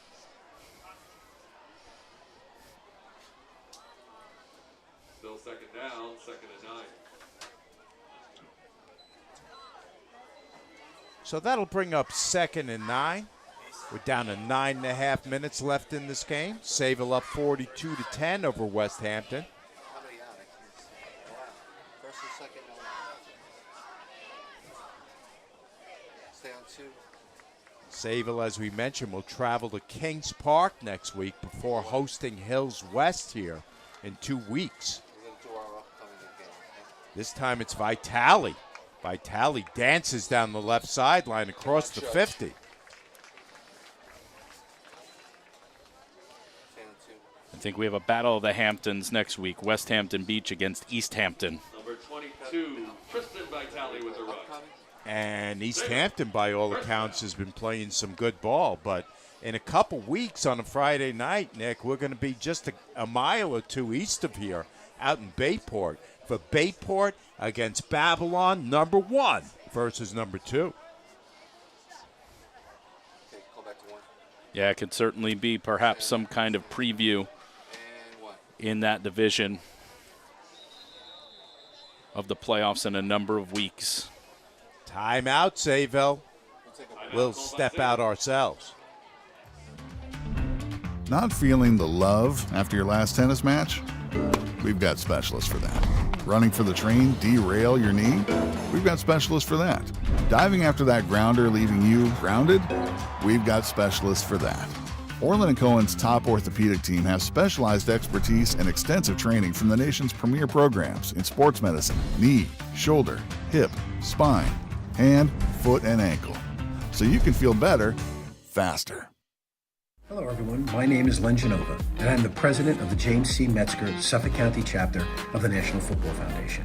Still 2nd down, 2nd and 9. So that'll bring up 2nd and 9. We're down to 9.5 minutes left in this game. Sayville up 42-10 over Westhampton. How many out? First and 2nd, no. Stay on 2. Sayville, as we mentioned, will travel to Kings Park next week before hosting Hills West here in 2 weeks. We're going to do our upcoming game. Okay? This time it's Vitale. Vitale dances down the left sideline across the 50. I think we have a battle of the Hamptons next week. Westhampton Beach against East Hampton. Number 22, Tristan Vitale with the run. And East Hampton, by all accounts, has been playing some good ball. But in a couple weeks on a Friday night, Nick, we're going to be just a mile or 2 east of here out in Bayport for Bayport against Babylon, number 1 versus number 2. Okay, call back to 1. Yeah, it could certainly be perhaps some kind of preview in that division of the playoffs in a number of weeks. Timeout, Sayville. We'll step out ourselves. Not feeling the love after your last tennis match? We've got specialists for that. Running for the train, derail your knee? We've got specialists for that. Diving after that grounder, leaving you grounded? We've got specialists for that. Orlin Cohen's top orthopedic team has specialized expertise and extensive training from the nation's premier programs in sports medicine, knee, shoulder, hip, spine, hand, foot, and ankle. So you can feel better, faster. Hello, everyone. My name is Len Genova, and I'm the president of the James C. Metzger Suffolk County chapter of the National Football Foundation.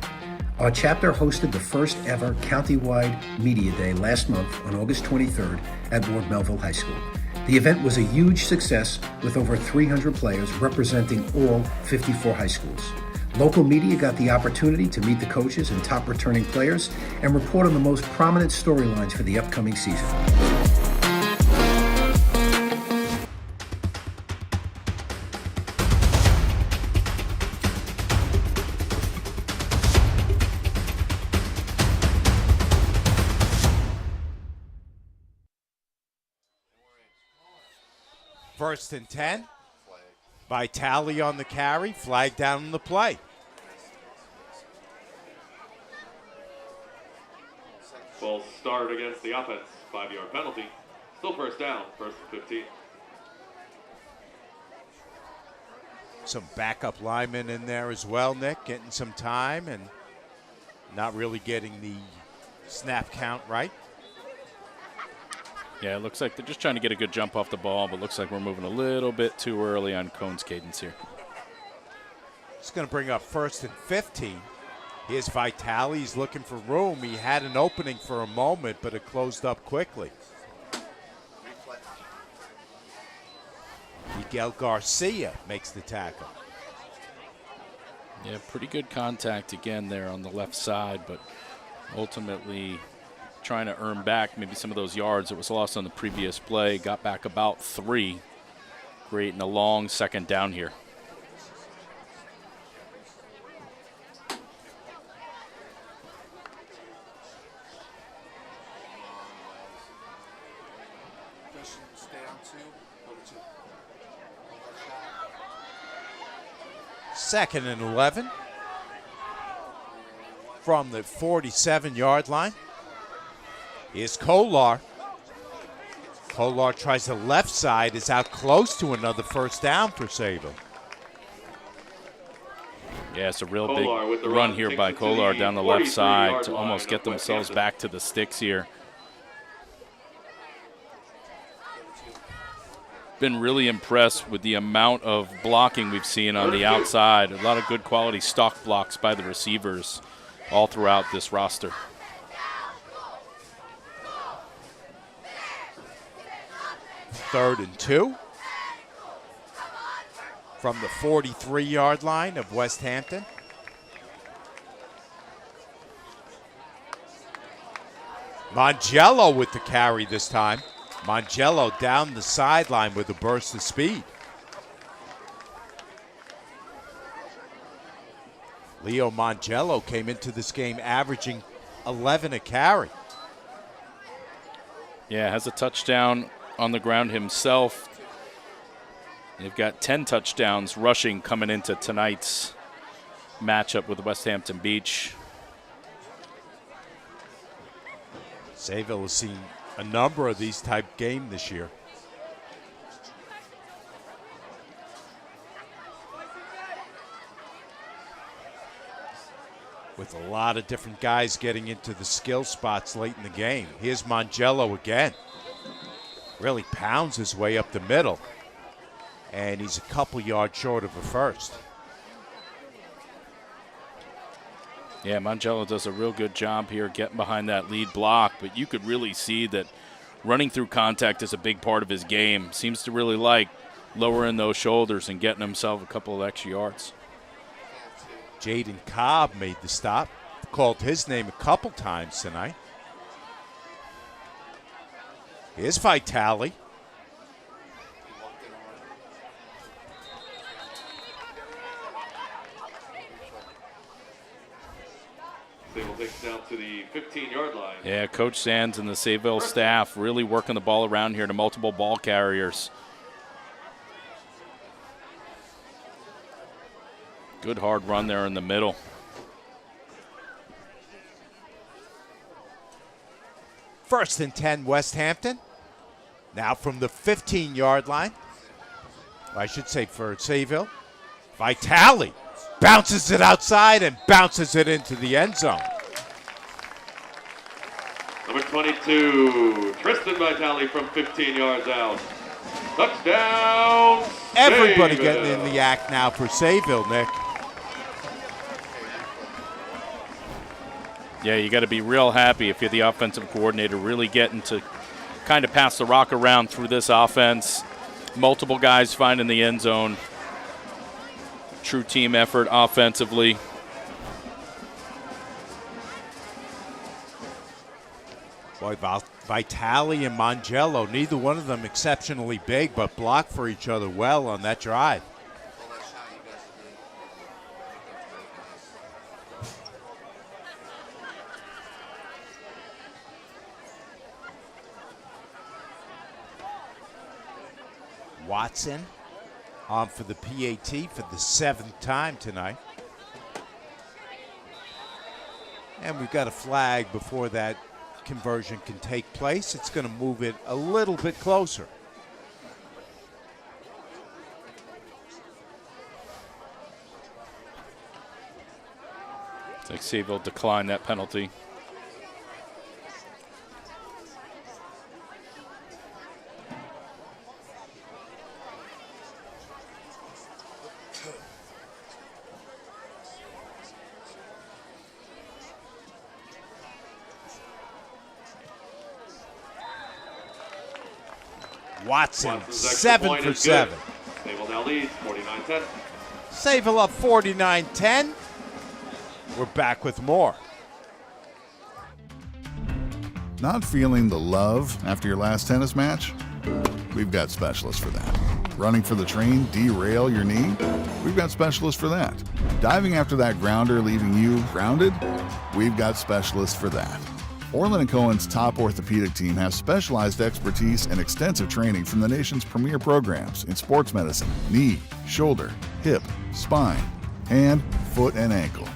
Our chapter hosted the first ever countywide media day last month on August 23rd at Ward Melville High School. The event was a huge success with over 300 players representing all 54 high schools. Local media got the opportunity to meet the coaches and top returning players and report on the most prominent storylines for the upcoming season. First and 10. Vitale on the carry. Flag down on the play. False start against the offense. 5-yard penalty. Still first down. First and 15. Some backup linemen in there as well, Nick, getting some time and not really getting the snap count right. Yeah, it looks like they're just trying to get a good jump off the ball, but looks like we're moving a little bit too early on Cohen's cadence here. It's going to bring up first and 15. Here's Vitale. He's looking for room. He had an opening for a moment, but it closed up quickly. Miguel Garcia makes the tackle. Yeah, pretty good contact again there on the left side, but ultimately trying to earn back maybe some of those yards that was lost on the previous play. Got back about 3, creating a long second down here. Second and 11 from the 47-yard line. Here's Kolar. Kolar tries the left side, is out close to another first down for Sayville. Yeah, it's a real big run here by Kolar down the left side to almost get themselves back to the sticks here. Been really impressed with the amount of blocking we've seen on the outside. A lot of good quality stock blocks by the receivers all throughout this roster. Third and 2 from the 43-yard line of Westhampton. Mangello with the carry this time. Mangello down the sideline with a burst of speed. Leo Mangello came into this game averaging 11 a carry. Yeah, has a touchdown on the ground himself. They've got 10 touchdowns rushing coming into tonight's matchup with Westhampton Beach. Sayville has seen a number of these type games this year. With a lot of different guys getting into the skill spots late in the game. Here's Mangello again. Really pounds his way up the middle. And he's a couple yards short of a first. Yeah, Mangello does a real good job here getting behind that lead block, but you could really see that running through contact is a big part of his game. Seems to really like lowering those shoulders and getting himself a couple of extra yards. Jaden Cobb made the stop. Called his name a couple times tonight. Here's Vitale. Sayville takes down to the 15-yard line. Yeah, Coach Sands and the Sayville staff really working the ball around here to multiple ball carriers. Good hard run there in the middle. First and 10, Westhampton. Now from the 15-yard line. I should say for Sayville. Vitale bounces it outside and bounces it into the end zone. Number 22, Tristan Vitale from 15 yards out. Touchdown, Everybody Sayville. getting in the act now for Sayville, Nick. Yeah, you got to be real happy if you're the offensive coordinator, really getting to kind of pass the rock around through this offense. Multiple guys finding the end zone. True team effort offensively. Boy, Vitale and Mangello, neither one of them exceptionally big, but blocked for each other well on that drive. Watson on for the PAT for the 7th time tonight. And we've got a flag before that conversion can take place, it's going to move it a little bit closer. It's like Sayville declined that penalty. Watson, Watson's extra 7 point for is 7. good. Sayville now leads 49-10. Sayville up 49-10. We're back with more. Not feeling the love after your last tennis match? We've got specialists for that. Running for the train, derail your knee? We've got specialists for that. Diving after that grounder, leaving you grounded? We've got specialists for that. Orlin Cohen's top orthopedic team has specialized expertise and extensive training from the nation's premier programs in sports medicine, knee, shoulder, hip, spine, hand, foot, and ankle.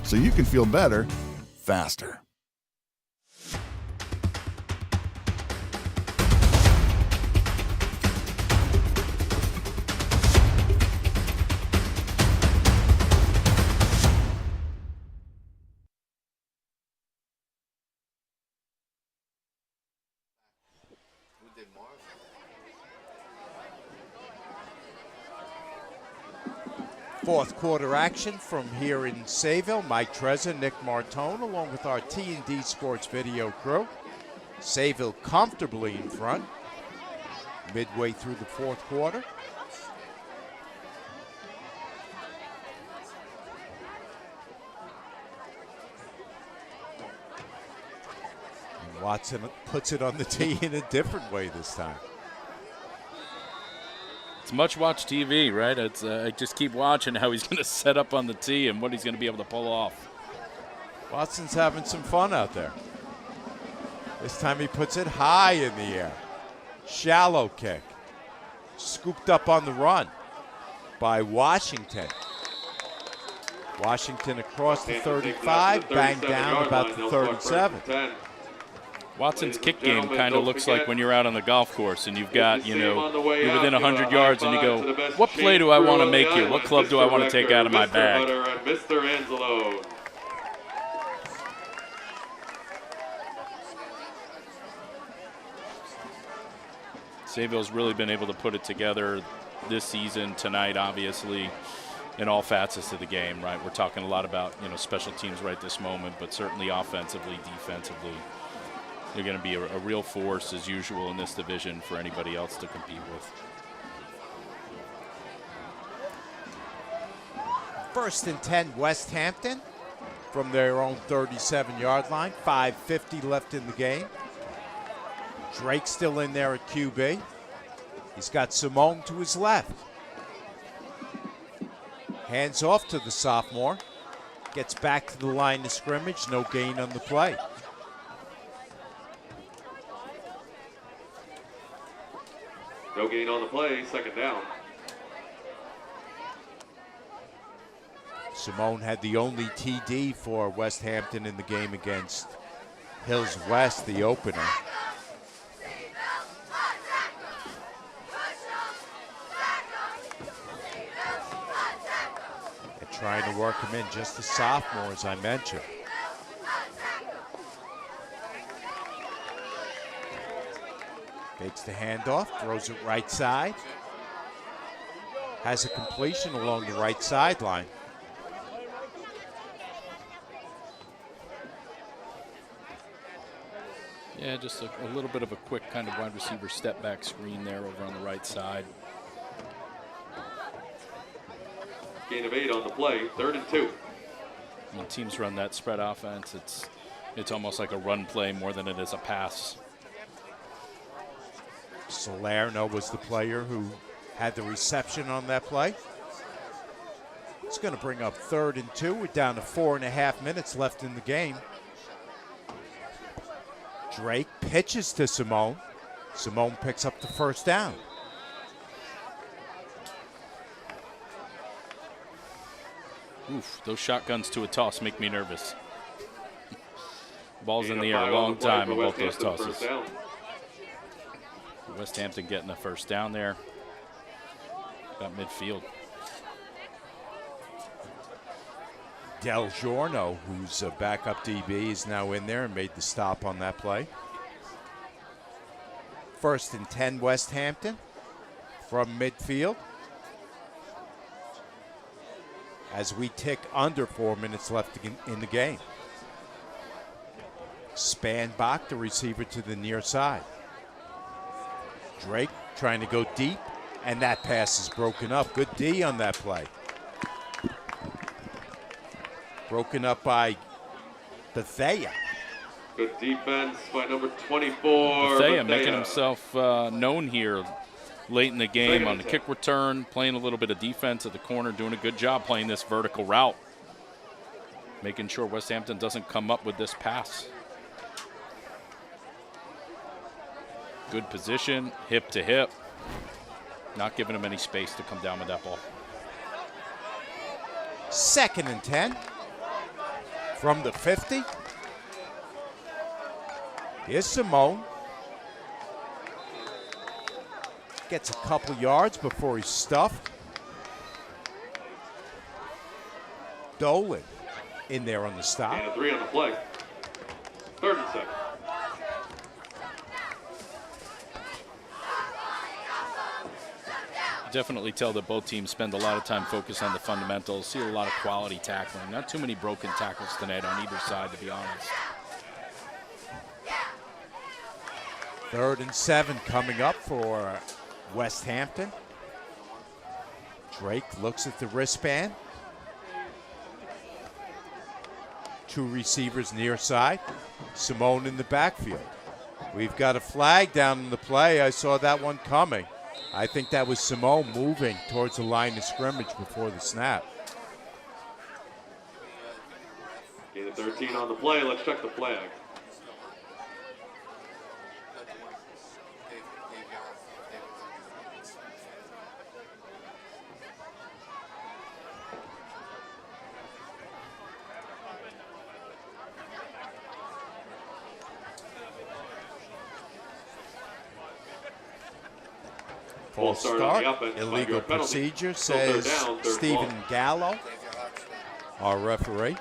So you can feel better, faster. Who did Marv? Fourth quarter action from here in Sayville. Mike Trezza, Nick Martone, along with our T&D Sports video crew. Sayville comfortably in front, midway through the fourth quarter. And Watson puts it on the tee in a different way this time. It's much watch TV, right? It's I just keep watching how he's going to set up on the tee and what he's going to be able to pull off. Watson's having some fun out there. This time he puts it high in the air. Shallow kick. Scooped up on the run by Washington. Washington across the 35, banged down about the 37. Watson's kick game kind of looks like when you're out on the golf course and you've got, you're within 100 yards and you go, what play do I want to make here? What club do I want to take out of my bag? Mr. Angelo. Sayville's really been able to put it together this season, tonight, obviously, in all facets of the game, right? We're talking a lot about, special teams right this moment, but certainly offensively, defensively. They're going to be a real force, as usual, in this division for anybody else to compete with. First and 10, Westhampton from their own 37-yard line. 5:50 left in the game. Drake still in there at QB. He's got Simone to his left. Hands off to the sophomore. Gets back to the line of scrimmage. No gain on the play. No gain on the play, second down. Simone had the only TD for Westhampton in the game against Hills West, the opener. They're trying to work him in, just a sophomore, as I mentioned. Takes the handoff, throws it right side. Has a completion along the right sideline. Yeah, just a little bit of a quick kind of wide receiver step back screen there over on the right side. Gain of 8 on the play, 3rd and 2. When teams run that spread offense, it's almost like a run play more than it is a pass. Salerno was the player who had the reception on that play. It's going to bring up 3rd and 2. We're down to 4.5 minutes left in the game. Drake pitches to Simone. Simone picks up the first down. Oof, those shotguns to a toss make me nervous. Ball's in the air a long time on both those tosses. Westhampton getting the first down there. About midfield. Del Giorno, who's a backup DB, is now in there and made the stop on that play. 1st and 10 Westhampton from midfield. As we tick under 4 minutes left in the game. Spanbach, the receiver, to the near side. Drake trying to go deep, and that pass is broken up. Good D on that play. Broken up by Bethea. Good defense by number 24. Bethea making himself known here late in the game on the kick return, playing a little bit of defense at the corner, doing a good job playing this vertical route, making sure Westhampton doesn't come up with this pass. Good position, hip to hip, not giving him any space to come down with that ball. 2nd and 10 from the 50. Here's Simone. Gets a couple yards before he's stuffed. Dolan in there on the stop. And a 3 on the play. 3rd and 7. Definitely tell that both teams spend a lot of time focused on the fundamentals. See a lot of quality tackling. Not too many broken tackles tonight on either side, to be honest. 3rd and 7 coming up for Westhampton. Drake looks at the wristband. 2 receivers near side. Simone in the backfield. We've got a flag down in the play. I saw that one coming. I think that was Simone moving towards the line of scrimmage before the snap. Gain of 13 on the play. Let's check the flag. False start, illegal procedure, says Stephen Gallo, our referee.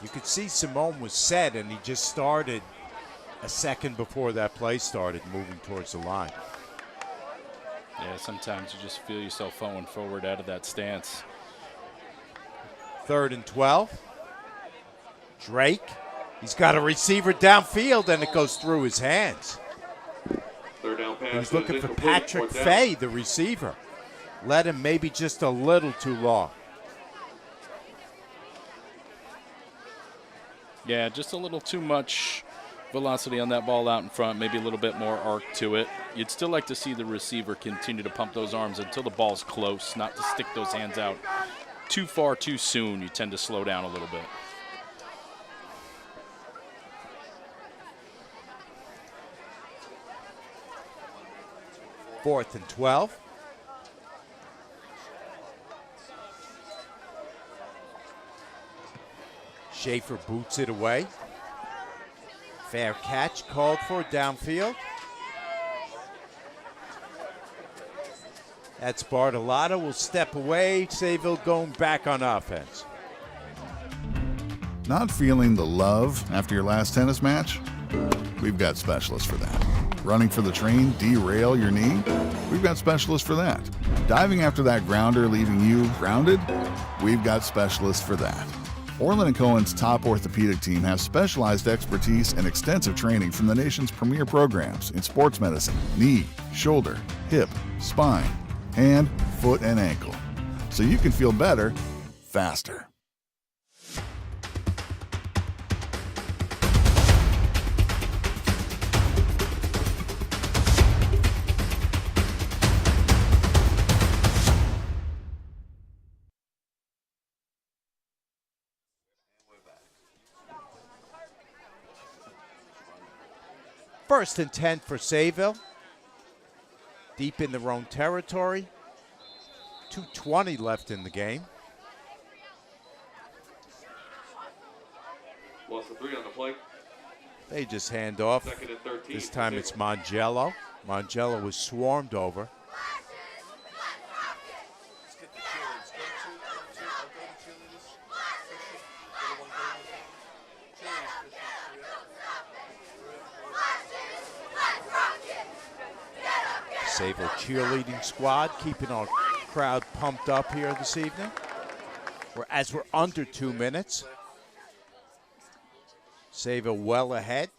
You could see Simone was set, and he just started a second before that play started, moving towards the line. Yeah, sometimes you just feel yourself falling forward out of that stance. 3rd and 12. Drake, he's got a receiver downfield, and it goes through his hands. 3rd down pass. He was looking for Patrick Fay, the receiver. Led him maybe just a little too long. Yeah, just a little too much velocity on that ball out in front, maybe a little bit more arc to it. You'd still like to see the receiver continue to pump those arms until the ball's close, not to stick those hands out too far too soon. You tend to slow down a little bit. Fourth and 12. Schaefer boots it away. Fair catch called for downfield. That's Bartolotta will step away. Sayville going back on offense. Not feeling the love after your last tennis match? We've got specialists for that. Running for the train, derail your knee? We've got specialists for that. Diving after that grounder, leaving you grounded? We've got specialists for that. Orlin Cohen's top orthopedic team has specialized expertise and extensive training from the nation's premier programs in sports medicine, knee, shoulder, hip, spine, hand, foot, and ankle. So you can feel better, faster. First and 10 for Sayville. Deep in their own territory. 2:20 left in the game. Loss of 3 on the play. They just hand off. Second and 13. This time it's Mongello. Mongello was swarmed over. Let's get the cheerleaders. Go to cheerleaders. Go to one, cheerleaders, Sayville cheerleading squad keeping our crowd pumped up here this evening. As we're under 2 minutes. Sayville well ahead.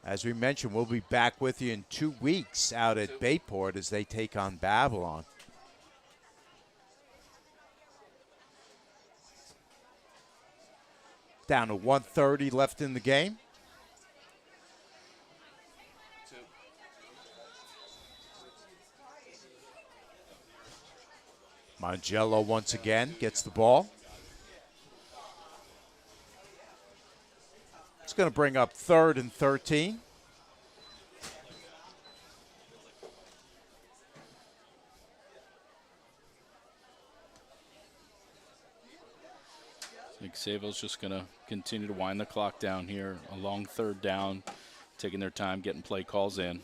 As we mentioned, we'll be back with you in 2 weeks out at Bayport as they take on Babylon. Down to 1:30 left in the game. Mongello once again gets the ball. It's going to bring up 3rd and 13. I think Sayville's just going to continue to wind the clock down here. A long 3rd down, taking their time, getting play calls in.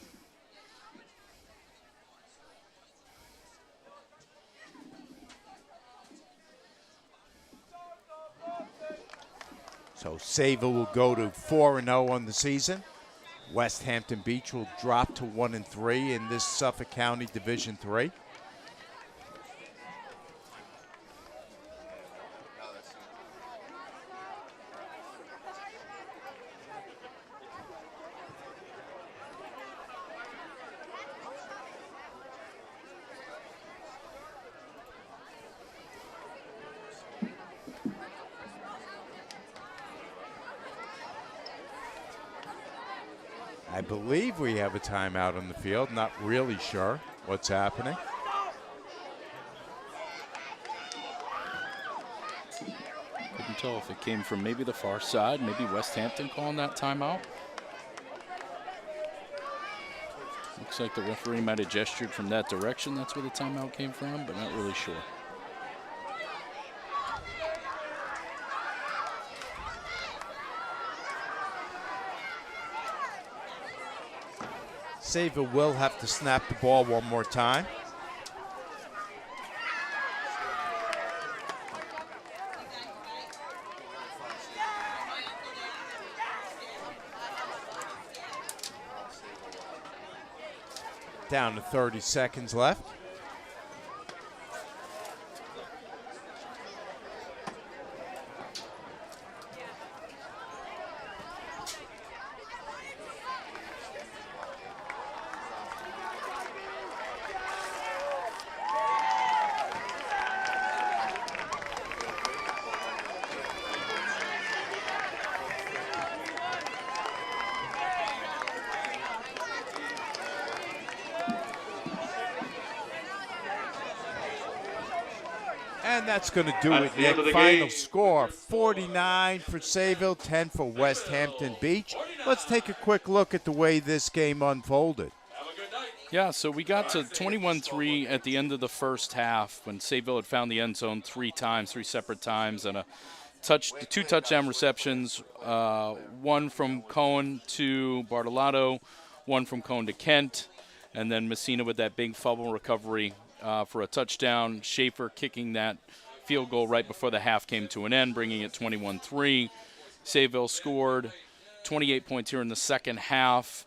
So Sayville will go to 4-0 on the season. Westhampton Beach will drop to 1-3 in this Suffolk County Division III. I believe we have a timeout on the field. Not really sure what's happening. Couldn't tell if it came from maybe the far side, maybe Westhampton calling that timeout. Looks like the referee might have gestured from that direction. That's where the timeout came from, but not really sure. Sayville will have to snap the ball one more time. Down to 30 seconds left. And that's going to do it, Nick. Final score, 49 for Sayville, 10 for Westhampton Beach. Let's take a quick look at the way this game unfolded. Yeah, so we got to 21-3 at the end of the first half when Sayville had found the end zone 3 separate times, and 2 touchdown receptions, one from Cohen to Bartolotto, one from Cohen to Kent, and then Messina with that big fumble recovery for a touchdown. Schaefer kicking that field goal right before the half came to an end, bringing it 21-3. Sayville scored 28 points here in the second half,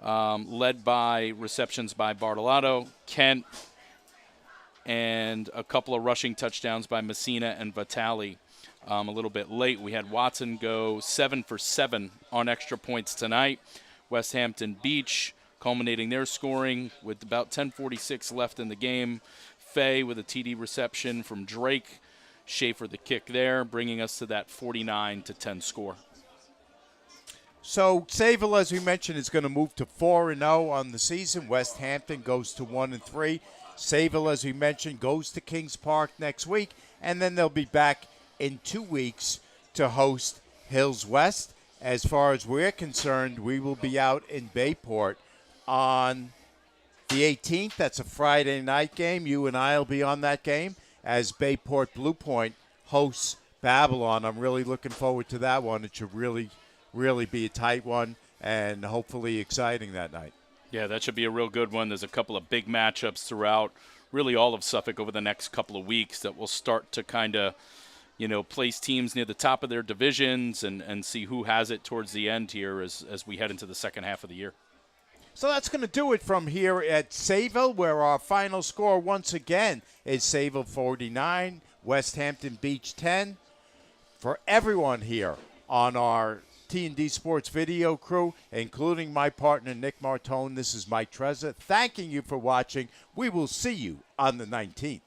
led by receptions by Bartolotto, Kent, and a couple of rushing touchdowns by Messina and Vitali. A little bit late, we had Watson go 7 for 7 on extra points tonight. Westhampton Beach culminating their scoring with about 10:46 left in the game. Fay with a TD reception from Drake. Schaefer the kick there, bringing us to that 49-10 score. So Sayville, as we mentioned, is going to move to 4-0 on the season. Westhampton goes to 1-3. Sayville, as we mentioned, goes to Kings Park next week, and then they'll be back in 2 weeks to host Hills West. As far as we're concerned, we will be out in Bayport on The 18th, that's a Friday night game. You and I will be on that game as Bayport Blue Point hosts Babylon. I'm really looking forward to that one. It should really, really be a tight one and hopefully exciting that night. Yeah, that should be a real good one. There's a couple of big matchups throughout really all of Suffolk over the next couple of weeks that will start to kind of, place teams near the top of their divisions and see who has it towards the end here as we head into the second half of the year. So that's going to do it from here at Sayville, where our final score once again is Sayville 49, Westhampton Beach 10. For everyone here on our T&D Sports video crew, including my partner Nick Martone, this is Mike Trezza, thanking you for watching. We will see you on the 19th.